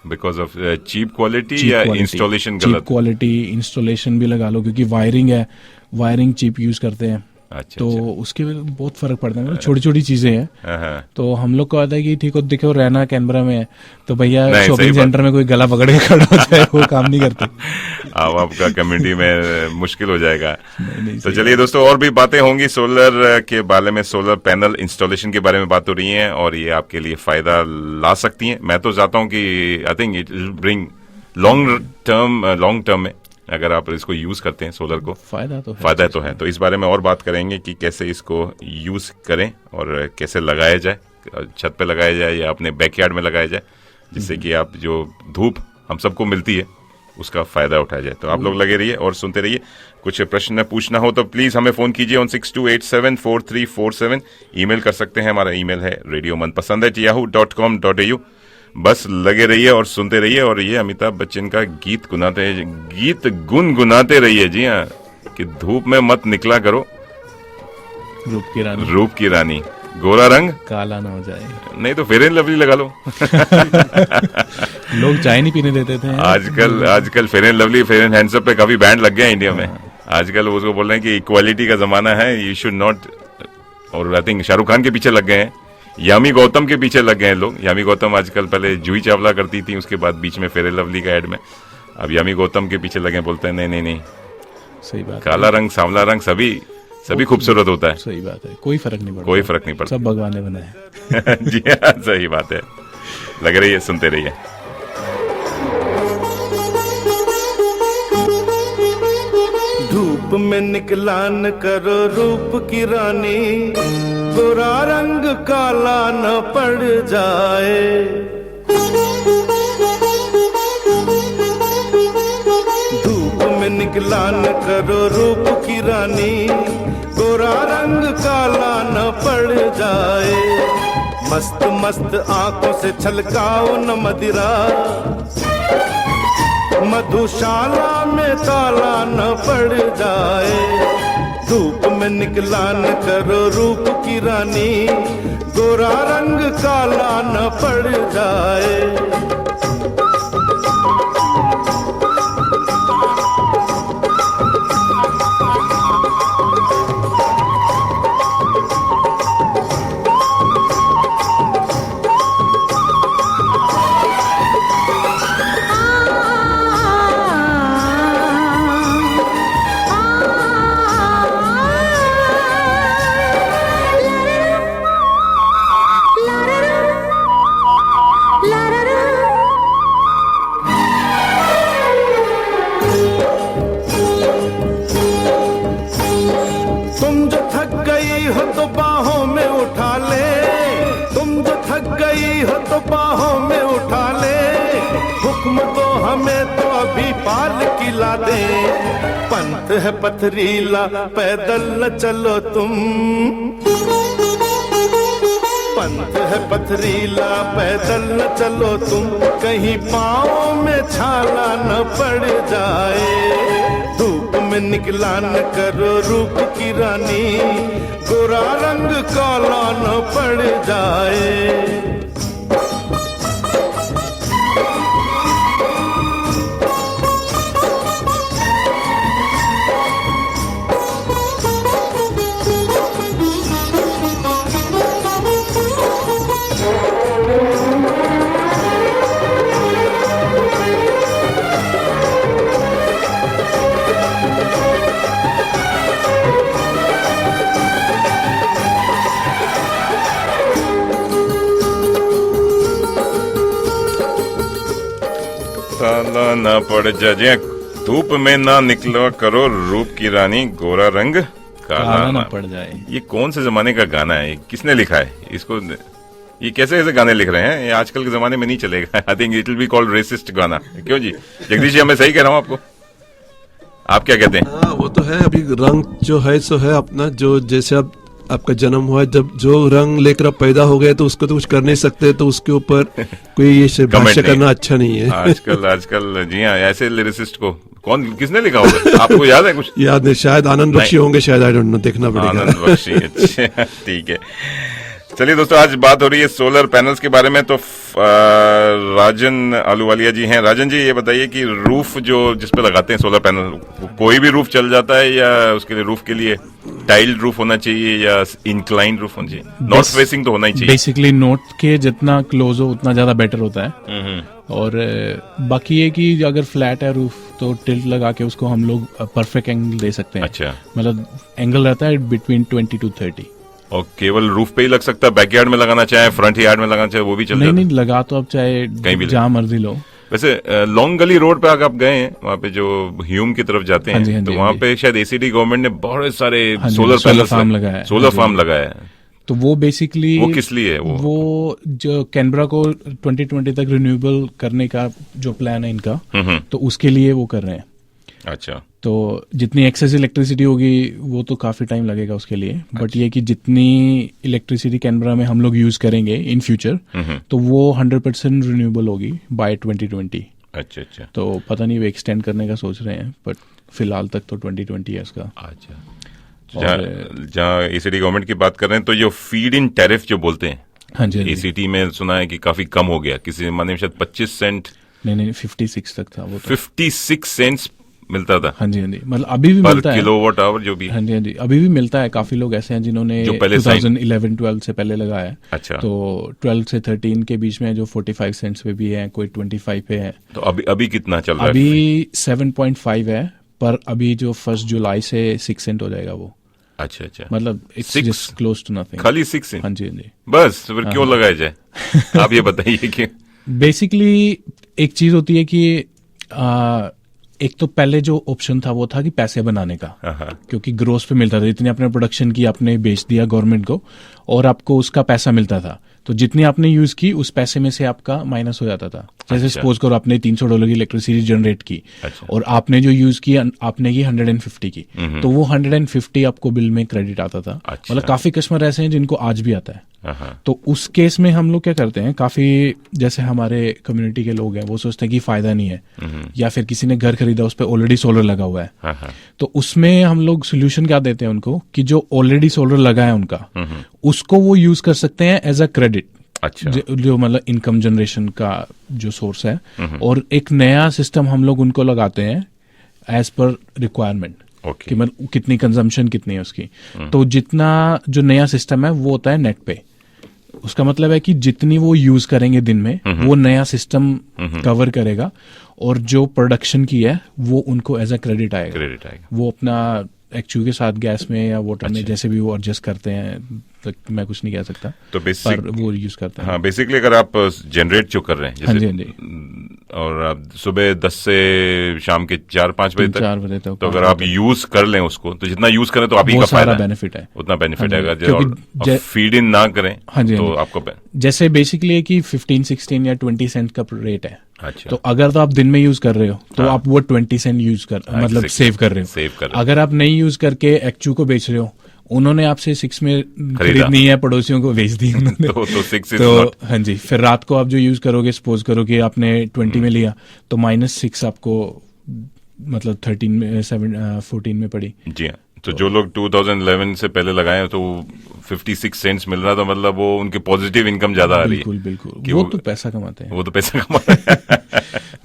बिकॉज ऑफ चीप क्वालिटी या इंस्टॉलेशन गलत? चीप क्वालिटी, इंस्टॉलेशन भी लगा लो, क्योंकि वायरिंग है, वायरिंग चीप यूज करते हैं। अच्छा, तो उसके में बहुत फर्क पड़ता है, छोटी छोटी चीजें हैं। हाँ। तो हम लोग को आता है कि ठीक हो, देखो रहना कैनबरा में है तो भैया नहीं, सही शॉपिंग बात। सेंटर में कोई गला पकड़ के खड़ा हो जाए वो काम नहीं करते। अब आपका कम्युनिटी में मुश्किल हो जाएगा। नहीं, तो चलिए दोस्तों, और भी बातें होंगी सोलर के बारे में, सोलर पैनल इंस्टॉलेशन के बारे में बात हो रही है और ये आपके लिए फायदा ला सकती हैं। मैं तो चाहता हूं कि आई think it will bring long term में, अगर आप इसको यूज करते हैं सोलर को, फायदा तो है। तो इस बारे में और बात करेंगे कि कैसे इसको यूज करें और कैसे लगाया जाए, छत पे लगाया जाए या अपने बैकयार्ड में लगाया जाए, जिससे कि आप जो धूप हम सबको मिलती है उसका फायदा उठाया जाए। तो आप लोग लगे रहिए और सुनते रहिए। कुछ प्रश्न पूछना हो तो प्लीज हमें फोन कीजिए ऑन 62874347। ईमेल कर सकते हैं, हमारा ईमेल है radiomanpasand@yahoo.com.au। बस लगे रहिए और सुनते रहिए। और ये अमिताभ बच्चन का गीत गुनगुनाते रहिए। जी हाँ, कि धूप में मत निकला करो, रूप की रानी, गोरा रंग काला ना हो जाए। नहीं तो फेयर एंड लवली लगा लो। लोग चाय नहीं पीने देते थे। आजकल fair and lovely, fair and handsome पे काफी बैंड लग गया इंडिया में। आजकल उसको बोल रहे हैं कि इक्वालिटी का जमाना है, यू शुड नॉट। और आई थिंक शाहरुख खान के पीछे लग गए हैं, यामी गौतम के पीछे लग गए हैं लोग। यामी गौतम आजकल, पहले जूही चावला करती थी, उसके बाद बीच में फेयर एंड लवली का एड में, अब यामी गौतम के पीछे लगे, बोलते हैं नहीं सही बात, काला रंग सांवला रंग सभी खूबसूरत होता है। सही बात है, कोई फर्क नहीं पड़ता, सब भगवान ने बनाया। जी हाँ, सही बात है। लग रही है, सुनते रहिए। धूप में निकला न करो रूप की रानी, गोरा रंग काला न पड़ जाए। धूप में निकला न करो रूप की रानी, गोरा रंग काला न पड़ जाए। मस्त मस्त आंखों से छलकाओ न मदिरा, मधुशाला में ताला न पड़ जाए। धूप में निकला न करो रूप की रानी, गोरा रंग काला न पड़ जाए। पंथ है पथरीला, पैदल न चलो तुम। पंथ है पथरीला, पैदल न चलो तुम, कहीं पाँव में छाला न पड़ जाए। धूप में निकला न करो रूप की रानी, गोरा रंग काला न पड़ जाए। काला ना पड़ जाए, धूप में ना निकलो करो रूप की रानी, गोरा रंग काला ना पड़ जाए। ये कौन से जमाने का गाना है? किसने लिखा है इसको? ये कैसे कैसे गाने लिख रहे हैं? ये आजकल के जमाने में नहीं चलेगा। I think it will be called racist गाना। क्यों जी जगदीश जी, मैं सही कह रहा हूँ आपको? आप क्या कहते हैं? हाँ, वो तो है। अभी रंग जो है सो है अपना, जो जैसे अब आपका जन्म हुआ, जब जो रंग लेकर आप पैदा हो गए तो उसको तो कुछ कर नहीं सकते, तो उसके ऊपर कोई ये भाष्य करना अच्छा नहीं है। आजकल जी हाँ, ऐसे लिरिसिस्ट को किसने लिखा होगा? आपको याद है कुछ? याद नहीं, शायद आनंद बख्शी होंगे, शायद, आई डोंट नो, देखना पड़ेगा। आनंद बख्शी, अच्छा ठीक है। चलिए दोस्तों, आज बात हो रही है सोलर पैनल्स के बारे में। तो राजन आलूवालिया जी हैं। राजन जी, ये बताइए कि रूफ जो जिस पे लगाते हैं सोलर पैनल, कोई भी रूफ चल जाता है या उसके लिए रूफ के लिए टाइल्ड रूफ होना चाहिए या इंक्लाइन रूफ होना चाहिए? नॉर्थ फेसिंग तो होना ही चाहिए। बेसिकली नॉर्थ के जितना क्लोज हो उतना ज्यादा बेटर होता है। और बाकी ये कि अगर फ्लैट है रूफ तो टिल्ट लगा के उसको हम लोग परफेक्ट एंगल दे सकते हैं। अच्छा, मतलब एंगल रहता है बिटवीन 20 to 30। और केवल रूफ पे ही लग सकता है? बैकयार्ड में लगाना चाहे, फ्रंट यार्ड में लगाना चाहे, वो भी चल जाता है? नहीं, लगा तो आप चाहे कहीं भी जहां मर्जी लो। वैसे लॉन्ग गली रोड पे अगर आप गए हैं, वहाँ पे जो ह्यूम की तरफ जाते हैं, हाँ जी, हाँ तो जी, वहाँ हाँ जी। पे शायद एसीडी गवर्नमेंट ने बहुत सारे हाँ जी, सोलर सोलर फार्म लगाया है। सोलर फार्म लगाया है। तो वो बेसिकली वो किस लिए है? वो जो कैनबरा को 2020 तक रिन्यूएबल करने का जो प्लान है इनका, तो उसके लिए वो कर रहे हैं। अच्छा, तो जितनी एक्सेस इलेक्ट्रिसिटी होगी वो तो काफी टाइम लगेगा उसके लिए, बट ये कि जितनी इलेक्ट्रिसिटी कैनबरा में हम लोग यूज करेंगे इन फ्यूचर, तो वो 100% रिन्यूएबल होगी बाय 2020। अच्छा अच्छा। तो पता नहीं वो एक्सटेंड करने का सोच रहे हैं, बट फिलहाल तक तो 2020 है इसका। अच्छा, जहाँ एसीडी गवर्नमेंट की बात कर रहे हैं, तो जो फीड इन टैरिफ जो बोलते हैं, हाँ जी, एसीटी में सुना है कि काफी कम हो गया, किसी माने में शायद 25 सेंट, नहीं 56 तक था वो तो। 56 सेंट्स मिलता था। हाँ जी, मतलब अभी भी पर मिलता है किलोवाट आवर जो भी। हाँ जी, अभी भी मिलता है। काफी लोग ऐसे हैं जिन्होंने जो पहले 2011-12 से पहले लगाया है। अच्छा, तो 12 से 13 के बीच में जो 45 सेंट्स पे भी है, कोई 25 पे है। तो अभी कितना चल रहा है? अभी 7.5 है, पर अभी जो 1 जुलाई से 6 सेंट हो जाएगा वो। अच्छा अच्छा, मतलब it's just close to nothing. खाली 6 सेंट? हाँ जी, हाँ जी। बस फिर क्यों लगाया जाए? आप ये बताइए कि बेसिकली एक चीज होती है कि एक तो पहले जो ऑप्शन था वो था कि पैसे बनाने का, क्योंकि ग्रोस पे मिलता था, इतने आपने प्रोडक्शन की आपने बेच दिया गवर्नमेंट को और आपको उसका पैसा मिलता था, तो जितनी आपने यूज की उस पैसे में से आपका माइनस हो जाता था। जैसे सपोज करो आपने $300 की इलेक्ट्रिसिटी जनरेट की, और आपने जो यूज की आपने की 150 की, तो वो 150 आपको बिल में क्रेडिट आता था। मतलब काफी कस्टमर ऐसे हैं जिनको आज भी आता है। तो उस केस में हम लोग क्या करते हैं, काफी जैसे हमारे कम्युनिटी के लोग हैं वो सोचते हैं कि फायदा नहीं है, या फिर किसी ने घर खरीदा उस पर ऑलरेडी सोलर लगा हुआ है, तो उसमें हम लोग सोल्यूशन क्या देते हैं उनको कि जो ऑलरेडी सोलर लगा है उनका, उसको वो यूज कर सकते हैं एज अ क्रेडिट। अच्छा, जो मतलब इनकम जनरेशन का जो सोर्स है, और एक नया सिस्टम हम लोग उनको लगाते हैं एज पर रिक्वायरमेंट, कि मतलब कितनी कंजम्पशन कितनी है उसकी। तो जितना जो नया सिस्टम है वो होता है नेट पे। उसका मतलब है कि जितनी वो यूज करेंगे दिन में, वो नया सिस्टम कवर करेगा, और जो प्रोडक्शन की है वो उनको एज अ क्रेडिट आएगा। वो अपना एक्चुअली के साथ गैस में या वाटर में जैसे भी वो एडजस्ट करते हैं, तो मैं कुछ नहीं कह सकता, तो पर वो यूज करते हैं। हाँ, बेसिकली अगर आप जनरेट जो कर रहे हैं, जैसे हाँ जी, और आप सुबह 10 से शाम के 4-5 बजे तक, तो अगर आप यूज कर लें उसको, तो जितना यूज करें तो आप ही का फायदा बेनिफिट है, उतना बेनिफिट है। अगर फीड इन ना करें तो आपको जैसे बेसिकली है कि 15, 16 या 20 सेंट का रेट है। अच्छा, तो अगर तो आप दिन में यूज कर रहे हो तो आप वो 20 सेंट यूज कर मतलब सेव कर रहे हो। अगर आप नहीं यूज करके एक्चू को बेच रहे हो, उन्होंने आपसे 6 में खरीदनी है, पड़ोसियों को बेच दी उन्होंने, तो 6 तो हाँ जी, फिर रात को आप जो यूज करोगे, सपोज करो कि आपने 20 में लिया, तो -6 आपको मतलब 14 में पड़ी। जी हाँ, तो जो लोग 2011 से पहले लगाए तो 56 सेंट्स मिल रहा था, मतलब वो उनके पॉजिटिव इनकम ज्यादा आ रही है। बिल्कुल, वो तो पैसा कमाते हैं, वो तो पैसा कमाते हैं।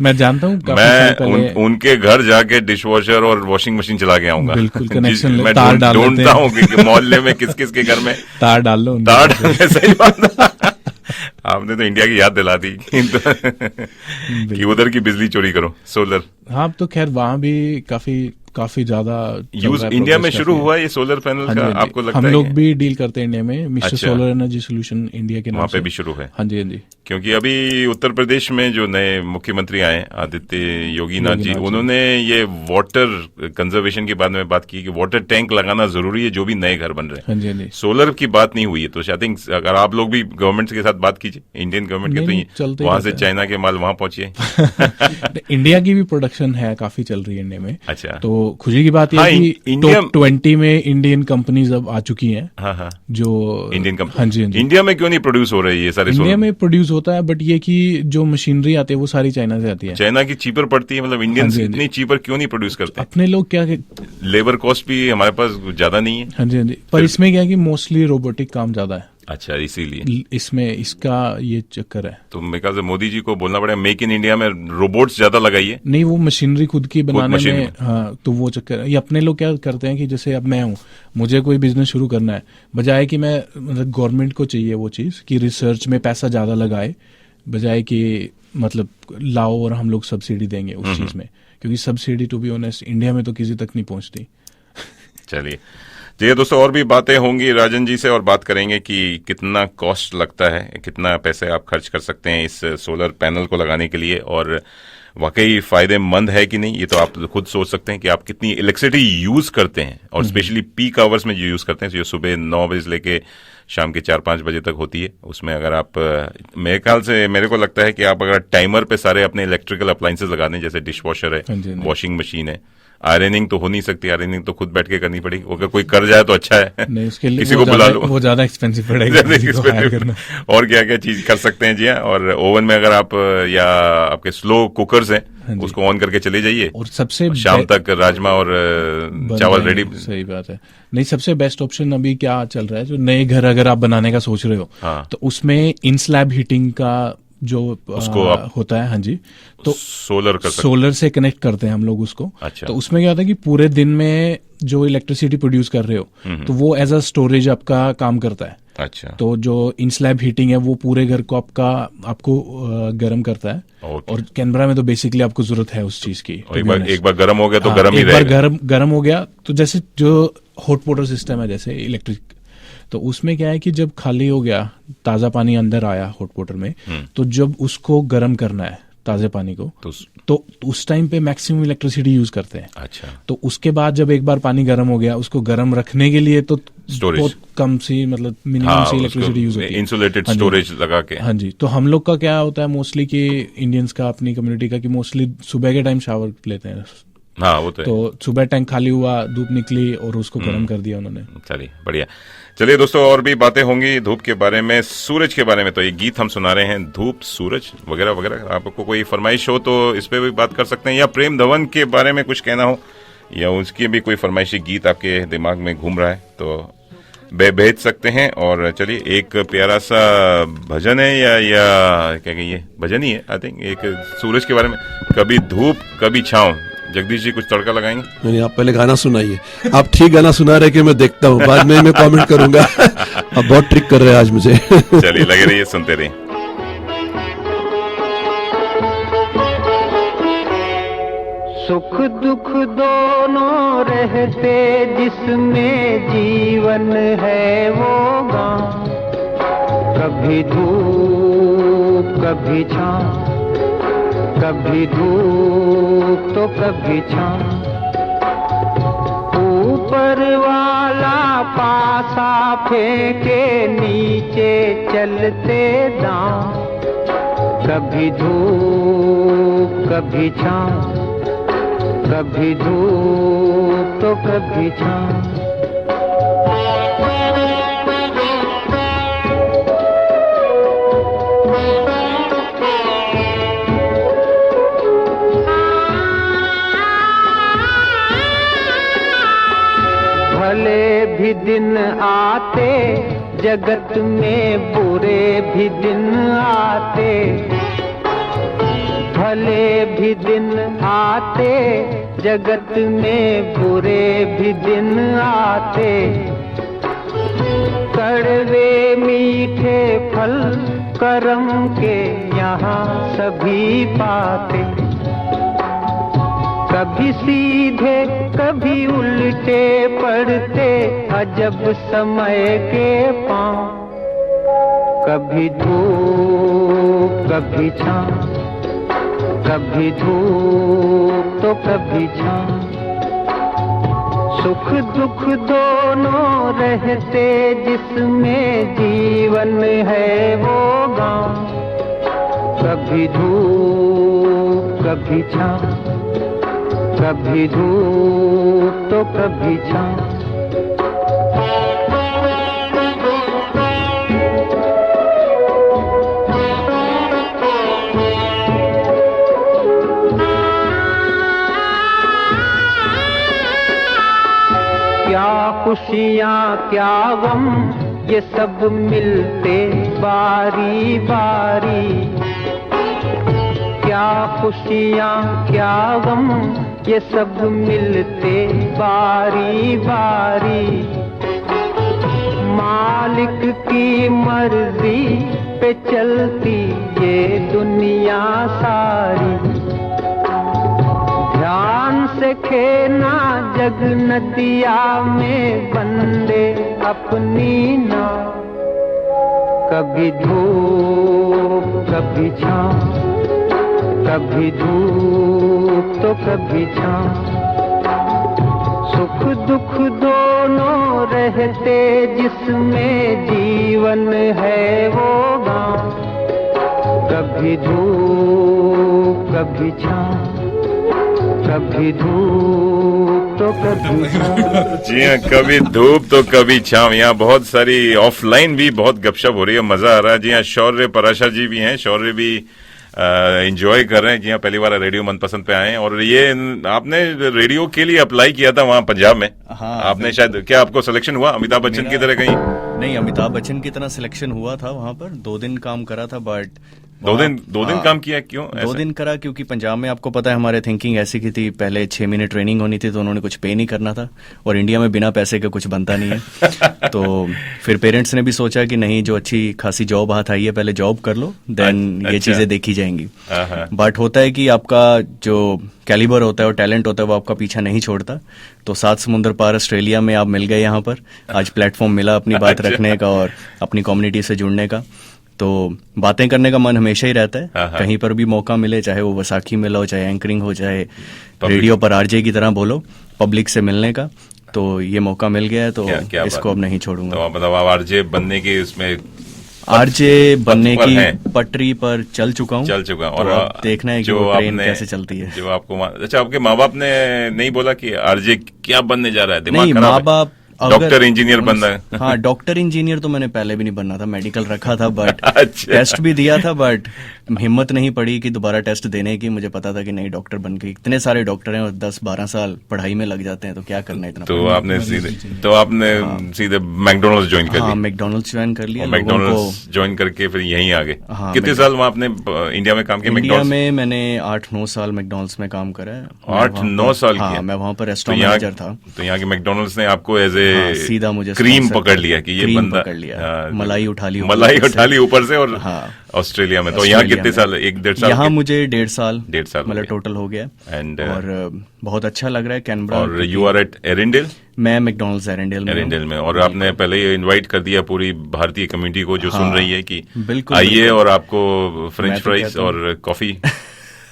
मैं जानता हूँ, मैं उनके घर जाके डिश वॉशर और वॉशिंग मशीन चला के आऊंगा। बिल्कुल, कनेक्शन मैं ढूंढता हूँ कि मोहल्ले में किस किस के घर में तार डाल लो। तार डालने, सही बात। आपने तो इंडिया की याद दिला दी कि उधर की बिजली चोरी करो, सोलर। हाँ, तो खैर वहाँ भी काफी ज्यादा यूज इंडिया में शुरू हुआ ये सोलर पैनल का, आपको लगता है? हम लोग भी डील करते हैं इंडिया में, mister solar energy solution India के नाम वहाँ पे से भी शुरू है। हाँ जी, क्योंकि अभी उत्तर प्रदेश में जो नए मुख्यमंत्री आए, आदित्य योगी नाथ जी, उन्होंने ये वाटर कंजर्वेशन के बारे में बात की कि वाटर टैंक लगाना जरूरी है जो भी नए घर बन रहे हैं। हाँ जी, सोलर की बात नहीं हुई है, तो आई थिंक अगर आप लोग भी गवर्नमेंट के साथ बात कीजिए, इंडियन गवर्नमेंट के, तो वहां से चाइना के माल वहां पहुंचे। इंडिया की भी प्रोडक्शन है, काफी चल रही है इंडिया में। अच्छा, तो खुशी की बात है कि टॉप 20 में इंडियन कंपनीज अब आ चुकी हैं। हाँ, जो इंडियन कंपनी। हाँ जी, इंडिया में क्यों नहीं प्रोड्यूस हो रही है सारे? इंडिया में प्रोड्यूस होता है, बट ये कि जो मशीनरी आती है वो सारी चाइना से आती है। चाइना की चीपर पड़ती है, मतलब इंडियन इतनी चीपर क्यों नहीं प्रोड्यूस करते? अपने लोग क्या, लेबर कॉस्ट भी हमारे पास ज्यादा नहीं है। हाँ जी, पर इसमें क्या है कि मोस्टली रोबोटिक काम ज्यादा है। अच्छा, इसीलिए इसमें इसका ये चक्कर है। तो मेरे ख्याल से मोदी जी को बोलना पड़ेगा मेक इन इंडिया में रोबोट्स ज्यादा लगाइए। नहीं, वो मशीनरी खुद की बनाने मशीन में, हाँ, तो वो चक्कर है। ये अपने लोग क्या करते हैं कि जैसे अब मैं हूँ, मुझे कोई बिजनेस शुरू करना है, बजाय कि मैं मतलब गवर्नमेंट को चाहिए वो चीज़ कि रिसर्च में पैसा ज़्यादा लगाए, बजाय कि मतलब लाओ और हम लोग सब्सिडी देंगे उस चीज़ में, क्योंकि subsidy to be honest India में तो किसी तक नहीं पहुँचती। चलिए जी दोस्तों, और भी बातें होंगी राजन जी से, और बात करेंगे कि कितना कॉस्ट लगता है, कितना पैसे आप खर्च कर सकते हैं इस सोलर पैनल को लगाने के लिए, और वाकई फायदेमंद है कि नहीं ये तो आप खुद सोच सकते हैं कि आप कितनी इलेक्ट्रिसिटी यूज करते हैं, और स्पेशली पीक आवर्स में जो यूज करते हैं, जो सुबह 9 बजे से लेके शाम के 4-5 बजे तक होती है। उसमें अगर आप, मेरे ख्याल से मेरे को लगता है कि आप अगर टाइमर पे सारे अपने इलेक्ट्रिकल अप्लायंसेस लगा दें, जैसे डिश वॉशर है, वॉशिंग मशीन है, आयरनिंग तो हो नहीं सकती, आयरनिंग तो खुद बैठ के करनी पड़ेगी, अगर कोई कर जाए तो अच्छा है। नहीं, उसके लिए किसी को बुला लो, वो ज्यादा एक्सपेंसिव पड़ेगा करना। और क्या क्या चीज कर सकते हैं जी हाँ। और ओवन में अगर आप, या आपके स्लो कुकर्स हैं, उसको ऑन करके चले जाइए, और सबसे शाम तक राजमा और चावल रेडी। सही बात है। नहीं, सबसे बेस्ट ऑप्शन अभी क्या चल रहा है, जो नए घर अगर आप बनाने का सोच रहे हो, तो उसमें इन स्लैब हीटिंग का जो उसको होता है, हाँ जी, तो सोलर से कनेक्ट करते हैं हम लोग उसको। अच्छा। तो उसमें क्या होता है कि पूरे दिन में जो इलेक्ट्रिसिटी प्रोड्यूस कर रहे हो, तो वो एज अ स्टोरेज आपका काम करता है। अच्छा। तो जो इन स्लैब हीटिंग है वो पूरे घर को आपको गर्म करता है। और कैनबरा में तो बेसिकली आपको जरूरत है उस चीज की। एक बार गर्म हो गया तो गर्म ही रहेगा। एक बार गर्म हो गया तो जैसे जो हॉट वाटर सिस्टम है जैसे इलेक्ट्रिक, तो उसमें क्या है कि जब खाली हो गया, ताज़ा पानी अंदर आया हॉट वाटर में, तो जब उसको गर्म करना है ताज़े पानी को, तो उस टाइम पे मैक्सिमम इलेक्ट्रिसिटी यूज करते हैं। अच्छा। तो उसके बाद जब एक बार पानी गर्म हो गया, उसको गर्म रखने के लिए तो बहुत कम सी, मतलब मिनिमम सी इलेक्ट्रिसिटी यूज होती है, इंसुलेटेड स्टोरेज लगा के। हाँ जी। तो हम लोग का क्या होता है मोस्टली कि इंडियंस का, अपनी कम्युनिटी का, कि मोस्टली सुबह के टाइम शावर लेते हैं। हाँ, वो तो सुबह टैंक खाली हुआ, धूप निकली और उसको गर्म कर दिया उन्होंने। चलिए बढ़िया। चलिए दोस्तों, और भी बातें होंगी धूप के बारे में, सूरज के बारे में। तो ये गीत हम सुना रहे हैं, धूप सूरज वगैरह वगैरह। आपको कोई फरमाइश हो तो इस पे भी बात कर सकते हैं, या प्रेम धवन के बारे में कुछ कहना हो, या उसकी भी कोई फरमाइशी गीत आपके दिमाग में घूम रहा है तो भेज सकते हैं। और चलिए एक प्यारा सा भजन है, या क्या कहिए, भजन ही है आई थिंक, एक सूरज के बारे में, कभी धूप कभी छाँव। जगदीश जी कुछ तड़का लगाएंगे? नहीं, आप पहले गाना सुनाइए। आप ठीक गाना सुना रहे कि मैं देखता हूँ, बाद में मैं कमेंट करूंगा। आप बहुत ट्रिक कर रहे हैं आज मुझे। चलिए लगे रहिए, सुनते रहिए। सुख दुख दोनों रहते जिसमें जीवन है वो गाँव, कभी धूप कभी छाँव, कभी धूप तो कभी छाँव। ऊपर वाला पासा फेंके, नीचे चलते दांव, कभी धूप कभी छाँव, कभी धूप तो कभी छाँव। भले भी दिन आते जगत में, बुरे भी दिन आते, भले भी दिन आते जगत में, बुरे भी दिन आते। कड़वे मीठे फल करम के यहाँ सभी पाते, कभी सीधे कभी उल्टे पड़ते अजब समय के पाँव, कभी धूप कभी छाँव, कभी धूप तो कभी छाँव। सुख दुख दोनों रहते जिसमें जीवन है वो गाँव, कभी धूप कभी छाँव, कभी धूप तो कभी छाँव। क्या खुशियाँ क्या गम ये सब मिलते बारी बारी, क्या खुशियाँ क्या गम ये सब मिलते बारी बारी, मालिक की मर्जी पे चलती ये दुनिया सारी, ध्यान से खेना जग नदिया में बंदे अपनी ना, कभी धूप कभी छाँव, कभी धूप तो कभी छाँव, सुख दुख दोनों रहते जिसमें जीवन है वो गाँव, कभी धूप कभी छाँव, कभी धूप तो कभी छाँव। जी हाँ, कभी धूप तो कभी छाँव। यहाँ बहुत सारी ऑफलाइन भी बहुत गपशप हो रही है, मजा आ रहा है। जी हाँ, शौर्य पराशा जी भी हैं, शौर्य भी एंजॉय कर रहे हैं। जी हाँ, पहली बार रेडियो मनपसंद पे आए हैं। और ये आपने रेडियो के लिए अप्लाई किया था वहाँ पंजाब में? हाँ, आपने शायद, क्या आपको सिलेक्शन हुआ अमिताभ बच्चन की तरह कहीं? नहीं, अमिताभ बच्चन की तरह सिलेक्शन हुआ था वहाँ पर, 2 दिन काम करा था, बट दो दिन काम किया, क्यों 2 दिन करा? क्योंकि पंजाब में आपको पता है हमारे थिंकिंग ऐसी की थी, पहले 6 महीने ट्रेनिंग होनी थी तो उन्होंने कुछ पे नहीं करना था, और इंडिया में बिना पैसे के कुछ बनता नहीं है। तो फिर पेरेंट्स ने भी सोचा कि नहीं, जो अच्छी खासी जॉब हाथ आई है पहले जॉब कर लो, देन ये चीजें देखी जाएंगी। बट होता है कि आपका जो कैलिबर होता है और टैलेंट होता है वो आपका पीछा नहीं छोड़ता। तो 7 समुंदर पार ऑस्ट्रेलिया में आप मिल गए यहाँ पर, आज प्लेटफॉर्म मिला अपनी बात रखने का और अपनी कम्युनिटी से जुड़ने का। तो बातें करने का मन हमेशा ही रहता है, कहीं पर भी मौका मिले, चाहे वो वैसाखी में हो, चाहे एंकरिंग हो, चाहे रेडियो पर आरजे की तरह बोलो, पब्लिक से मिलने का। तो ये मौका मिल गया है तो क्या इसको अब नहीं छोड़ूंगा। तो मतलब आप आरजे बनने की उसमें आरजे बनने की पटरी पर चल चुका हूँ और देखना है कि वो ट्रेन कैसे चलती है। जो आपको अच्छा, आपके माँ बाप ने नहीं बोला कि आरजे क्या बनने जा रहा है? नहीं, माँ बाप डॉक्टर इंजीनियर बनना है। हाँ, डॉक्टर इंजीनियर तो मैंने पहले भी नहीं बनना था, मेडिकल रखा था, बट टेस्ट भी दिया था, बट हिम्मत नहीं पड़ी कि दोबारा टेस्ट देने की। मुझे पता था कि नहीं, डॉक्टर बन के इतने सारे डॉक्टर हैं और 10-12 साल पढ़ाई में लग जाते हैं, तो क्या करना इतना। तो आपने सीधे मैकडोनल्ड्स ज्वाइन कर लिया? हाँ, मैकडोनल्ड्स ज्वाइन कर लिया। मैकडोनल्ड्स ज्वाइन करके फिर यहीं आ गए? कितने साल वहाँ आपने इंडिया में काम किया? इंडिया में मैंने 8-9 साल मैकडोनल्ड्स में काम करा है। 8-9 साल किया? मैं वहाँ पर रेस्टोरेंट मैनेजर था। तो यहाँ के मैकडोनल्ड्स ने आपको एज ए सीधा मुझे क्रीम पकड़ लिया कि ये बंदा पकड़ लिया, मलाई उठा ली ऊपर से। और ऑस्ट्रेलिया में तो यहाँ कितने साल? 1-1.5 साल? यहाँ मुझे 1.5 साल मतलब टोटल हो गया। एंड और बहुत अच्छा लग रहा है कैनबरा। और यू आर एट एरिंडेल? मैं मैकडोनल्ड्स एरिंडेल में। और आपने पहले ही इनवाइट कर दिया पूरी भारतीय कम्युनिटी को जो सुन रही है कि बिल्कुल आइए और आपको फ्रेंच फ्राइज और कॉफी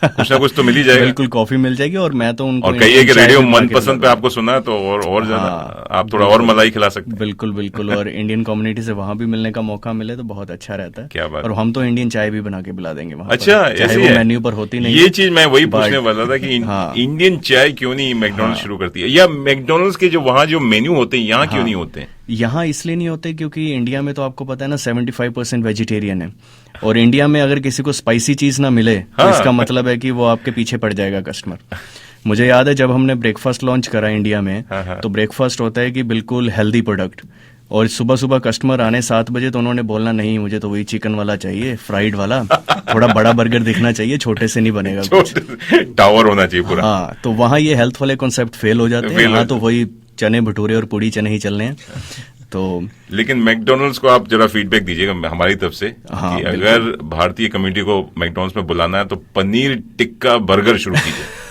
कुछ ना कुछ तो मिल ही जाएगा। बिल्कुल, कॉफी मिल जाएगी। और मैं तो उनको और कहिए कि रेडियो मनपसंद पे आपको सुना तो और ज्यादा आप थोड़ा और मलाई खिला सकते हैं। बिल्कुल। और इंडियन कम्युनिटी से वहाँ भी मिलने का मौका मिले तो बहुत अच्छा रहता है। क्या बात। और हम तो इंडियन चाय भी बना के पिला देंगे वहाँ। अच्छा, ऐसे ही मेन्यू पर होती नहीं। ये चीज मैं वही पूछने वाला था कि इंडियन चाय क्यों नहीं मैकडोनल्ड्स शुरू करती है, या मैकडोनल्ड्स के जो वहाँ जो मेन्यू होते हैं यहाँ क्यों नहीं होते हैं? यहाँ इसलिए नहीं होते क्योंकि इंडिया में तो आपको पता है ना 75% वेजिटेरियन है, और इंडिया में अगर किसी को स्पाइसी चीज ना मिले तो इसका मतलब है कि वो आपके पीछे पड़ जाएगा कस्टमर। मुझे याद है जब हमने ब्रेकफास्ट लॉन्च करा इंडिया में, तो ब्रेकफास्ट होता है कि बिल्कुल हेल्दी प्रोडक्ट, और सुबह सुबह कस्टमर आने 7 बजे तो उन्होंने बोलना नहीं, मुझे तो वही चिकन वाला चाहिए, फ्राइड वाला, थोड़ा बड़ा बर्गर दिखना चाहिए, छोटे से नहीं बनेगा, टावर होना चाहिए पूरा। हाँ, तो वहाँ ये हेल्थ वाले कॉन्सेप्ट फेल हो जाते हैं। यहाँ तो वही चने भटूरे और पूड़ी चने ही चलने हैं। तो लेकिन मैकडोनल्ड्स को आप जरा फीडबैक दीजिएगा हमारी तरफ से कि अगर भारतीय कम्युनिटी को मैकडोनल्ड्स में बुलाना है तो पनीर टिक्का बर्गर शुरू कीजिए।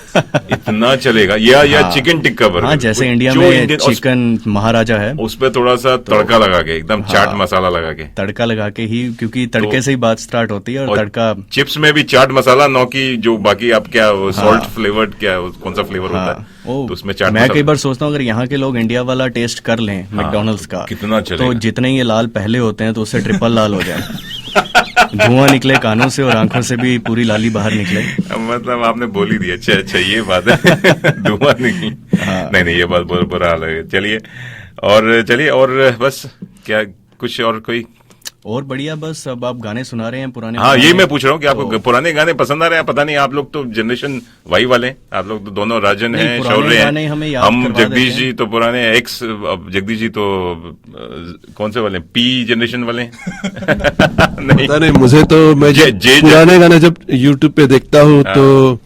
इतना चलेगा, या चिकन टिक्का बर्गर। हाँ, जैसे इंडिया में चिकन महाराजा है, उस पे थोड़ा सा तड़का लगा के, एकदम चाट मसाला लगा के, तड़का लगा के ही, क्योंकि तड़के से ही बात स्टार्ट होती है। और तड़का चिप्स में भी चाट मसाला, नौ की जो बाकी आप क्या सॉल्ट फ्लेवर्ड क्या कौन सा फ्लेवर होता है तो उसमें चाट। मैं कई बार सोचता हूँ अगर यहाँ के लोग इंडिया वाला टेस्ट कर लें मैकडोनल्ड्स का, कितना चलेगा। तो जितने ये लाल पहले होते हैं तो उससे ट्रिपल लाल हो जाए। धुआं निकले कानों से और आंखों से भी पूरी लाली बाहर निकले। मतलब आपने बोल ही दिया। अच्छा ये बात है। धुआं निकले। नहीं, ये बात बुरा हाल है। चलिए और बस क्या कुछ और कोई और बढ़िया, बस अब आप गाने सुना रहे हैं पुराने। हाँ, यही मैं पूछ रहा हूँ कि आपको पुराने गाने पसंद आ रहे हैं। पता नहीं, आप लोग तो जनरेशन वाई वाले हैं, आप लोग तो दोनों राजन हैं, शौर्य हैं, हम जगदीश जी तो पुराने एक्स, जगदीश जी तो कौन से वाले, पी जनरेशन वाले नहीं पता नहीं मुझे तो, मैं पुराने गाने जब यूट्यूब पे देखता हूँ तो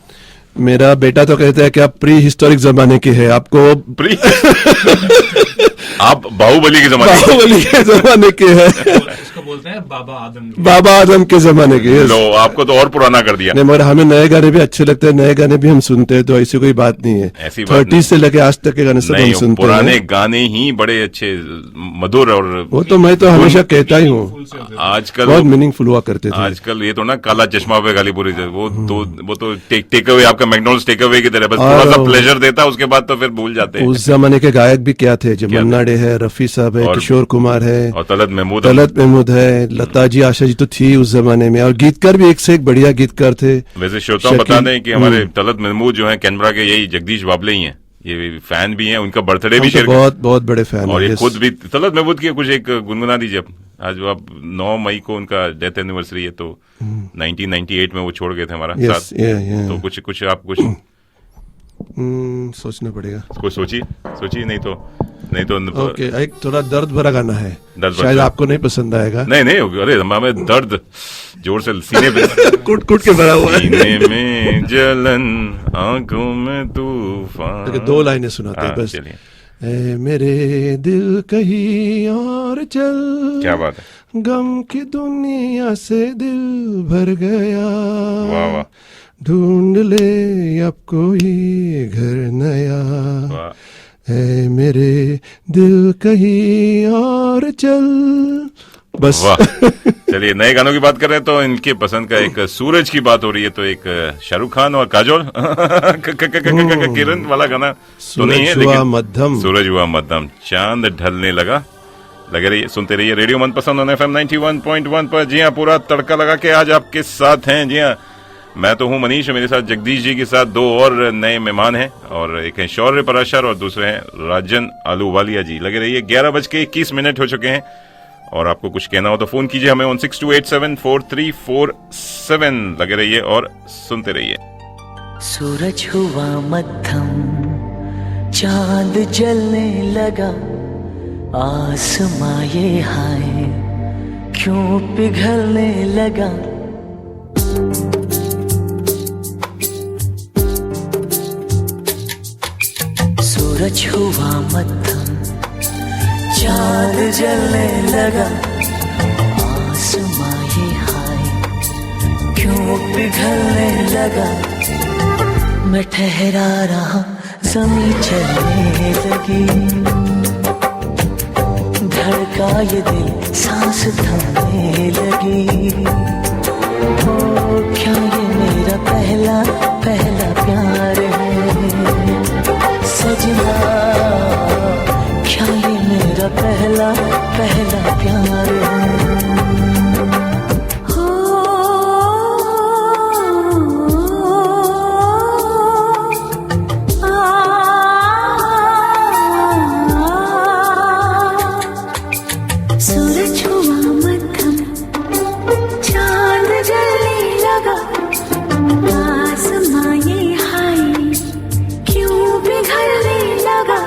मेरा बेटा तो कहता है कि आप प्री हिस्टोरिक जमाने के हैं, आपको प्री आप बाहुबली के जमाने के हैं। इसको बोलते हैं बाबा आदम के जमाने के। लो, आपको तो और पुराना कर दिया। नहीं, मगर हमें नए गाने भी अच्छे लगते हैं, नए गाने भी हम सुनते हैं, तो ऐसी कोई बात नहीं है। ऐसी बात 30 से लेके आज तक के गाने सब हम सुनते हैं। पुराने गाने ही बड़े अच्छे, मधुर, और वो तो मैं तो हमेशा कहता ही हूँ, आजकल बहुत मीनिंगफुल हुआ करते थे। आजकल ये तो ना काला चश्मा पे गाली पूरी, वो तो टेक अवे, आपका मैकडॉनल्ड्स टेक अवे की तरह, बस थोड़ा सा प्लेजर देता, उसके बाद तो फिर भूल जाते हैं। उस जमाने के गायक भी क्या थे, जो मन्ना डे है, रफी साहब है, किशोर कुमार है, और तलत महमूद है, लता जी, आशा जी तो थी उस जमाने में, और गीतकार भी एक से एक बढ़िया गीतकार थे। वैसे श्रोताओं बता दें कि हमारे तलत महमूद जो है कैनबरा के, यही जगदीश बाबले ही हैं, ये फैन भी हैं, उनका बर्थडे भी शेयर, बहुत बहुत बड़े फैन, और ये खुद भी तलत महमूद की कुछ एक गुनगुना दीजिए। आज आप 9 मई को उनका डेथ एनिवर्सरी है, तो 1998 में वो छोड़ गए थे हमारा साथ। तो कुछ आप कुछ सोचना पड़ेगा, कुछ सोचिए नहीं तो ओके, एक थोड़ा दर्द भरा गाना है, शायद आपको नहीं पसंद आएगा। नहीं, अरे हमें दर्द जोर से सीने पे कुट के भरा हुआ है, सीने में जलन, आंखों में तूफान। 2 लाइनें सुनाते हैं बस। ए मेरे दिल कहीं और चल, क्या बात है, गम की दुनिया से दिल भर गया, वाह, ढूंढ ले अब कोई घर नया, है मेरे दिल कहीं और चल, बस। चलिए, नए गानों की बात कर रहे हैं तो इनके पसंद का एक सूरज की बात हो रही है, तो एक शाहरुख खान और काजोल किरण वाला गाना तो नहीं है, लेकिन सूरज हुआ मध्यम, चांद ढलने लगा। लगे रहिए, सुनते रहिए रेडियो मनपसंद ऑन FM 91.1 पर। जी हाँ, पूरा तड़का लगा के आज आपके साथ हैं। जी हाँ, मैं तो हूं मनीष, मेरे साथ जगदीश जी के साथ 2 और नए मेहमान हैं, और एक है शौर्य पराशर और दूसरे हैं राजन आलूवालिया जी। लगे रहिए, 11:21 हो चुके हैं, और आपको कुछ कहना हो तो फोन कीजिए हमें 1628743347। लगे रहिए और सुनते रहिए। सूरज हुआ मध्यम, चांद जलने लगा, आसमां ये हाय क्यों पिघलने लगा। सूरज हुआ मध्यम, चांद जलने लगा, आसमां ये हाय क्यों पिघलने लगा। मैं ठहरा रहा, ज़मीं चलने लगी, धड़का ये दिल, सांस थमने लगी। ओ क्या ये मेरा पहला प्यार है सजना, क्या ये मेरा पहला प्यार है। सूरज हुआ मध्यम, चांद जलने लगा, आसमां ये हाय क्यों पिघलने लगा।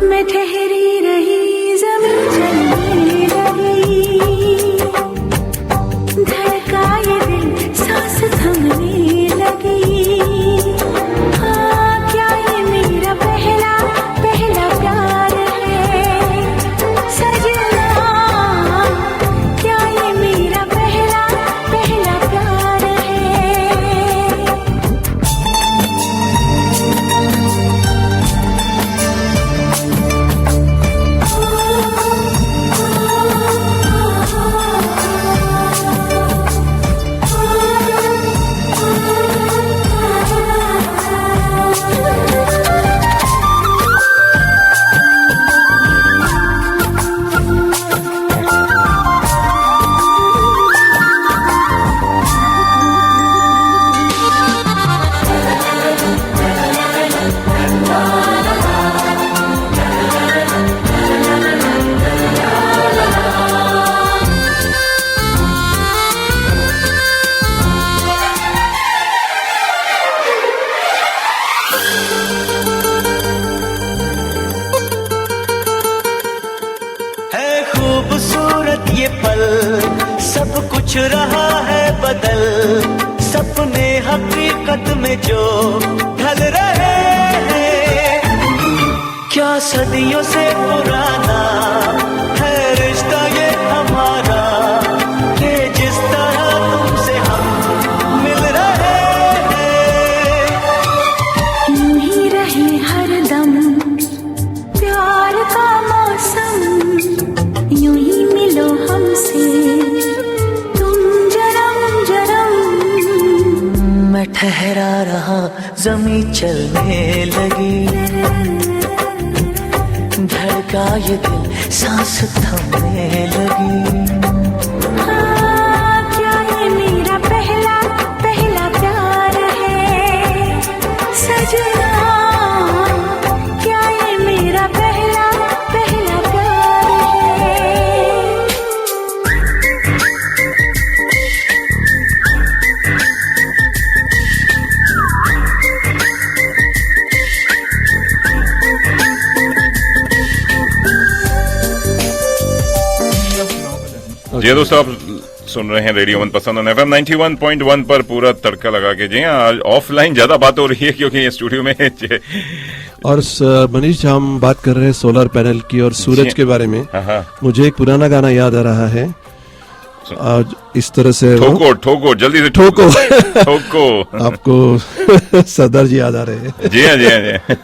मैं ठहरी रही, ज़मीं सब कुछ रहा है बदल, सपने हकीकत में जो ढल रहे हैं, क्या सदियों से पुराना है रिश्ता ये हमारा, कि जिस तरह तुमसे हम मिल रहे हैं। यूं ही रहे हरदम प्यार का मौसम, यूं ही मिलो हमसे तुम जरम जरम। मैं ठहरा रहा ज़मीं चलने लगी, धड़का ये दिल सांस थमने लगी। क्या ये मेरा पहला पहला प्यार है सजना, क्या ये मेरा पहला पहला प्यार है। जी दोस्तों, आप सुन रहे हैं रेडियो मनपसंद और FM 91.1 पर पूरा तड़का लगा के। जी हाँ, ऑफलाइन ज्यादा बात हो रही है क्योंकि ये स्टूडियो में और मनीष, हम बात कर रहे हैं सोलर पैनल की और सूरज के बारे में। हाँ। मुझे एक पुराना गाना याद आ रहा है, आज इस तरह से ठोको जल्दी से ठोको आपको सरदार जी याद आ रहे हैं। जी हाँ।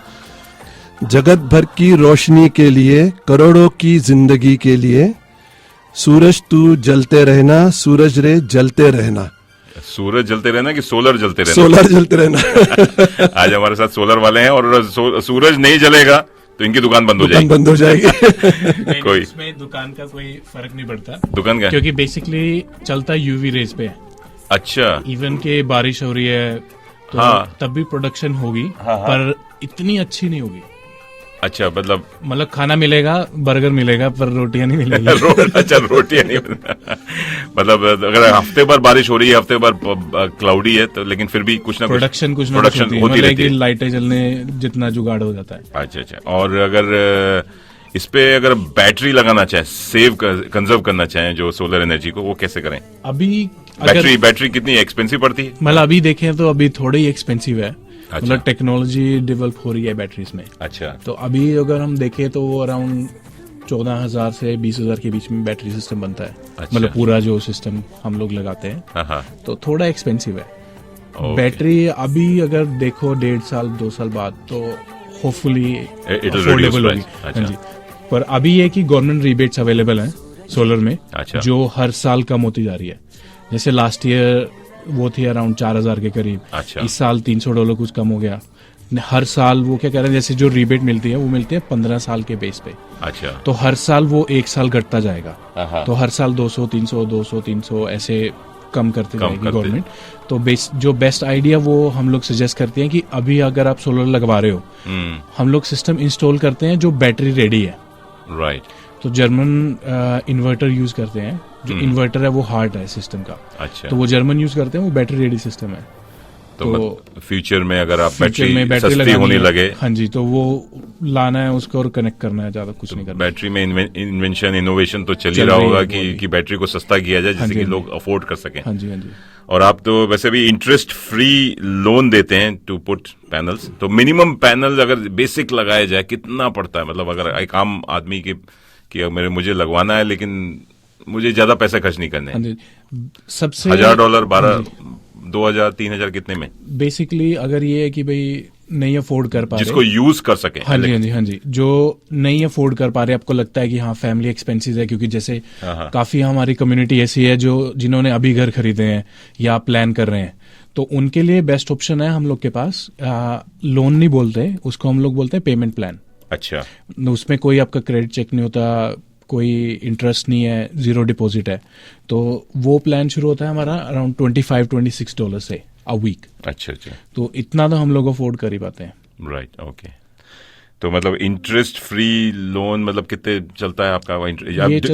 जगत भर की रोशनी के लिए, करोड़ों की जिंदगी के लिए, सूरज तू जलते रहना, सूरज रे जलते रहना। सूरज जलते रहना कि सोलर जलते रहना? सोलर जलते रहना। आज हमारे साथ सोलर वाले हैं और सूरज नहीं जलेगा तो इनकी दुकान बंद हो जाएगी। कोई इसमें दुकान का कोई फर्क नहीं पड़ता। दुकान का क्योंकि बेसिकली चलता यूवी रेज पे है। अच्छा, इवन के बारिश हो रही है तो हाँ। तब भी प्रोडक्शन होगी, पर इतनी अच्छी नहीं होगी। अच्छा, मतलब खाना मिलेगा, बर्गर मिलेगा, पर रोटियां नहीं मिलेगी। अच्छा, रोटियां नहीं मतलब अगर हफ्ते भर बारिश हो रही है, हफ्ते भर क्लाउडी है, तो लेकिन फिर भी कुछ ना प्रोडक्शन होती रहती है। लाइटें जलने जितना जुगाड़ हो जाता है। अच्छा। और अगर इस पे अगर बैटरी लगाना चाहे, सेव कंजर्व करना चाहे जो सोलर एनर्जी को, वो कैसे करें? अभी बैटरी कितनी एक्सपेंसिव पड़ती है? मतलब अभी देखें तो अभी थोड़ी एक्सपेंसिव है। अच्छा। मतलब टेक्नोलॉजी डेवलप हो रही है बैटरीज में। अच्छा। तो अभी अगर हम देखें तो वो अराउंड 14,000 से 20,000 के बीच में बैटरी सिस्टम बनता है। अच्छा। मतलब पूरा जो सिस्टम हम लोग लगाते हैं। हाँ। तो थोड़ा एक्सपेंसिव है। बैटरी अभी अगर देखो 1.5 साल 2 साल बाद तो होपफुली अफोर्डेबल होगी। हाँ जी। पर अभी ये कि गवर्नमेंट रिबेट्स अवेलेबल हैं सोलर में। अच्छा। जो हर साल कम होती जा रही है। जैसे लास्ट ईयर वो थी अराउंड 4,000 के करीब। अच्छा। इस साल $300 कुछ कम हो गया। हर साल वो क्या कह रहे हैं, जैसे जो रिबेट मिलती है वो मिलती है 15 साल के बेस पे। अच्छा। तो हर साल वो 1 साल घटता जाएगा। तो हर साल 200 300 ऐसे कम करते जाएगी गवर्नमेंट। तो जो बेस्ट आइडिया वो हम लोग सजेस्ट करते हैं कि अभी अगर आप सोलर लगवा रहे हो, हम लोग सिस्टम इंस्टॉल करते हैं जो बैटरी रेडी है। राइट। तो जर्मन इन्वर्टर यूज करते हैं। जो इन्वर्टर है वो हार्ट है सिस्टम का। अच्छा। तो वो जर्मन यूज करते हैं, वो बैटरी रेडी सिस्टम है। तो फ्यूचर में अगर आप बैटरी सस्ती होने लगे, हाँ जी, तो वो लाना है उसको और कनेक्ट करना है, ज्यादा कुछ नहीं करना। बैटरी में इन्वेंशन इनोवेशन तो चल ही रहा होगा कि बैटरी को सस्ता किया जाए जिससे कि लोग अफोर्ड कर सकें। हाँ जी। और आप तो वैसे भी इंटरेस्ट फ्री लोन देते हैं टू पुट पैनल्स। तो मिनिमम पैनल अगर बेसिक लगाया जाए कितना पड़ता है? मतलब अगर एक आम आदमी की मुझे लगवाना है लेकिन मुझे ज्यादा पैसा खर्च नहीं करने, सबसे $1,000 12 2,000 3,000 कितने में? बेसिकली अगर ये है कि भाई नहीं अफोर्ड कर पा रहे, जिसको यूज कर सके। हाँ जी, जो नहीं अफोर्ड कर पा रहे, आपको लगता है कि हाँ फैमिली एक्सपेंसेस है, क्योंकि जैसे काफी हमारी कम्युनिटी ऐसी है जो जिन्होंने अभी घर खरीदे हैं या प्लान कर रहे हैं, तो उनके लिए बेस्ट ऑप्शन है हम लोग के पास। लोन नहीं बोलते उसको, हम लोग बोलते हैं पेमेंट प्लान। अच्छा। उसमें कोई आपका क्रेडिट चेक नहीं होता, कोई इंटरेस्ट नहीं है, जीरो डिपॉजिट है। तो वो प्लान शुरू होता है हमारा अराउंड $25-26 से अ वीक। अच्छा। तो इतना तो हम लोग अफोर्ड कर ही पाते हैं। राइट। ओके। तो मतलब इंटरेस्ट फ्री लोन मतलब कितने चलता है आपका?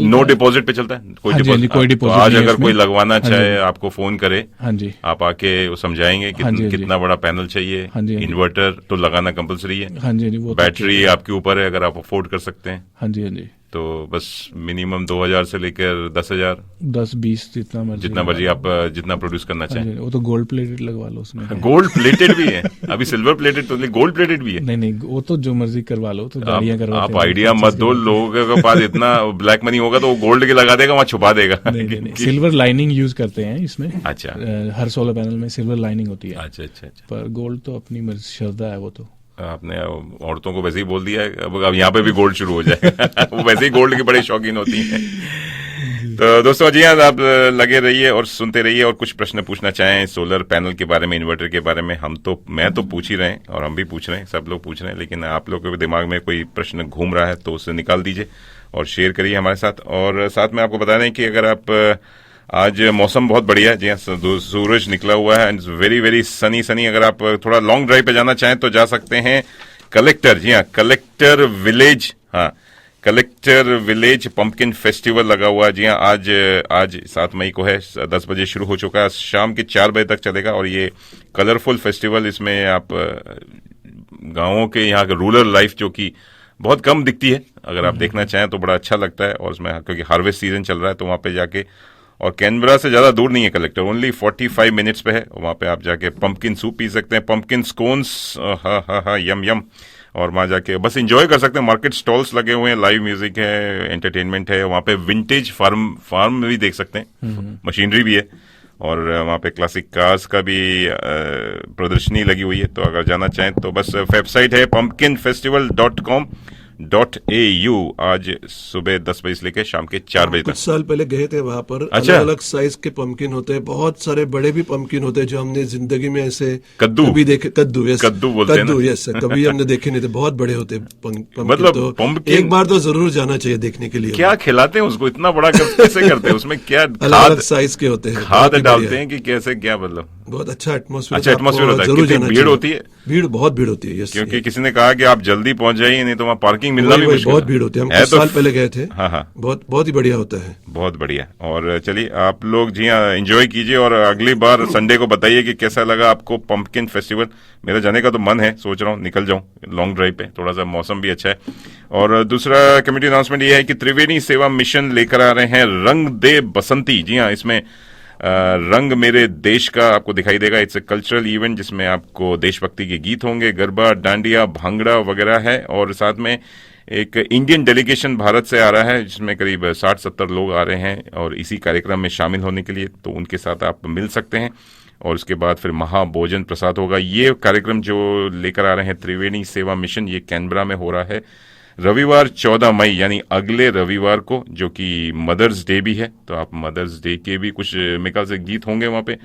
नो डिपॉजिट पे चलता है? कोई डिपॉजिट? तो आज अगर कोई लगवाना चाहे आपको फोन करे, हाँ जी, आप आके वो समझाएंगे कितना बड़ा पैनल चाहिए, इन्वर्टर तो लगाना कंपलसरी है, हाँ जी, वो बैटरी आपके ऊपर है अगर आप अफोर्ड कर सकते हैं। हाँ जी। तो बस मिनिमम 2000 से लेकर 10,000 10-20 जितना मर्जी आप जितना प्रोड्यूस करना चाहें। वो तो गोल्ड प्लेटेड लगवा लो उसमें। गोल्ड प्लेटेड भी है, अभी सिल्वर प्लेटेड तो नहीं, गोल्ड प्लेटेड भी है। नहीं वो तो जो मर्जी करवा लो, तो गाड़ियां करवा। आप आइडिया मत दो, लोगों के पास इतना ब्लैक मनी होगा तो वो गोल्ड के लगा देगा, वहां छुपा देगा। नहीं सिल्वर लाइनिंग यूज करते हैं इसमें। अच्छा, हर सोलर पैनल में सिल्वर लाइनिंग होती है। अच्छा। पर गोल्ड तो अपनी मर्जी, श्रद्धा है वो तो। आपने औरतों को वैसे ही बोल दिया है, अब यहाँ पे भी गोल्ड शुरू हो जाएगा। वो वैसे ही गोल्ड की बड़ी शौकीन होती हैं। तो दोस्तों जी हाँ, आप लगे रहिए और सुनते रहिए, और कुछ प्रश्न पूछना चाहें सोलर पैनल के बारे में, इन्वर्टर के बारे में, मैं तो पूछ ही रहे हैं और हम भी पूछ रहे हैं, सब लोग पूछ रहे हैं, लेकिन आप लोगों के दिमाग में कोई प्रश्न घूम रहा है तो उसे निकाल दीजिए और शेयर करिए हमारे साथ। और साथ में आपको बता दें कि अगर आप आज मौसम बहुत बढ़िया है जी हाँ, सूरज निकला हुआ है एंड वेरी वेरी सनी। अगर आप थोड़ा लॉन्ग ड्राइव पे जाना चाहें तो जा सकते हैं कलेक्टर, जी हाँ, कलेक्टर विलेज पंपकिन फेस्टिवल लगा हुआ है जी हाँ। आज 7 मई को है, 10 बजे शुरू हो चुका है, शाम के 4 बजे तक चलेगा। और ये कलरफुल फेस्टिवल, इसमें आप गाँवों के यहाँ के रूरल लाइफ जो कि बहुत कम दिखती है, अगर आप देखना चाहें तो बड़ा अच्छा लगता है। और उसमें क्योंकि हार्वेस्ट सीजन चल रहा है तो वहाँ पे जाके, और कैनबरा से ज्यादा दूर नहीं है कलेक्टर, ओनली 45 मिनट्स पे है। वहां पे आप जाके पंपकिन सूप पी सकते हैं, पंपकिन स्कोन्स, यम, और वहां जाके बस एंजॉय कर सकते हैं। मार्केट स्टॉल्स लगे हुए हैं, लाइव म्यूजिक है, एंटरटेनमेंट है। वहां पे विंटेज फार्म भी देख सकते हैं, मशीनरी भी है, और वहां पे क्लासिक कार्स का भी प्रदर्शनी लगी हुई है। तो अगर जाना चाहें तो बस वेबसाइट है pumpkinfestival.com.au। आज सुबह 10 बजे से लेकर शाम के 4 बजे तक। कुछ साल पहले गए थे वहां पर। अच्छा। अलग अलग साइज के पंपकिन होते हैं, बहुत सारे बड़े भी पंपकिन होते हैं जो हमने जिंदगी में ऐसे कद्दू कभी देखे। कद्दू बोलते हैं ना। यस, कभी हमने देखे नहीं थे, बहुत बड़े होते हैं। मतलब तो पंपकिन एक बार तो जरूर जाना चाहिए देखने के लिए। क्या खिलाते हैं उसको, इतना बड़ा कैसे करते हैं, उसमें क्या अलग अलग साइज के होते हैं, खाद डालते हैं कि कैसे, क्या मतलब? बहुत अच्छा एटमॉस्फेयर। अच्छा एटमॉस्फेयर होता है। कितनी भीड़ होती है? बहुत भीड़ होती है। क्योंकि किसी ने कहा कि आप जल्दी पहुंच जाइए, नहीं तो वहाँ पार्किंग मिलना भी मुश्किल। बहुत भीड़ होती है, हम कुछ साल पहले गए थे। हाँ, बहुत ही बढ़िया होता है, बहुत बढ़िया। और चलिए आप लोग जी हाँ एंजॉय कीजिए, और अगली बार संडे को बताइए कि कैसा लगा आपको पंपकिन फेस्टिवल। मेरा जाने का तो मन है, सोच रहा हूँ निकल जाऊं लॉन्ग ड्राइव पे, थोड़ा सा मौसम भी अच्छा है। और दूसरा कम्युनिटी अनाउंसमेंट ये है कि त्रिवेणी सेवा मिशन लेकर आ रहे हैं रंग दे बसंती। जी हाँ, इसमें रंग मेरे देश का आपको दिखाई देगा। इट्स ए कल्चरल इवेंट जिसमें आपको देशभक्ति के गीत होंगे, गरबा, डांडिया, भांगड़ा वगैरह है। और साथ में एक इंडियन डेलीगेशन भारत से आ रहा है, जिसमें करीब 60-70 लोग आ रहे हैं और इसी कार्यक्रम में शामिल होने के लिए, तो उनके साथ आप मिल सकते हैं। और उसके बाद फिर महाभोजन प्रसाद होगा। ये कार्यक्रम जो लेकर आ रहे हैं त्रिवेणी सेवा मिशन, ये कैनबरा में हो रहा है रविवार 14 मई, यानी अगले रविवार को, जो कि मदर्स डे भी है। तो आप मदर्स डे के भी कुछ मेरे ख्याल से गीत होंगे वहाँ पे।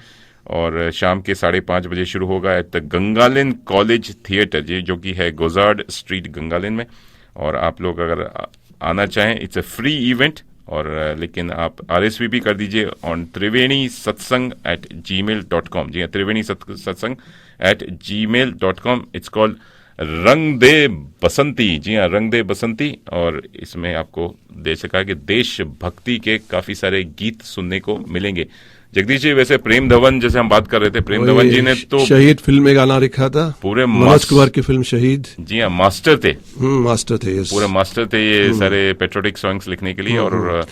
और शाम के 5:30 बजे शुरू होगा एट द गंगालिन कॉलेज थिएटर, जो कि है गोजार्ड स्ट्रीट गंगालिन में। और आप लोग अगर आना चाहें, इट्स ए फ्री इवेंट, और लेकिन आप RSVP कर दीजिए ऑन triveni-satsang@gmail.com। जी हाँ, triveni-satsang@gmail.com। इट्स कॉल्ड रंग दे बसंती। जी हाँ, रंग दे बसंती। और इसमें आपको देशभक्ति के काफी सारे गीत सुनने को मिलेंगे। जगदीश जी, वैसे प्रेम धवन जैसे हम बात कर रहे थे, प्रेम धवन जी ने तो शहीद फिल्म में गाना लिखा था, पूरे मनोज कुमार की फिल्म शहीद। जी हाँ, मास्टर थे। मास्टर थे, यस, पूरे मास्टर थे ये सारे पेट्रोटिक सॉन्ग्स लिखने के लिए। और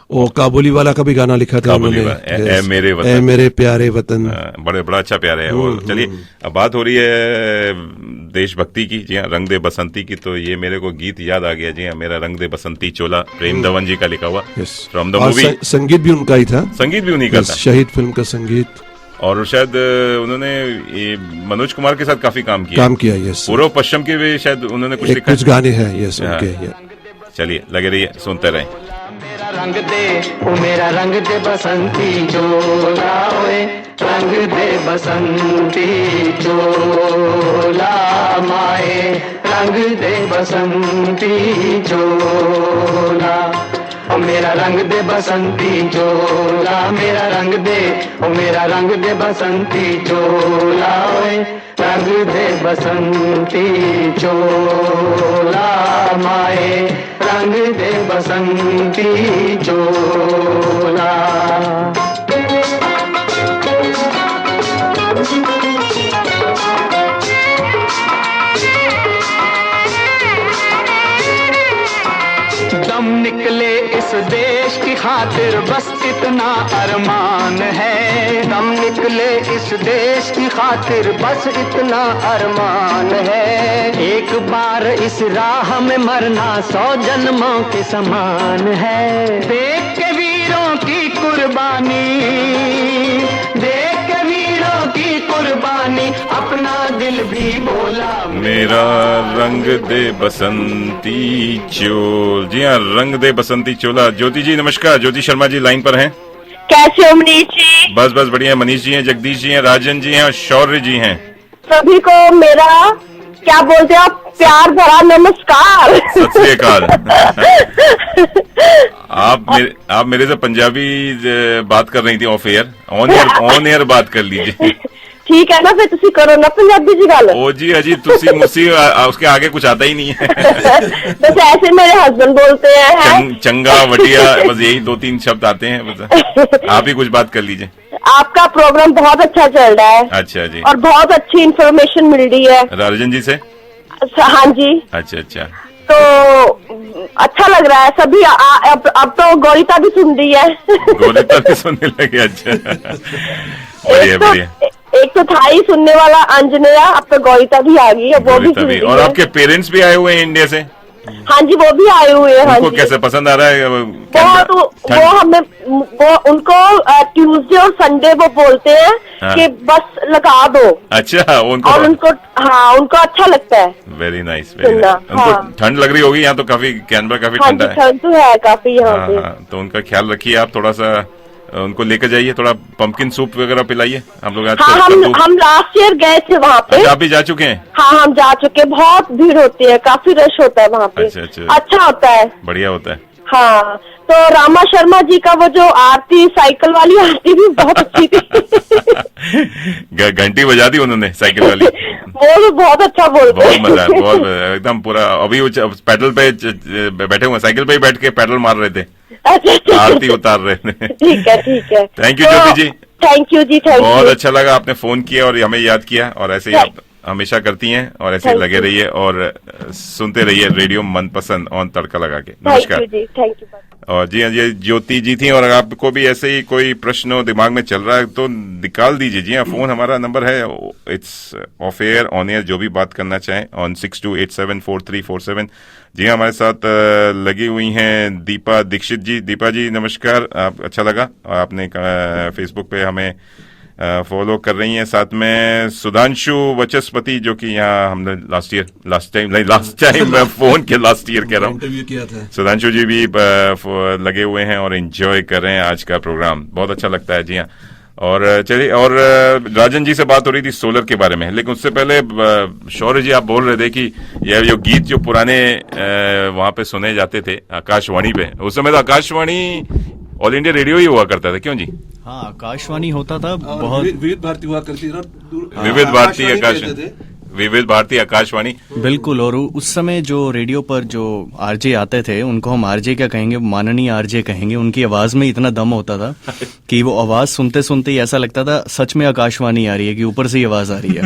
वो काबुली वाला का भी गाना लिखा था उन्होंने, ए मेरे वतन, ए मेरे प्यारे वतन। बड़ा अच्छा प्यार है। और चलिए, अब बात हो रही है देशभक्ति की, जी हाँ, रंग दे बसंती की, तो ये मेरे को गीत याद आ गया। जी हाँ, मेरा रंग दे बसंती चोला, प्रेम धवन जी का लिखा हुआ, फ्रॉम द मूवी। संगीत भी उनका ही था, संगीत भी उन्हीं का था, शहीद फिल्म का संगीत। और शायद उन्होंने ये मनोज कुमार के साथ काफी काम किया। यस, पूर्व पश्चिम के भी शायद उन्होंने कुछ लिखा, कुछ गाने हैं, यस, उनके। चलिए लगे रहिए, सुनते रहें। रंग दे ओ मेरा रंग दे बसंती चोला, ओए रंग दे बसंती चोला माए, रंग दे बसंती चोला। ओ मेरा रंग दे बसंती चोला, मेरा रंग दे ओ मेरा रंग दे बसंती चोला, ओए रंग दे बसंती चोला माए, रंग दे बसंती चोला। हम निकले इस देश की खातिर बस इतना अरमान है, हम निकले इस देश की खातिर बस इतना अरमान है, एक बार इस राह में मरना 100 जन्मों के समान है। देख के वीरों की कुर्बानी, देख के वीरों की कुर्बानी, अपना दिल भी बोला मेरा रंग दे बसंती चोल। जी हाँ, रंग दे बसंती चोला। ज्योति जी नमस्कार, ज्योति शर्मा जी लाइन पर हैं। कैसे हो मनीष जी? बस बस बढ़िया। मनीष जी हैं, जगदीश जी हैं, राजन जी हैं और शौर्य जी हैं। सभी को मेरा क्या बोलते हैं आप, प्यार भरा नमस्कार। सत श्री अकाल। आप मेरे से पंजाबी बात कर रही थी ऑफ एयर, ऑन एयर बात कर लीजिए। ठीक है ना, फिर तुसी करो ना पंजाबी जी गल। ओ जी अजी तुसी मुझसे उसके आगे कुछ आता ही नहीं है। बस ऐसे मेरे हस्बैंड बोलते हैं। चंगा बढ़िया, बस यही 2-3 शब्द आते हैं, बस आप ही कुछ बात कर लीजिए। आपका प्रोग्राम बहुत अच्छा चल रहा है। अच्छा जी। और बहुत अच्छी इन्फॉर्मेशन मिल रही है राजन जी से। हाँ जी। अच्छा। तो अच्छा लग रहा है। सभी अब तो गौरीता भी सुन रही है। गौरीता भी सुनने लगे। अच्छा बढ़िया। एक तो था ही सुनने वाला अंजनेया, अब तो गौरीता भी आ गई है, वो भी सुन रही है। और आपके पेरेंट्स भी आए हुए हैं इंडिया से? हाँ जी, वो भी आए हुए हैं। उनको कैसे पसंद आ रहा है? वो उनको ट्यूसडे और संडे वो बोलते हैं कि बस लगा दो। अच्छा, उनको और उनको अच्छा लगता है। Very nice, very nice. उनको ठंड लग रही होगी यहाँ तो, काफी कैनबरा काफी ठंडा है। ठंड तो है काफी यहाँ पे। तो उनका ख्याल रखिए आप, थोड़ा सा उनको लेकर जाइए, थोड़ा पंपकिन सूप वगैरह पिलाइए आप लोग। हम लास्ट ईयर गए थे वहाँ पे। आप भी जा चुके हैं? हाँ, हम जा चुके। बहुत भीड़ होती है, काफी रश होता है वहाँ पे। अच्छा होता है, बढ़िया होता है। हाँ, तो रामा शर्मा जी का वो जो आरती, साइकिल वाली आरती भी बहुत अच्छी थी। घंटी बजा दी उन्होंने साइकिल वाली। वो भी बहुत अच्छा बोलते। बहुत मजा है, बहुत एकदम पूरा। अभी वो पैडल पे बैठे हुए, साइकिल पे ही बैठ के पैडल मार रहे थे। आरती उतार रहे थे। ठीक है। Thank you Jyoti ji. Thank you जी, थैंक यू। बहुत अच्छा लगा, आपने फोन किया और हमें याद किया, और ऐसे ही आप हमेशा करती हैं और ऐसे लगे रहिए और सुनते रहिए रेडियो मनपसंद ऑन तड़का लगा के। नमस्कार जी, थैंक यू। और जी हाँ, ये ज्योति जी थी। और अगर आपको भी ऐसे ही कोई प्रश्न हो दिमाग में चल रहा है तो निकाल दीजिए। जी हाँ, फोन हमारा नंबर है, it's of air, on air, जो भी बात करना चाहें, ऑन 62874347। जी हाँ, हमारे साथ लगी हुई हैं दीपा दीक्षित जी। दीपा जी नमस्कार, आप अच्छा लगा आपने फेसबुक पे हमें फॉलो कर रही हैं। साथ में सुधांशु वचस्पति, जो कि यहाँ हमने लास्ट टाइम मैं फोन के लास्ट ईयर कह रहा हूँ, इंटरव्यू किया था। सुधांशु जी भी लगे हुए हैं और एंजॉय कर रहे हैं आज का प्रोग्राम, बहुत अच्छा लगता है। जी हाँ, और चलिए, और राजन जी से बात हो रही थी सोलर के बारे में, लेकिन उससे पहले शौर्य जी आप बोल रहे थे कि यह जो गीत जो पुराने वहां पे सुने जाते थे आकाशवाणी पे, उस समय तो आकाशवाणी ऑल इंडिया रेडियो ही हुआ करता था, क्यों जी? हाँ, आकाशवाणी होता था, बहुत विविध भारती हुआ करती थी। विविध भारती आकाशवाणी, बिल्कुल। और उस समय जो रेडियो पर जो आरजे आते थे, उनको हम आरजे क्या कहेंगे, माननीय आरजे कहेंगे। उनकी आवाज में इतना दम होता था कि वो आवाज सुनते सुनते ही ऐसा लगता था सच में आकाशवाणी आ रही है, कि ऊपर से ही आवाज आ रही है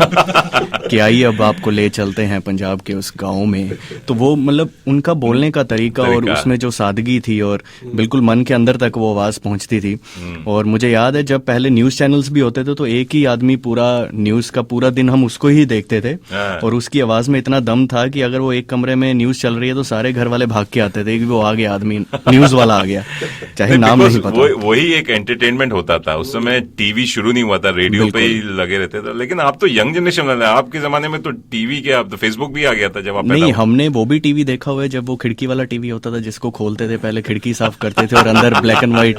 कि आइए अब आपको ले चलते हैं पंजाब के उस गाँव में। तो वो मतलब उनका बोलने का तरीका और उसमें जो सादगी थी, और बिल्कुल मन के अंदर तक वो आवाज पहुंचती थी। और मुझे याद है जब पहले न्यूज चैनल्स भी होते थे तो एक ही आदमी पूरा न्यूज का पूरा दिन हम उसको ही देखते थे, और उसकी आवाज में इतना दम था कि अगर वो एक कमरे में न्यूज चल रही है तो सारे घर वाले भाग के आते थे कि वो आ गया आदमी, न्यूज वाला आ गया, चाहे नाम नहीं पता। वही एक एंटरटेनमेंट होता था उस समय। टीवी शुरू नहीं हुआ था, रेडियो पे ही लगे रहते थे। लेकिन आप तो यंग जनरेशन वाले, आपके जमाने में तो टीवी के, आप तो फेसबुक भी आ गया था जब आप नहीं, हमने वो भी टीवी देखा हुआ है जब वो खिड़की वाला टीवी होता था, जिसको खोलते थे, पहले खिड़की साफ करते थे और अंदर ब्लैक एंड व्हाइट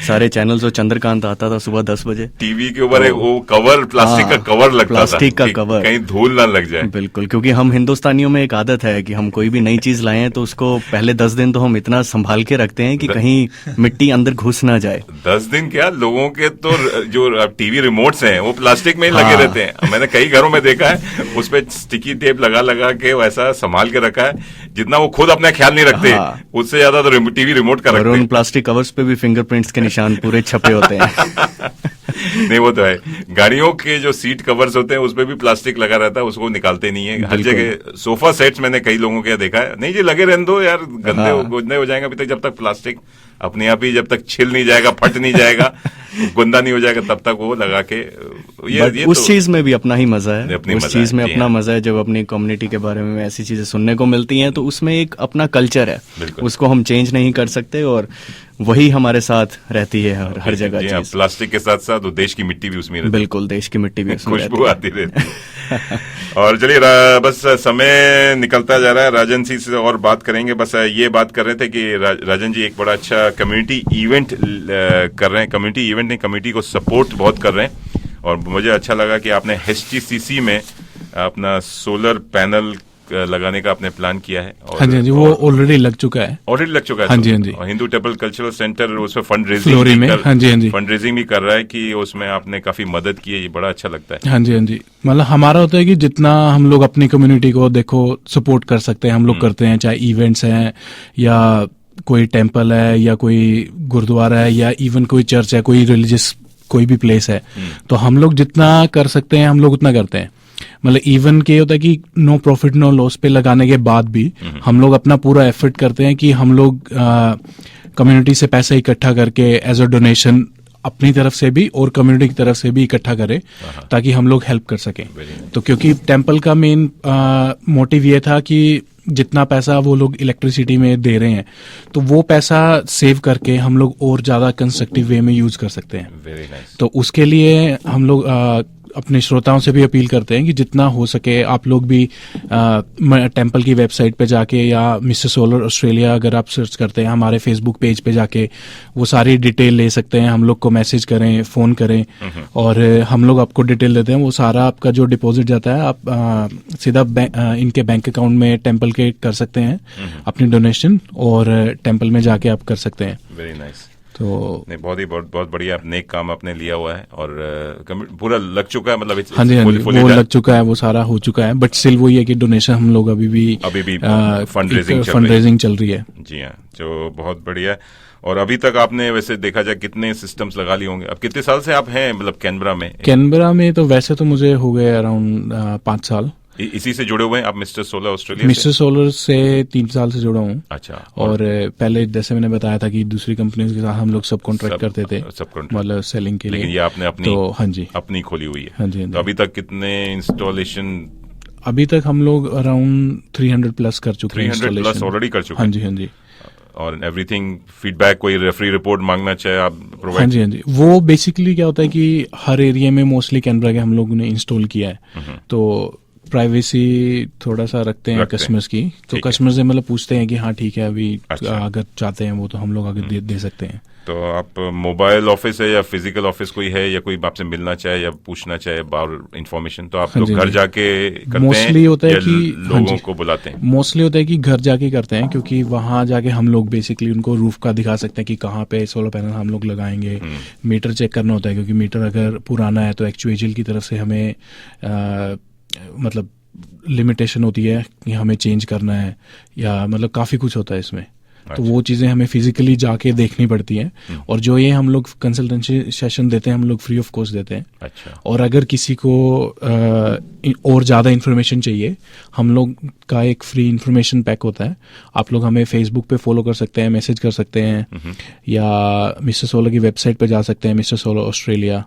सारे चैनल्स, और चंद्रकांत आता था सुबह 10 बजे। टीवी के ऊपर वो कवर, प्लास्टिक का कवर लगता था, प्लास्टिक का कवर, कहीं धूल ना लग जाए। बिल्कुल, क्योंकि हम हिंदुस्तानियों में एक आदत है कि हम कोई भी नई चीज लाए हैं तो उसको पहले 10 दिन तो हम इतना संभाल के रखते हैं कि कहीं मिट्टी अंदर घुस ना जाए। 10 दिन क्या, लोगों के तो जो टीवी रिमोट्स हैं वो प्लास्टिक में ही लगे रहते हैं। मैंने कई घरों में देखा है, उस पे स्टिकी टेप लगा के वैसा संभाल के रखा है, जितना वो खुद अपना ख्याल नहीं रखते, उससे ज्यादा तो टीवी रिमोट का रखते हैं। उन प्लास्टिक कवर्स पे भी फिंगरप्रिंट्स के निशान पूरे छपे होते हैं। नहीं वो तो है, गाड़ियों के जो सीट कवर्स होते हैं उसपे भी प्लास्टिक लगा रहता है, उसको निकालते नहीं है हर जगह। सोफा सेट्स मैंने कई लोगों के देखा है, नहीं जी लगे रहने दो यार, गंदे हो जाएंगे अभी तक, जब तक प्लास्टिक अपने आप ही जब तक छिल नहीं जाएगा, फट नहीं जाएगा, गंदा नहीं हो जाएगा, तब तक वो लगा के ये उस चीज में भी अपना ही मजा है, उस चीज में अपना मजा है। जब अपनी कम्युनिटी के बारे में ऐसी चीजें सुनने को मिलती हैं तो उसमें एक अपना कल्चर है, उसको हम चेंज नहीं कर सकते और वही हमारे साथ रहती है हर जगह चीज। प्लास्टिक के साथ साथ देश की मिट्टी भी उसमें रहती है। बिल्कुल, देश की मिट्टी भी उसमें खुशबू आती रहती है। और चलिए बस समय निकलता जा रहा है, राजन जी से और बात करेंगे। बस ये बात कर रहे थे कि राजन जी एक बड़ा अच्छा कम्युनिटी इवेंट कर रहे हैं, कम्युनिटी इवेंट नहीं, कम्युनिटी को सपोर्ट बहुत कर रहे हैं। और मुझे अच्छा लगा कि आपने HTCC में अपना सोलर पैनल लगाने का आपने प्लान किया है। और हाँ जी, वो ऑलरेडी लग चुका है। हाँ जी। और हिंदू टेम्पल कल्चरल सेंटर उसमें फंड रेजिंग भी कर रहा है कि उसमें आपने काफी मदद की है, ये बड़ा अच्छा लगता है। हाँ जी, मतलब हमारा होता है कि जितना हम लोग अपनी कम्युनिटी को देखो सपोर्ट कर सकते हैं हम लोग करते हैं, चाहे इवेंट्स हैं या कोई टेम्पल है या कोई गुरुद्वारा है या इवन कोई चर्च है, कोई रिलीजियस कोई भी प्लेस है, तो हम लोग जितना कर सकते हैं हम लोग उतना करते हैं। मतलब इवन के होता है कि नो प्रॉफिट नो लॉस पे लगाने के बाद भी हम लोग अपना पूरा एफर्ट करते हैं कि हम लोग कम्युनिटी से पैसा इकट्ठा करके एज अ डोनेशन अपनी तरफ से भी और कम्युनिटी की तरफ से भी इकट्ठा करें ताकि हम लोग हेल्प कर सकें। तो क्योंकि टेम्पल का मेन मोटिव ये था कि जितना पैसा वो लोग इलेक्ट्रिसिटी में दे रहे हैं तो वो पैसा सेव करके हम लोग और ज्यादा कंस्ट्रक्टिव वे में यूज कर सकते हैं। तो उसके लिए हम लोग अपने श्रोताओं से भी अपील करते हैं कि जितना हो सके आप लोग भी टेम्पल की वेबसाइट पे जाके या मिस्टर सोलर ऑस्ट्रेलिया अगर आप सर्च करते हैं, हमारे फेसबुक पेज पे जाके वो सारी डिटेल ले सकते हैं, हम लोग को मैसेज करें, फोन करें और हम लोग आपको डिटेल देते हैं। वो सारा आपका जो डिपॉजिट जाता है आप सीधा इनके बैंक अकाउंट में टेम्पल के कर सकते हैं अपनी डोनेशन और टेम्पल में जाके आप कर सकते हैं। Very nice. तो नहीं, बहुत बढ़िया नेक काम आपने लिया हुआ है और पूरा लग चुका है, मतलब हाँ जी वो लग चुका है, वो सारा हो चुका है, बट स्टिल वही है कि डोनेशन हम लोग अभी भी फंड रेजिंग चल रही है। जी हाँ, जो बहुत बढ़िया। और अभी तक आपने वैसे देखा जाए कितने सिस्टम्स लगा लिए होंगे? अब कितने साल से आप हैं मतलब कैनबरा में? तो वैसे तो मुझे हो गए अराउंड 5 साल। इसी से जुड़े हुए हैं आप mister solar Australia? Mister solar से 3 साल से जुड़ा हूँ। अच्छा। और पहले जैसे मैंने बताया था कि दूसरी कंपनीज के साथ हम लोग सब कॉन्ट्रैक्ट करते थे, मतलब सेलिंग के लिए। लेकिन ये आपने अपनी तो हाँ जी अपनी खोली हुई है। हाँ जी। तो अभी तक कितने इंस्टॉलेशन? अभी तक हम लोग अराउंड 300 प्लस कर चुके हैं। 300 प्लस ऑलरेडी कर चुके हैं? हाँ जी। और एवरीथिंग फीडबैक, कोई रेफरी रिपोर्ट मांगना चाहे आप प्रोवाइड? हाँ जी। वो बेसिकली क्या होता है कि हर एरिया में मोस्टली कैनबरा के हम लोगों ने इंस्टॉल किया है, तो प्राइवेसी थोड़ा सा रखते हैं कस्टमर्स की। तो कस्टमर से मतलब पूछते हैं कि हाँ ठीक है अभी अगर चाहते हैं वो तो हम लोग आगे दे सकते हैं। तो आप मोबाइल ऑफिस है या फिजिकल ऑफिस कोई है या कोई आपसे मिलना चाहे या पूछना चाहे और इन्फॉर्मेशन, तो आप लोग घर जाके करते हैं? मोस्टली होता है कि लोगों को बुलाते हैं? मोस्टली होता है कि घर जाके करते हैं, क्योंकि वहां जाके हम लोग बेसिकली उनको रूफ का दिखा सकते हैं कि कहाँ पे सोलर पैनल हम लोग लगाएंगे। मीटर चेक करना होता है, क्योंकि मीटर अगर पुराना है तो एक्चुएजल की तरफ से हमें मतलब लिमिटेशन होती है कि हमें चेंज करना है, या मतलब काफ़ी कुछ होता है इसमें। तो वो चीज़ें हमें फिजिकली जाके देखनी पड़ती हैं। और जो ये हम लोग कंसल्टेंसी सेशन देते हैं हम लोग फ्री ऑफ कॉस्ट देते हैं। अच्छा। और अगर किसी को और ज़्यादा इन्फॉर्मेशन चाहिए, हम लोग का एक फ्री इन्फॉर्मेशन पैक होता है, आप लोग हमें फेसबुक पे फॉलो कर सकते हैं, मैसेज कर सकते हैं, या मिस्टर सोलर की वेबसाइट पे जा सकते हैं, मिस्टर सोलर ऑस्ट्रेलिया,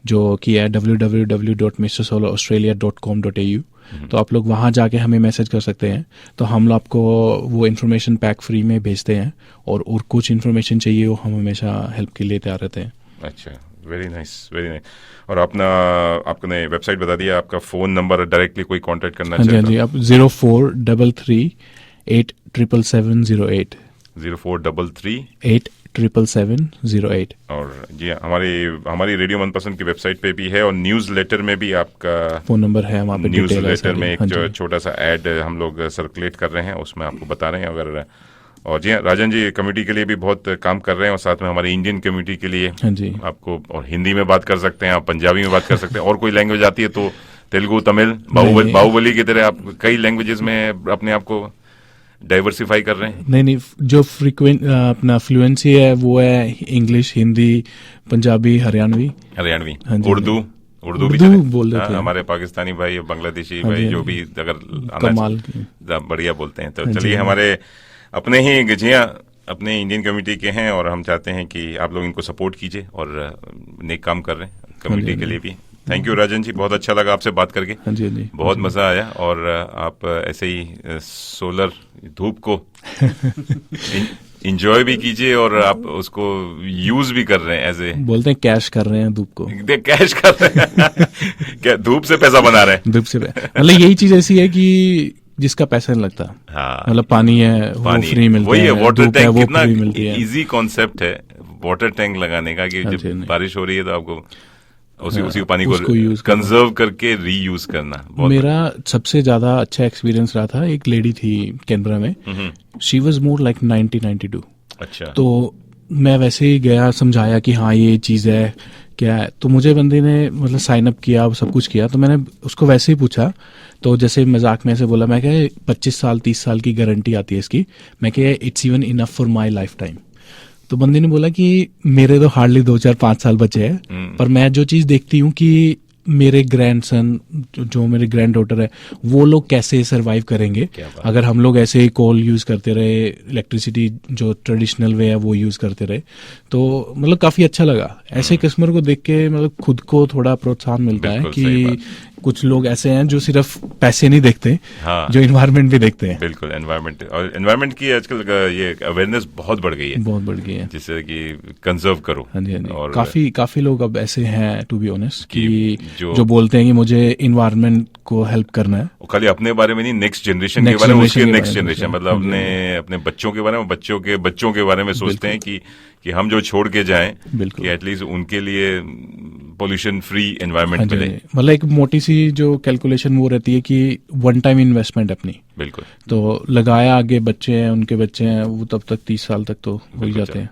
जो कि है www.mrsolaraustralia.com.au। तो आप लोग वहाँ जाके हमें मैसेज कर सकते हैं, तो हम आपको वो इन्फॉर्मेशन पैक फ्री में भेजते हैं। और कुछ इन्फॉर्मेशन चाहिए वो हम हमेशा हेल्प के लिए तैयार रहते हैं। अच्छा, वेरी नाइस, वेरी नाइस। और आपने वेबसाइट बता दिया, आपका फ़ोन नंबर डायरेक्टली कोई कांटेक्ट करना चाहे? हाँ जी, आप 0433877708 0433877708। और जी हमारी रेडियो मनपसंद की वेबसाइट पे भी है, और न्यूज़ लेटर में भी आपका फोन नंबर है। वहाँ पे न्यूज़ लेटर में एक छोटा सा ऐड हम लोग सर्कुलेट कर रहे हैं, उसमें आपको बता रहे हैं अगर। और जी राजन जी कम्युनिटी के लिए भी बहुत काम कर रहे हैं, और साथ में हमारी इंडियन कम्युनिटी के लिए आपको, और हिंदी में बात कर सकते हैं आप, पंजाबी में बात कर सकते हैं, और कोई लैंग्वेज आती है तो तेलुगु, तमिल, बाहुबली की तरह आप कई लैंग्वेजेस में अपने आप को डाइवर्सिफाई कर रहे हैं? नहीं, जो फ्रीक्वेंट अपना फ्लुएंसी है वो है इंग्लिश, हिंदी, पंजाबी, हरियाणवी। हाँ जी, उर्दू भी बोल रहे थे हमारे पाकिस्तानी भाई, बांग्लादेशी हाँ भाई, जी, जो भी अगर कमाल बढ़िया बोलते हैं। तो हाँ चलिए, जी, हमारे अपने ही गजिया अपने इंडियन कम्युनिटी के हैं और हम चाहते हैं कि आप लोग इनको सपोर्ट कीजिए और नेक काम कर रहे हैं कम्युनिटी के लिए भी। थैंक यू राजन जी, बहुत अच्छा लगा आपसे बात करके। हाँ जी, बहुत मजा आया और आप ऐसे ही सोलर धूप को इंजॉय भी कीजिए और आप उसको यूज भी कर रहे हैं एज ए, बोलते हैं कैश कर रहे हैं धूप को, कैश कर रहे हैं क्या धूप से पैसा बना रहे हैं? धूप से मतलब यही चीज ऐसी है कि जिसका पैसा नहीं लगता। हाँ, मतलब पानी है वो फ्री मिलता है, वही है वाटर टैंक, कितना मिलती है। इजी कॉन्सेप्ट है वाटर टैंक लगाने का कि जब बारिश हो रही है तो आपको उसी पानी को कंजर्व करके रीयूज करना। मेरा सबसे ज्यादा अच्छा एक्सपीरियंस रहा था, एक लेडी थी कैनबरा में, शी वाज मोर लाइक 92। अच्छा, तो मैं वैसे ही गया, समझाया कि हाँ ये चीज है क्या है, तो मुझे बंदे ने मतलब साइन अप किया, सब कुछ किया, तो मैंने उसको वैसे ही पूछा, तो जैसे मजाक में ऐसे बोला, मैं क्या 25 साल 30 साल की गारंटी आती है इसकी, मैं क्या it's even enough for my life time. तो बंदे ने बोला कि मेरे तो हार्डली 2 4 5 साल बचे हैं, पर मैं जो चीज देखती हूँ कि मेरे ग्रैंडसन जो मेरे ग्रैंड डॉटर है वो लोग कैसे सरवाइव करेंगे अगर हम लोग ऐसे ही कोल यूज करते रहे, इलेक्ट्रिसिटी जो ट्रेडिशनल वे है वो यूज करते रहे। तो मतलब काफी अच्छा लगा ऐसे कस्टमर को देख के, मतलब खुद को थोड़ा प्रोत्साहन मिलता है कि कुछ लोग ऐसे हैं जो सिर्फ पैसे नहीं देखते, हाँ, जो एनवायरनमेंट भी देखते हैं। बिल्कुल, एनवायरनमेंट की आजकल ये अवेयरनेस बहुत बढ़ गई है, जिससे कि कंजर्व करो। हाँ जी, हाँ जी। और काफी लोग अब ऐसे हैं टू बी ऑनेस्ट कि जो बोलते हैं कि मुझे एनवायरनमेंट को हेल्प करना है, खाली अपने बारे में नहीं, नेक्स्ट जनरेशन के बारे में, उसके नेक्स्ट जनरेशन मतलब अपने बच्चों के बारे में, बच्चों के बारे में सोचते हैं कि हम जो छोड़ के जाएं कि एटलीस्ट उनके लिए पोल्यूशन फ्री एनवायरनमेंट मिले। मतलब एक मोटी सी जो कैलकुलेशन वो रहती है कि वन टाइम इन्वेस्टमेंट अपनी, बिल्कुल, तो लगाया, आगे बच्चे हैं, उनके बच्चे हैं, वो तब तक 30 साल तक तो हो ही जाते हैं।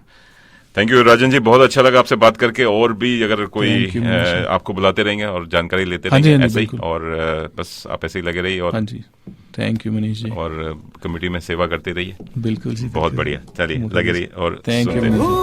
थैंक यू राजन जी, बहुत अच्छा लगा आपसे बात करके, और भी अगर कोई आपको बुलाते रहेंगे और जानकारी लेते रहेंगे ऐसे ही, और बस आप ऐसे ही लगे रहिए। और थैंक यू मनीष जी, और कमेटी में सेवा करते रहिए। बिल्कुल जी, बहुत बढ़िया, चलिए लगे रहिए और थैंक यू।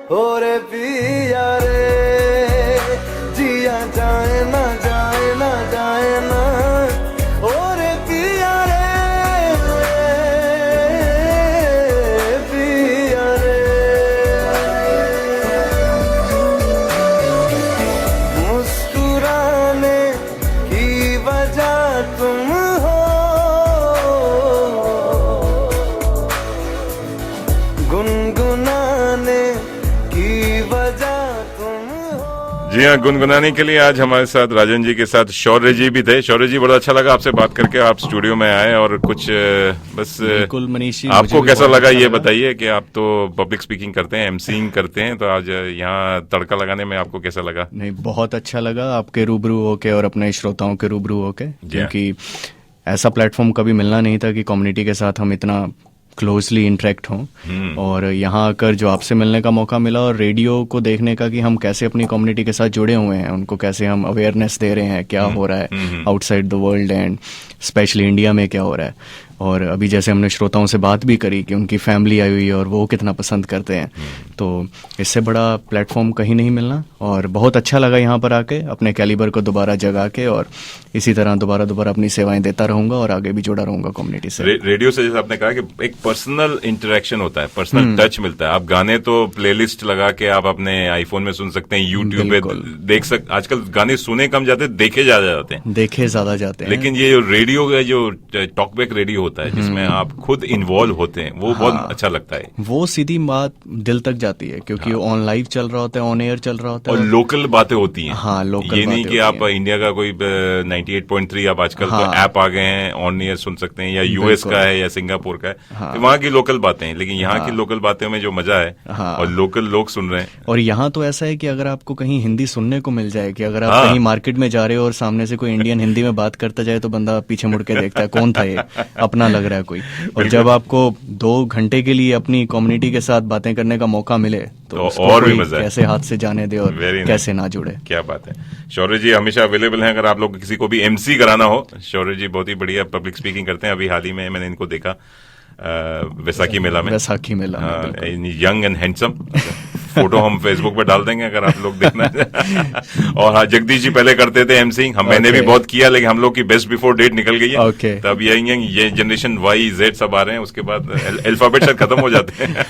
और पिया रे, जिया जाए ना जाए ना जाए ना, और पिया रे, पिया रे। मुस्कुराने की वजह तुम हो, जी हाँ, गुनगुनाने के लिए आज हमारे साथ राजन जी के साथ शौर्य जी भी थे। शौर्य जी, बड़ा अच्छा लगा आपसे बात करके, आप स्टूडियो में आए और कुछ बस बिल्कुल मनीष जी, आपको कैसा लगा ये बताइए कि आप तो पब्लिक स्पीकिंग करते हैं, एमसीइंग करते हैं, तो आज यहाँ तड़का लगाने में आपको कैसा लगा? नहीं, बहुत अच्छा लगा आपके रूबरू होके और अपने श्रोताओं के रूबरू होके, क्योंकि ऐसा प्लेटफॉर्म कभी मिलना नहीं था कि कम्युनिटी के साथ हम इतना क्लोजली इंटरेक्ट हों। और यहाँ आकर जो आपसे मिलने का मौका मिला और रेडियो को देखने का कि हम कैसे अपनी कम्युनिटी के साथ जुड़े हुए हैं, उनको कैसे हम अवेयरनेस दे रहे हैं, क्या हो रहा है outside the world and specially India में क्या हो रहा है। और अभी जैसे हमने श्रोताओं से बात भी करी कि उनकी फैमिली आई हुई है और वो कितना पसंद करते हैं, तो इससे बड़ा प्लेटफॉर्म कहीं नहीं मिलना। और बहुत अच्छा लगा यहाँ पर आके अपने कैलिबर को दोबारा जगा के, और इसी तरह दोबारा अपनी सेवाएं देता रहूंगा और आगे भी जुड़ा रहूंगा कम्युनिटी से। रेडियो से जैसे आपने कहा कि एक पर्सनल इंटरेक्शन होता है, पर्सनल टच मिलता है। आप गाने तो प्लेलिस्ट लगा के आप अपने आईफोन में सुन सकते हैं, यूट्यूब पे देख सकते। आजकल गाने सुने कम जाते, देखे ज्यादा जाते हैं। लेकिन ये जो रेडियो का जो टॉकबैक रेडियो होता है, जिसमें आप खुद इन्वॉल्व होते हैं, वो बहुत अच्छा लगता है। वो सीधी बात दिल तक जाती है, क्योंकि ऑन लाइव चल रहा होता है, ऑन एयर चल रहा होता है, और लोकल बातें होती हैं। हाँ, लोकल ये नहीं कि आप इंडिया का कोई 98.3 आप आजकल तो ऐप आ गए हैं, ऑन एयर सुन सकते हैं, या यूएस का है या सिंगापुर का है, तो वहाँ की लोकल बातें हैं। लेकिन यहाँ की लोकल बातें में जो मजा है, और लोकल लोग सुन रहे हैं। और यहाँ तो ऐसा है कि अगर आपको कहीं हिंदी सुनने को मिल जाए, कि अगर आप कहीं मार्केट में जा रहे हो और सामने से कोई इंडियन हिंदी में बात करता जाए, तो बंदा पीछे मुड़ के देखता है, कौन था ये, अपना लग रहा है कोई। और जब आपको 2 घंटे के लिए अपनी कम्युनिटी के साथ बातें करने का मौका मिले, तो और भी मजा है। कैसे हाथ से जाने दे और कैसे ना जुड़े। क्या बात है। शौर्य जी हमेशा अवेलेबल हैं, अगर आप लोग किसी को भी एमसी कराना हो। शौर्य जी बहुत ही बढ़िया पब्लिक स्पीकिंग करते हैं। अभी हाल ही में मैंने इनको देखा वैसाखी मेला में, यंग एंड हैंडसम। फोटो हम फेसबुक पे डाल देंगे अगर आप लोग देखना और हाँ, जगदीश जी पहले करते थे एमसीइंग, मैंने भी बहुत किया, लेकिन हम लोग की बेस्ट बिफोर डेट निकल गई है। तब ये जनरेशन वाई जेड सब आ रहे हैं, उसके बाद अल्फाबेट शायद खत्म हो जाते हैं।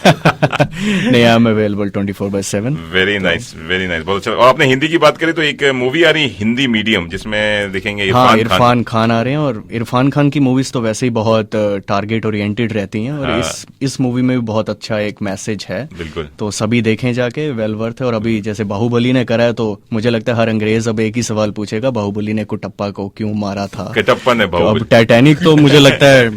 नहीं, I am available 24/7। Very nice, बहुत अच्छा। और आपने हिंदी की बात करी तो एक मूवी आ रही हिंदी मीडियम, जिसमें देखेंगे इरफान खान आ रहे हैं। और इरफान खान की मूवीज तो वैसे ही बहुत टारगेट ओरिएंटेड रहती हैं, और इस मूवी में भी बहुत अच्छा एक मैसेज है। बिल्कुल, तो सभी देखें जाके, वेल वर्थ है। और अभी जैसे बाहुबली ने करा है, तो मुझे लगता है हर अंग्रेज अब एक ही सवाल पूछेगा, बाहुबली ने कुटप्पा को क्यों मारा था। कटप्पा ने बाहुबली। अब टाइटैनिक तो मुझे लगता है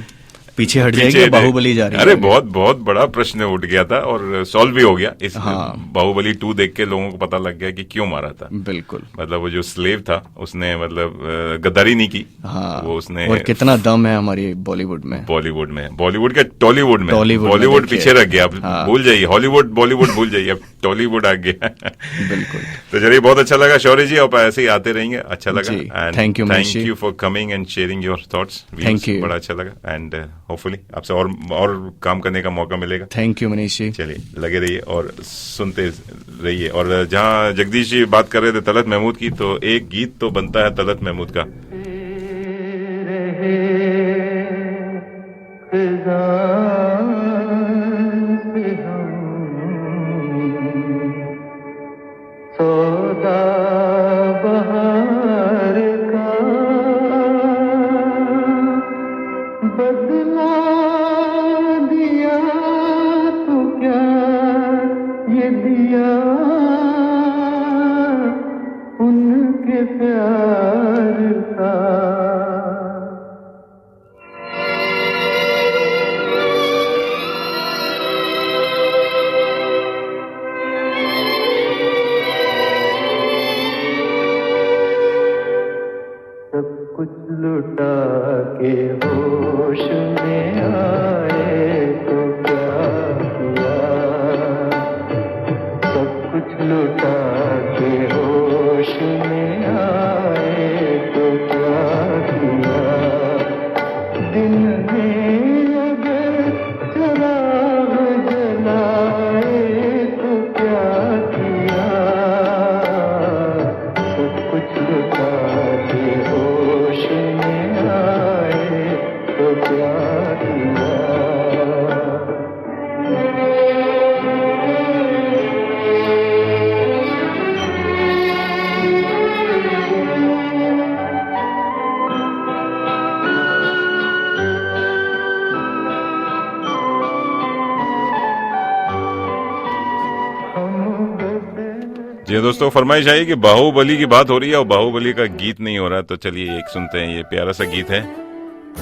पीछे हट जाएगी, बाहुबली जा रही है। अरे बहुत बड़ा प्रश्न उठ गया था और सॉल्व भी हो गया। इस बाहुबली 2 देख के लोगों को पता लग गया कि क्यों मारा था। बिल्कुल, मतलब वो जो स्लेव था, उसने मतलब गद्दारी नहीं की। वो उसने, और कितना दम है हमारी बॉलीवुड में का टॉलीवुड में। बॉलीवुड पीछे रख गया, अब भूल जाइए, हॉलीवुड बॉलीवुड भूल जाइए, अब टॉलीवुड आ गया। बिल्कुल। तो चलिए, बहुत अच्छा लगा शौर्य जी, आप ऐसे ही आते रहेंगे, अच्छा लगा। Thank you for coming and sharing your thoughts. Thank you, बड़ा अच्छा लगा। एंड होपफुली आपसे और काम करने का मौका मिलेगा। Thank you Manish ji. चलिए, लगे रहिए और सुनते रहिए। और जहाँ जगदीश जी बात कर रहे थे तलत महमूद की, तो एक गीत तो बनता है तलत महमूद का। होश में आए तो क्या किया। जी दोस्तों, फरमाइश आई कि बाहुबली की बात हो रही है और बाहुबली का गीत नहीं हो रहा, तो चलिए एक सुनते हैं। ये प्यारा सा गीत है,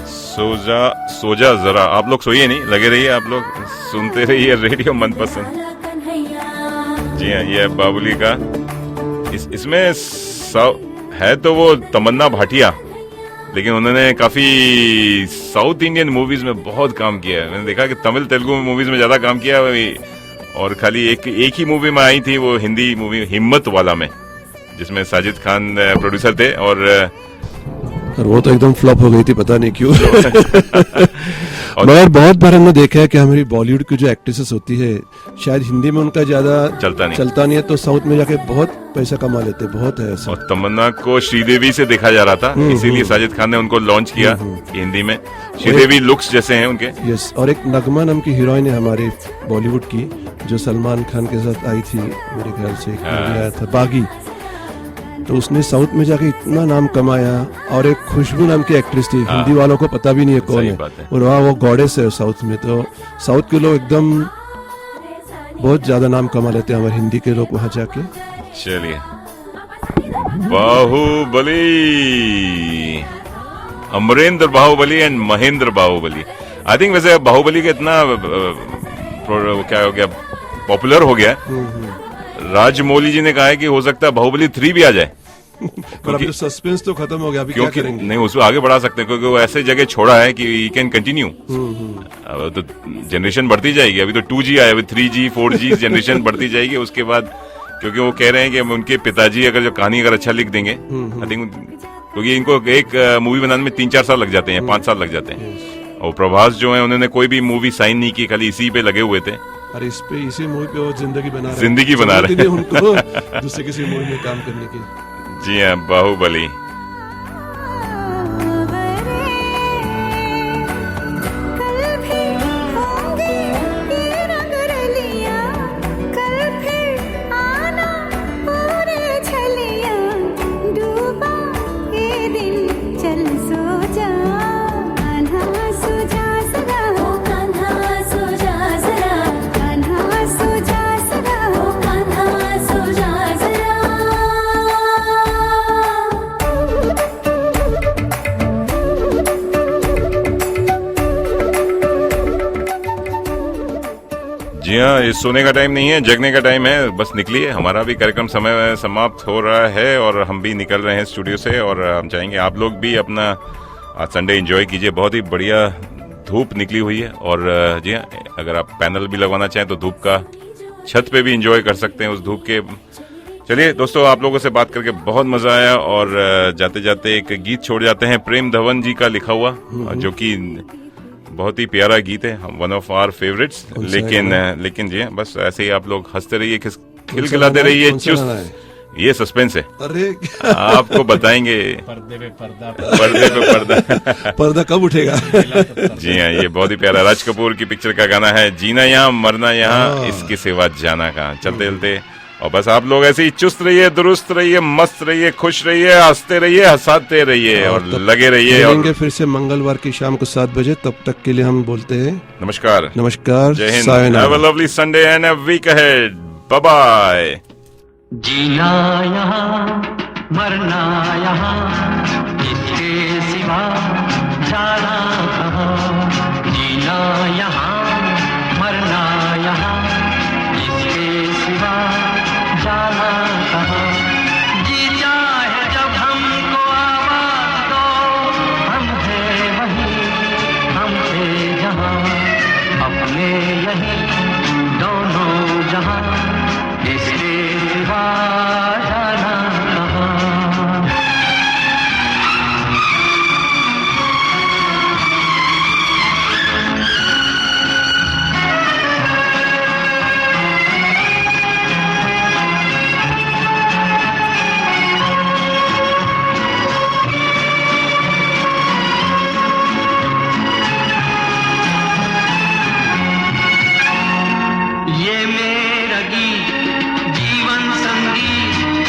सोजा जरा। आप लोग सोइए नहीं, लगे रहिए, आप लोग सुनते रहिए रेडियो मनपसंद। जी हाँ, ये है बाहुबली का। इसमें है तो वो तमन्ना भाटिया, लेकिन उन्होंने काफी साउथ इंडियन मूवीज में बहुत काम किया है। मैंने देखा कि तमिल तेलुगु मूवीज में ज्यादा काम किया है, और खाली एक ही मूवी में आई थी, वो हिंदी मूवी हिम्मत वाला में, जिसमें साजिद खान प्रोड्यूसर थे, और वो तो एकदम फ्लॉप हो गई थी, पता नहीं क्यों। मगर बहुत बार हमने देखा है कि हमारी बॉलीवुड की जो एक्ट्रेसेस होती है, शायद हिंदी में उनका ज्यादा चलता नहीं है, तो साउथ में जाके बहुत पैसा कमा लेते, बहुत है ऐसा। और तमन्ना को श्रीदेवी से देखा जा रहा था, इसीलिए साजिद खान ने उनको लॉन्च किया हिंदी में। श्रीदेवी लुक्स जैसे हैं उनके। यस, और एक नगमा नाम की हीरोइन है हमारी बॉलीवुड की, जो सलमान खान के साथ आई थी, मेरे ख्याल से एक मूवी आया था बागी, तो उसने साउथ में जाके इतना नाम कमाया। और एक खुशबू नाम की एक्ट्रेस थी, हिंदी वालों को पता भी नहीं है कौन है, और वहाँ वो गॉडेस है साउथ में। तो साउथ के लोग एकदम बहुत ज्यादा नाम कमा लेते हैं, हमारे हिंदी के लोग वहाँ जाके। चलिए, Baahubali, Amarendra Baahubali and Mahendra Baahubali. I think वैसे बाहुबली का इतना क्या हो गया, पॉपुलर हो गया, राजमौली जी ने कहा है कि हो सकता है बाहुबली 3 भी आ जाए। पर अभी सस्पेंस तो खत्म हो गया, अभी क्या करेंगे? नहीं, उसको आगे बढ़ा सकते हैं, क्योंकि वो ऐसे जगह छोड़ा है कि यू कैन कंटिन्यू। अब तो जनरेशन बढ़ती जाएगी, अभी तो 2G आया, अभी 3G 4G जनरेशन बढ़ती जाएगी उसके बाद, क्योंकि वो कह रहे हैं कि उनके पिताजी अगर जो कहानी अगर अच्छा लिख देंगे, आई थिंक, क्योंकि इनको एक मूवी बनाने में 3-4 साल लग जाते हैं, 5 साल लग जाते हैं। और प्रभास जो है, उन्होंने कोई भी मूवी साइन नहीं की, खाली इसी पे लगे हुए थे। अरे इसी मूवी पे वो जिंदगी बना रहे हैं उनको दूसरे किसी मूवी में काम करने की। जी हाँ, बाहुबली। जी हाँ, ये सोने का टाइम नहीं है, जगने का टाइम है। बस निकलिए, हमारा भी कार्यक्रम समय समाप्त हो रहा है और हम भी निकल रहे हैं स्टूडियो से, और हम चाहेंगे आप लोग भी अपना आज संडे एंजॉय कीजिए। बहुत ही बढ़िया धूप निकली हुई है, और जी हाँ, अगर आप पैनल भी लगवाना चाहें तो धूप का छत पे भी एंजॉय कर सकते हैं उस धूप के। चलिए दोस्तों, आप लोगों से बात करके बहुत मजा आया, और जाते जाते एक गीत छोड़ जाते हैं, प्रेम धवन जी का लिखा हुआ, जो कि बहुत ही प्यारा गीत है, वन ऑफ आवर फेवरेट्स। लेकिन जी बस ऐसे ही आप लोग हंसते रहिए, खिलखिलाते रहिए, चुस्त। ये सस्पेंस है, अरे आपको बताएंगे। पर्दे पे पर्दा पर्दा कब उठेगा? जी हाँ, ये बहुत ही प्यारा राज कपूर की पिक्चर का गाना है, जीना यहाँ मरना यहाँ, इसके सिवा जाना कहाँ। चलते चलते, और बस आप लोग ऐसे ही चुस्त रहिए, दुरुस्त रहिए, मस्त रहिए, खुश रहिए, हंसते रहिए, हंसाते रहिए, और लगे रहिए। और फिर से मंगलवार की शाम को 7 बजे, तब तक के लिए हम बोलते हैं नमस्कार, नमस्कार, जय हिंद, have a lovely Sunday and a week ahead, bye bye. जीना यहाँ मरना यहाँ, इसके सिवा जाना कहाँ। जीना यहाँ मरना यहाँ, इसके सिवा जाना कहाँ। जी चाहे जब हमको आवाज दो, हम थे वहीं, हम थे जहाँ, अपने यहीं दोनों जहाँ, इसके सिवा जाना कहाँ। ये मेरा गीत जीवन संगीत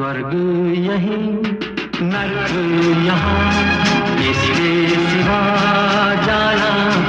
स्वर्ग यहीं नरक यहाँ, इसके सिवा जाना